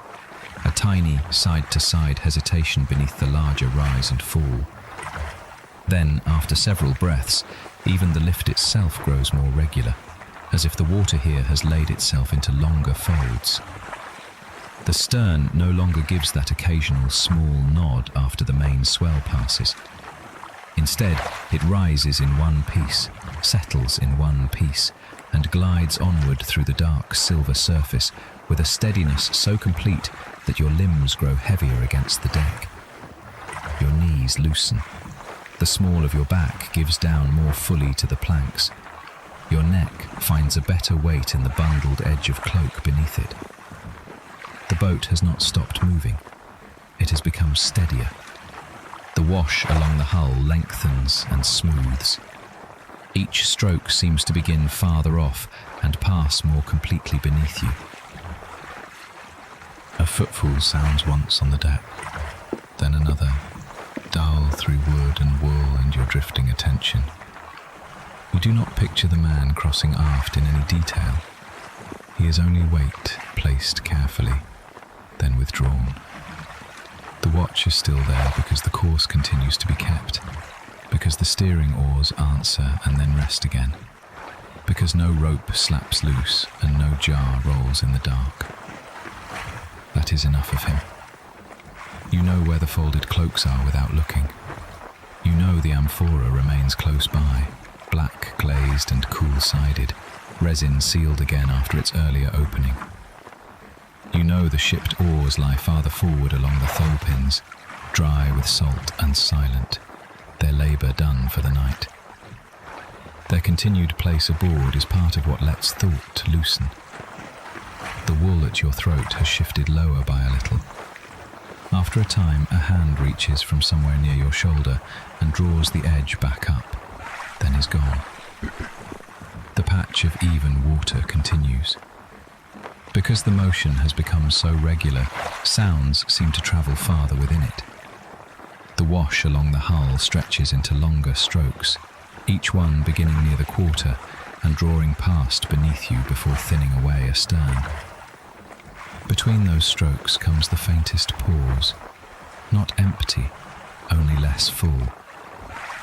a tiny side-to-side hesitation beneath the larger rise and fall. Then, after several breaths, even the lift itself grows more regular, as if the water here has laid itself into longer folds. The stern no longer gives that occasional small nod after the main swell passes. Instead, it rises in one piece, settles in one piece, and glides onward through the dark silver surface with a steadiness so complete that your limbs grow heavier against the deck. Your knees loosen. The small of your back gives down more fully to the planks. Your neck finds a better weight in the bundled edge of cloak beneath it. The boat has not stopped moving. It has become steadier. The wash along the hull lengthens and smooths. Each stroke seems to begin farther off and pass more completely beneath you. A footfall sounds once on the deck, then another, dull through wood and wool and your drifting attention. You do not picture the man crossing aft in any detail. He is only weight placed carefully, then withdrawn. The watch is still there because the course continues to be kept, because the steering oars answer and then rest again, because no rope slaps loose and no jar rolls in the dark. That is enough of him. You know where the folded cloaks are without looking. You know the Amphora remains close by, black glazed and cool-sided, resin sealed again after its earlier opening. You know the shipped oars lie farther forward along the thole pins, dry with salt and silent, their labour done for the night. Their continued place aboard is part of what lets thought loosen. The wool at your throat has shifted lower by a little. After a time, a hand reaches from somewhere near your shoulder and draws the edge back up, then is gone. The patch of even water continues. Because the motion has become so regular, sounds seem to travel farther within it. The wash along the hull stretches into longer strokes, each one beginning near the quarter and drawing past beneath you before thinning away astern. Between those strokes comes the faintest pause, not empty, only less full.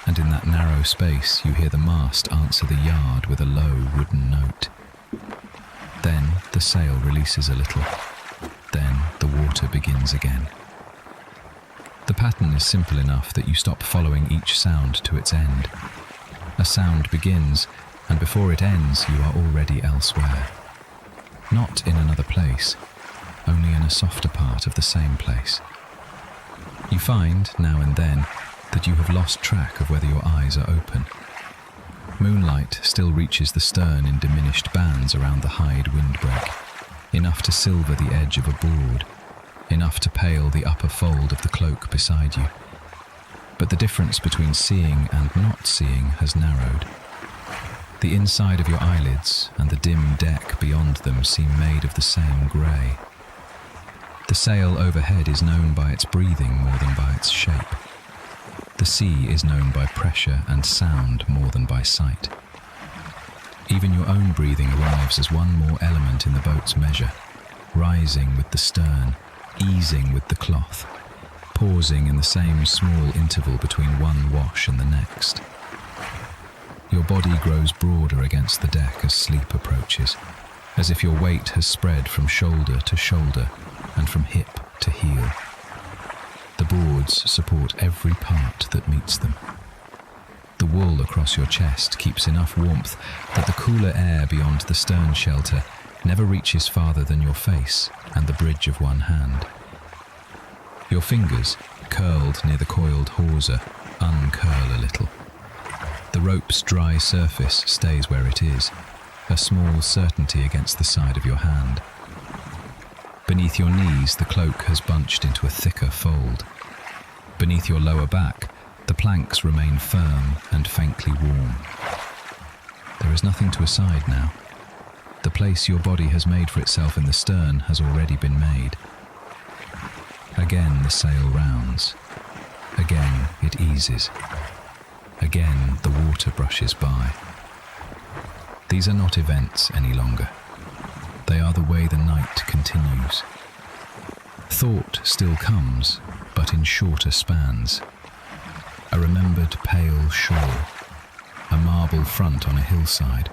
and in that narrow space you hear the mast answer the yard with a low wooden note. Then the sail releases a little. Then the water begins again. The pattern is simple enough that you stop following each sound to its end. A sound begins, and before it ends you are already elsewhere. Not in another place, only in a softer part of the same place. You find, now and then, that you have lost track of whether your eyes are open. Moonlight still reaches the stern in diminished bands around the hide windbreak, enough to silver the edge of a board, enough to pale the upper fold of the cloak beside you. But the difference between seeing and not seeing has narrowed. The inside of your eyelids and the dim deck beyond them seem made of the same grey. The sail overhead is known by its breathing more than by its shape. The sea is known by pressure and sound more than by sight. Even your own breathing arrives as one more element in the boat's measure, rising with the stern, easing with the cloth, pausing in the same small interval between one wash and the next. Your body grows broader against the deck as sleep approaches, as if your weight has spread from shoulder to shoulder and from hip to heel. The boards support every part that meets them. The wool across your chest keeps enough warmth that the cooler air beyond the stern shelter never reaches farther than your face and the bridge of one hand. Your fingers, curled near the coiled hawser, uncurl a little. The rope's dry surface stays where it is, a small certainty against the side of your hand. Beneath your knees, the cloak has bunched into a thicker fold. Beneath your lower back, the planks remain firm and faintly warm. There is nothing to aside now. The place your body has made for itself in the stern has already been made. Again the sail rounds. Again it eases. Again the water brushes by. These are not events any longer. They are the way the night continues. Thought still comes, but in shorter spans. A remembered pale shore, a marble front on a hillside,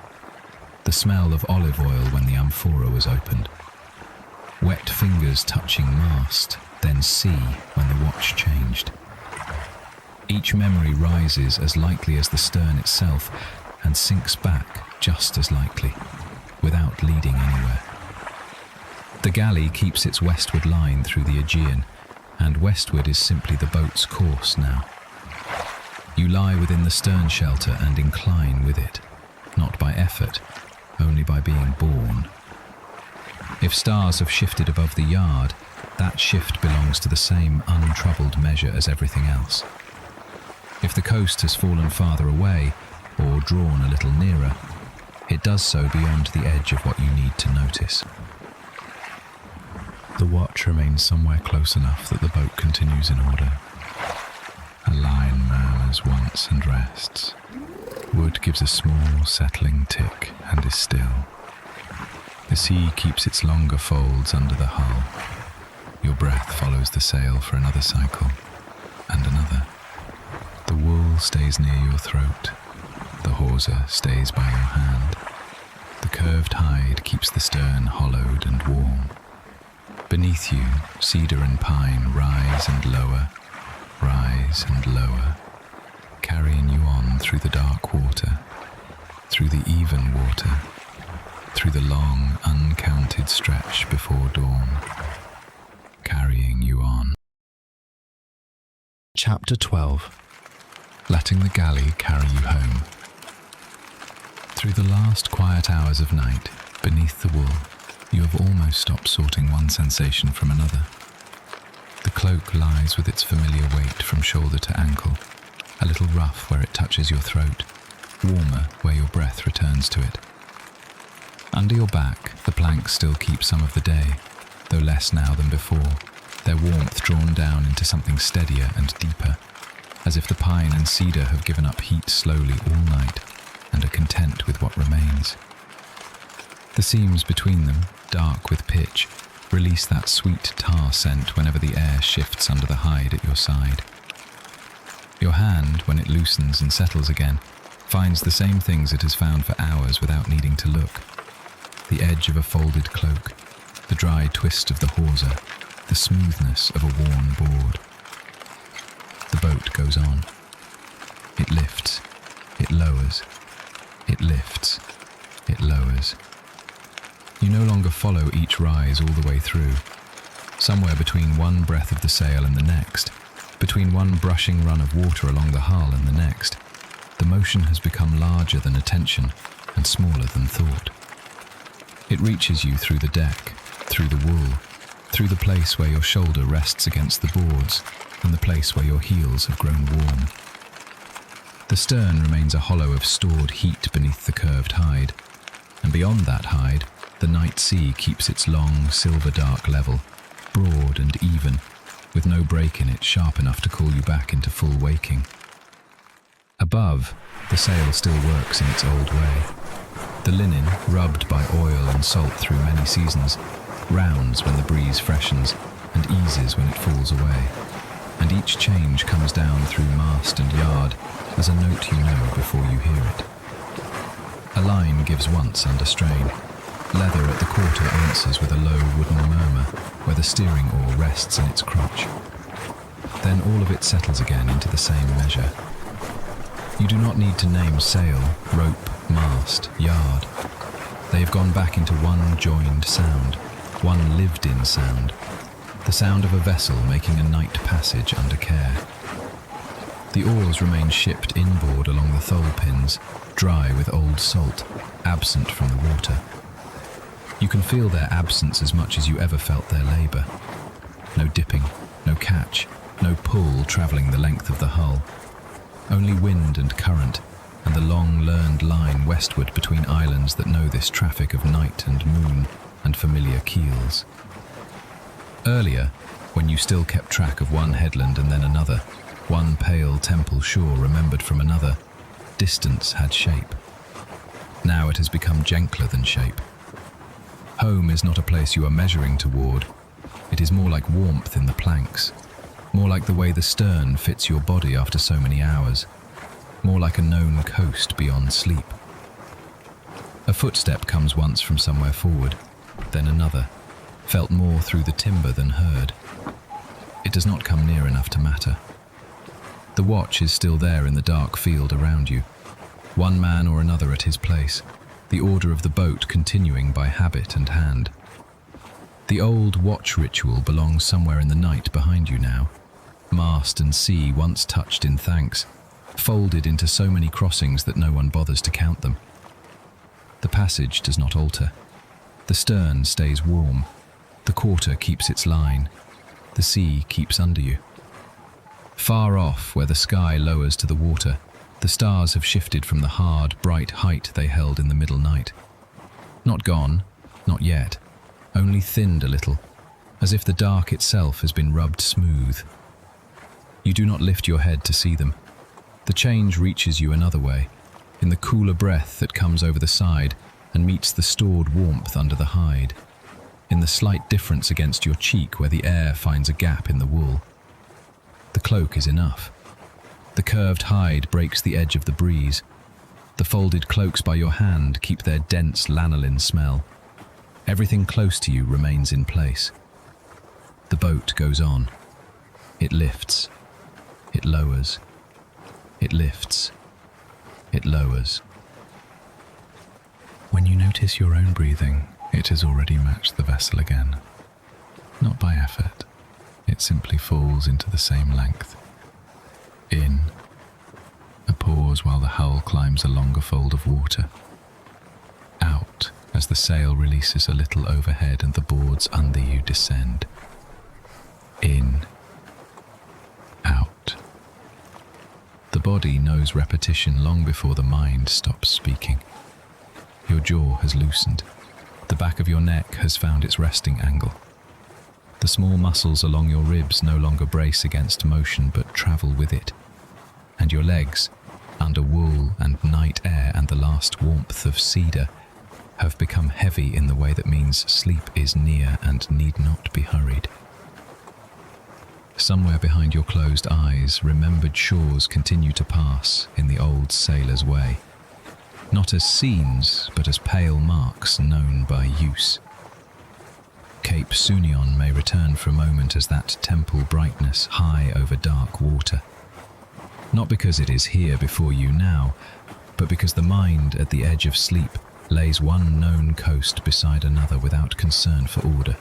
the smell of olive oil when the Amphora was opened, wet fingers touching mast, then sea when the watch changed. Each memory rises as lightly as the stern itself and sinks back just as lightly, without leading anywhere. The Galley keeps its westward line through the Aegean, and westward is simply the boat's course now. You lie within the stern shelter and incline with it, not by effort, only by being born. If stars have shifted above the yard, that shift belongs to the same untroubled measure as everything else. If the coast has fallen farther away, or drawn a little nearer, it does so beyond the edge of what you need to notice. The watch remains somewhere close enough that the boat continues in order. A line murmurs once and rests. Wood gives a small, settling tick and is still. The sea keeps its longer folds under the hull. Your breath follows the sail for another cycle, and another. The wool stays near your throat. The hawser stays by your hand. The curved hide keeps the stern hollowed and warm. Beneath you, cedar and pine rise and lower, carrying you on through the dark water, through the even water, through the long, uncounted stretch before dawn, carrying you on. Chapter 12. Letting the Galley carry you home. Through the last quiet hours of night, beneath the wool, you have almost stopped sorting one sensation from another. The cloak lies with its familiar weight from shoulder to ankle, a little rough where it touches your throat, warmer where your breath returns to it. Under your back, the planks still keep some of the day, though less now than before, their warmth drawn down into something steadier and deeper, as if the pine and cedar have given up heat slowly all night and are content with what remains. The seams between them, dark with pitch, release that sweet tar scent whenever the air shifts under the hide at your side. Your hand, when it loosens and settles again, finds the same things it has found for hours without needing to look. The edge of a folded cloak, the dry twist of the hawser, the smoothness of a worn board. The boat goes on. It lifts, it lowers, it lifts, it lowers. You no longer follow each rise all the way through. Somewhere between one breath of the sail and the next, between one brushing run of water along the hull and the next, the motion has become larger than attention and smaller than thought. It reaches you through the deck, through the wool, through the place where your shoulder rests against the boards and the place where your heels have grown warm. The stern remains a hollow of stored heat beneath the curved hide, and beyond that hide, the night sea keeps its long, silver-dark level, broad and even, with no break in it sharp enough to call you back into full waking. Above, the sail still works in its old way. The linen, rubbed by oil and salt through many seasons, rounds when the breeze freshens and eases when it falls away, and each change comes down through mast and yard as a note you know before you hear it. A line gives once under strain. Leather at the quarter answers with a low wooden murmur where the steering oar rests in its crotch. Then all of it settles again into the same measure. You do not need to name sail, rope, mast, yard. They have gone back into one joined sound, one lived-in sound, the sound of a vessel making a night passage under care. The oars remain shipped inboard along the thole pins, dry with old salt, absent from the water. You can feel their absence as much as you ever felt their labour. No dipping, no catch, no pull travelling the length of the hull. Only wind and current, and the long-learned line westward between islands that know this traffic of night and moon and familiar keels. Earlier, when you still kept track of one headland and then another, one pale temple shore remembered from another, distance had shape. Now it has become gentler than shape. Home is not a place you are measuring toward. It is more like warmth in the planks, more like the way the stern fits your body after so many hours, more like a known coast beyond sleep. A footstep comes once from somewhere forward, then another, felt more through the timber than heard. It does not come near enough to matter. The watch is still there in the dark field around you, one man or another at his place, the order of the boat continuing by habit and hand. The old watch ritual belongs somewhere in the night behind you now. Mast and sea once touched in thanks, folded into so many crossings that no one bothers to count them. The passage does not alter. The stern stays warm. The quarter keeps its line. The sea keeps under you. Far off, where the sky lowers to the water, the stars have shifted from the hard, bright height they held in the middle night. Not gone, not yet, only thinned a little, as if the dark itself has been rubbed smooth. You do not lift your head to see them. The change reaches you another way, in the cooler breath that comes over the side and meets the stored warmth under the hide, in the slight difference against your cheek where the air finds a gap in the wool. The cloak is enough. The curved hide breaks the edge of the breeze. The folded cloaks by your hand keep their dense lanolin smell. Everything close to you remains in place. The boat goes on. It lifts. It lowers. It lifts. It lowers. When you notice your own breathing, it has already matched the vessel again. Not by effort. It simply falls into the same length. In. A pause while the hull climbs a longer fold of water. Out as the sail releases a little overhead and the boards under you descend. In. Out. The body knows repetition long before the mind stops speaking. Your jaw has loosened. The back of your neck has found its resting angle. The small muscles along your ribs no longer brace against motion but travel with it. And your legs, under wool and night air and the last warmth of cedar, have become heavy in the way that means sleep is near and need not be hurried. Somewhere behind your closed eyes, remembered shores continue to pass in the old sailor's way, not as scenes, but as pale marks known by use. Cape Sounion may return for a moment as that temple brightness high over dark water, not because it is here before you now, but because the mind at the edge of sleep lays one known coast beside another without concern for order.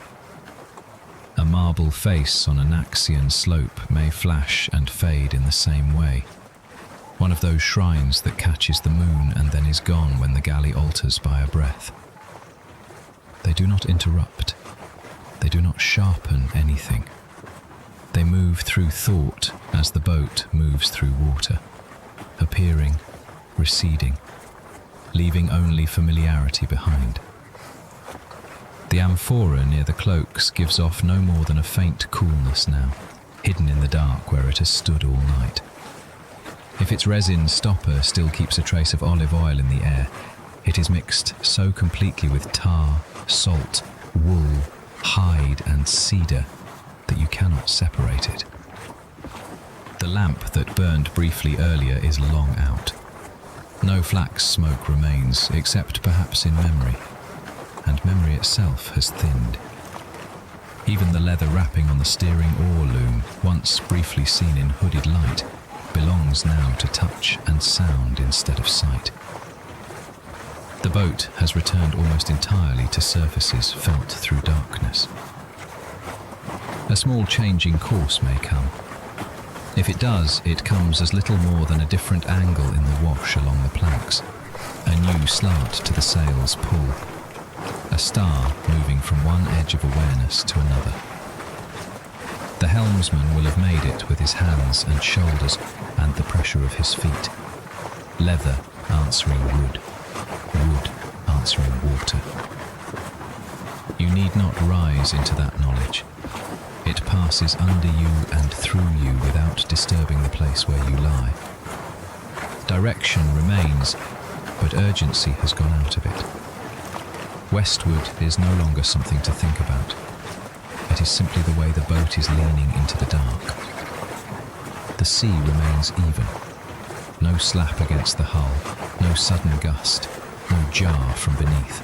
A marble face on a Naxian slope may flash and fade in the same way. One of those shrines that catches the moon and then is gone when the galley alters by a breath. They do not interrupt. They do not sharpen anything. They move through thought as the boat moves through water, appearing, receding, leaving only familiarity behind. The Amphora near the Cloaks gives off no more than a faint coolness now, hidden in the dark where it has stood all night. If its resin stopper still keeps a trace of olive oil in the air, it is mixed so completely with tar, salt, wool, hide and cedar that you cannot separate it. The lamp that burned briefly earlier is long out. No flax smoke remains, except perhaps in memory, and memory itself has thinned. Even the leather wrapping on the steering oar loom, once briefly seen in hooded light, belongs now to touch and sound instead of sight. The boat has returned almost entirely to surfaces felt through darkness. A small change in course may come. If it does, it comes as little more than a different angle in the wash along the planks, a new slant to the sail's pull, a star moving from one edge of awareness to another. The helmsman will have made it with his hands and shoulders and the pressure of his feet. Leather answering wood, wood answering water. You need not rise into that knowledge. It passes under you and through you without disturbing the place where you lie. Direction remains, but urgency has gone out of it. Westward is no longer something to think about. It is simply the way the boat is leaning into the dark. The sea remains even. No slap against the hull, no sudden gust, no jar from beneath.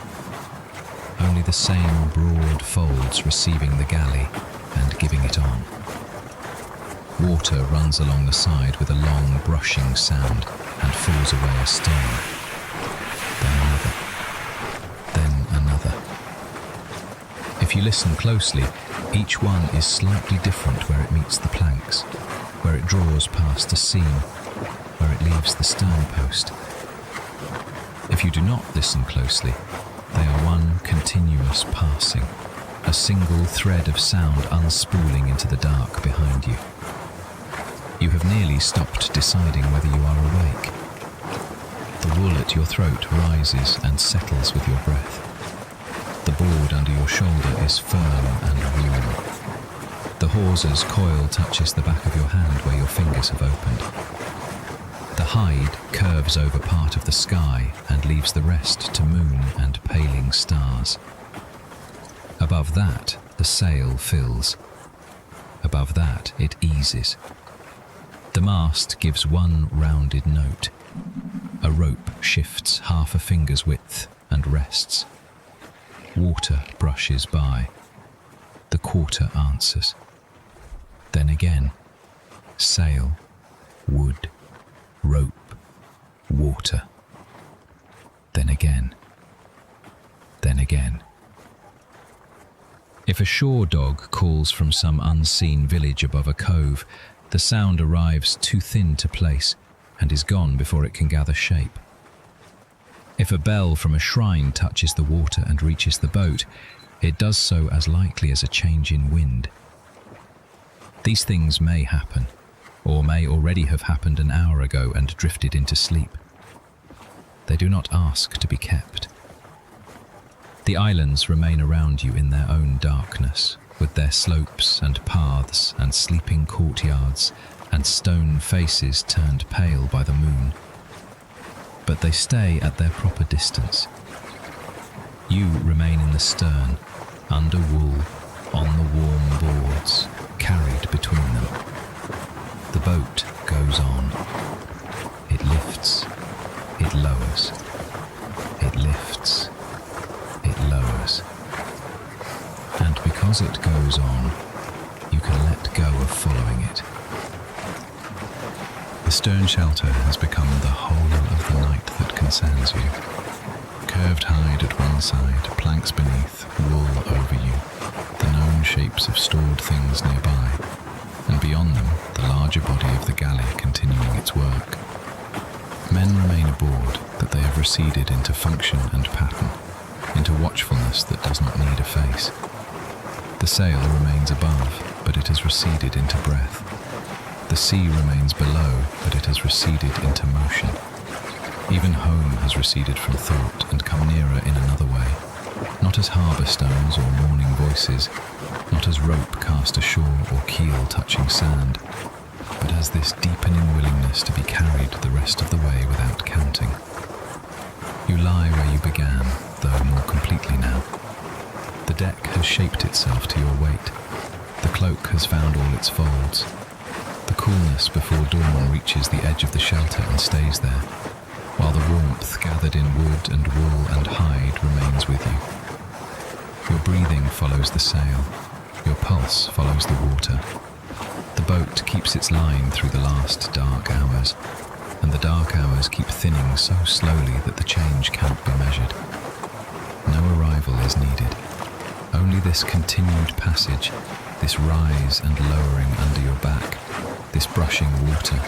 Only the same broad folds receiving the galley and giving it on. Water runs along the side with a long brushing sound and falls away astern. Then another. Then another. If you listen closely, each one is slightly different where it meets the planks, where it draws past a seam, where it leaves the stern post. If you do not listen closely, they are one continuous passing, a single thread of sound unspooling into the dark behind you. You have nearly stopped deciding whether you are awake. The wool at your throat rises and settles with your breath. The board under your shoulder is firm and warm. The hawser's coil touches the back of your hand where your fingers have opened. The hide curves over part of the sky and leaves the rest to moon and paling stars. Above that, the sail fills. Above that, it eases. The mast gives one rounded note. A rope shifts half a finger's width and rests. Water brushes by. The quarter answers. Then again, sail, wood, rope, water. Then again. Then again. If a shore dog calls from some unseen village above a cove, the sound arrives too thin to place and is gone before it can gather shape. If a bell from a shrine touches the water and reaches the boat, it does so as likely as a change in wind. These things may happen, or may already have happened an hour ago and drifted into sleep. They do not ask to be kept. The islands remain around you in their own darkness, with their slopes and paths and sleeping courtyards and stone faces turned pale by the moon. But they stay at their proper distance. You remain in the stern, under wool, on the warm boards, carried between them. on, you can let go of following it. The stern shelter has become the whole of the night that concerns you. Curved hide at one side, planks beneath, wool over you, the known shapes of stored things nearby, and beyond them, the larger body of the galley continuing its work. Men remain aboard, that they have receded into function and pattern, into watchfulness that does not need a face. The sail remains above, but it has receded into breath. The sea remains below, but it has receded into motion. Even home has receded from thought and come nearer in another way, not as harbour stones or morning voices, not as rope cast ashore or keel touching sand, but as this deepening willingness to be carried the rest of the way without counting. You lie where you began, though more completely now. The deck has shaped itself to your weight. The cloak has found all its folds. The coolness before dawn reaches the edge of the shelter and stays there, while the warmth gathered in wood and wool and hide remains with you. Your breathing follows the sail. Your pulse follows the water. The boat keeps its line through the last dark hours, and the dark hours keep thinning so slowly that the change cannot be measured. No arrival is needed. Only this continued passage, this rise and lowering under your back, this brushing water,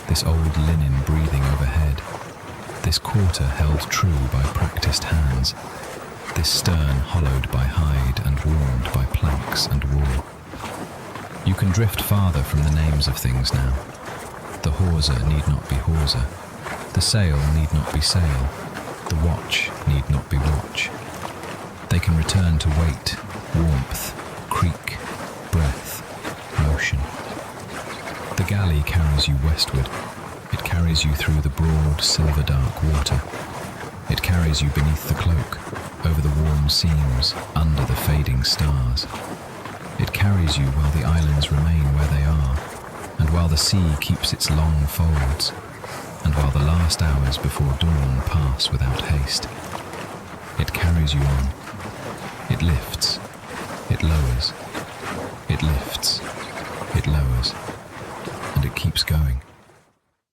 this old linen breathing overhead, this quarter held true by practiced hands, this stern hollowed by hide and warmed by planks and wool. You can drift farther from the names of things now. The hawser need not be hawser. The sail need not be sail. The watch need not be watch. They can return to weight, warmth, creak, breath, motion. The galley carries you westward. It carries you through the broad, silver-dark water. It carries you beneath the cloak, over the warm seams, under the fading stars. It carries you while the islands remain where they are, and while the sea keeps its long folds, and while the last hours before dawn pass without haste. It carries you on. It lifts. It lowers. It lifts. It lowers. And it keeps going.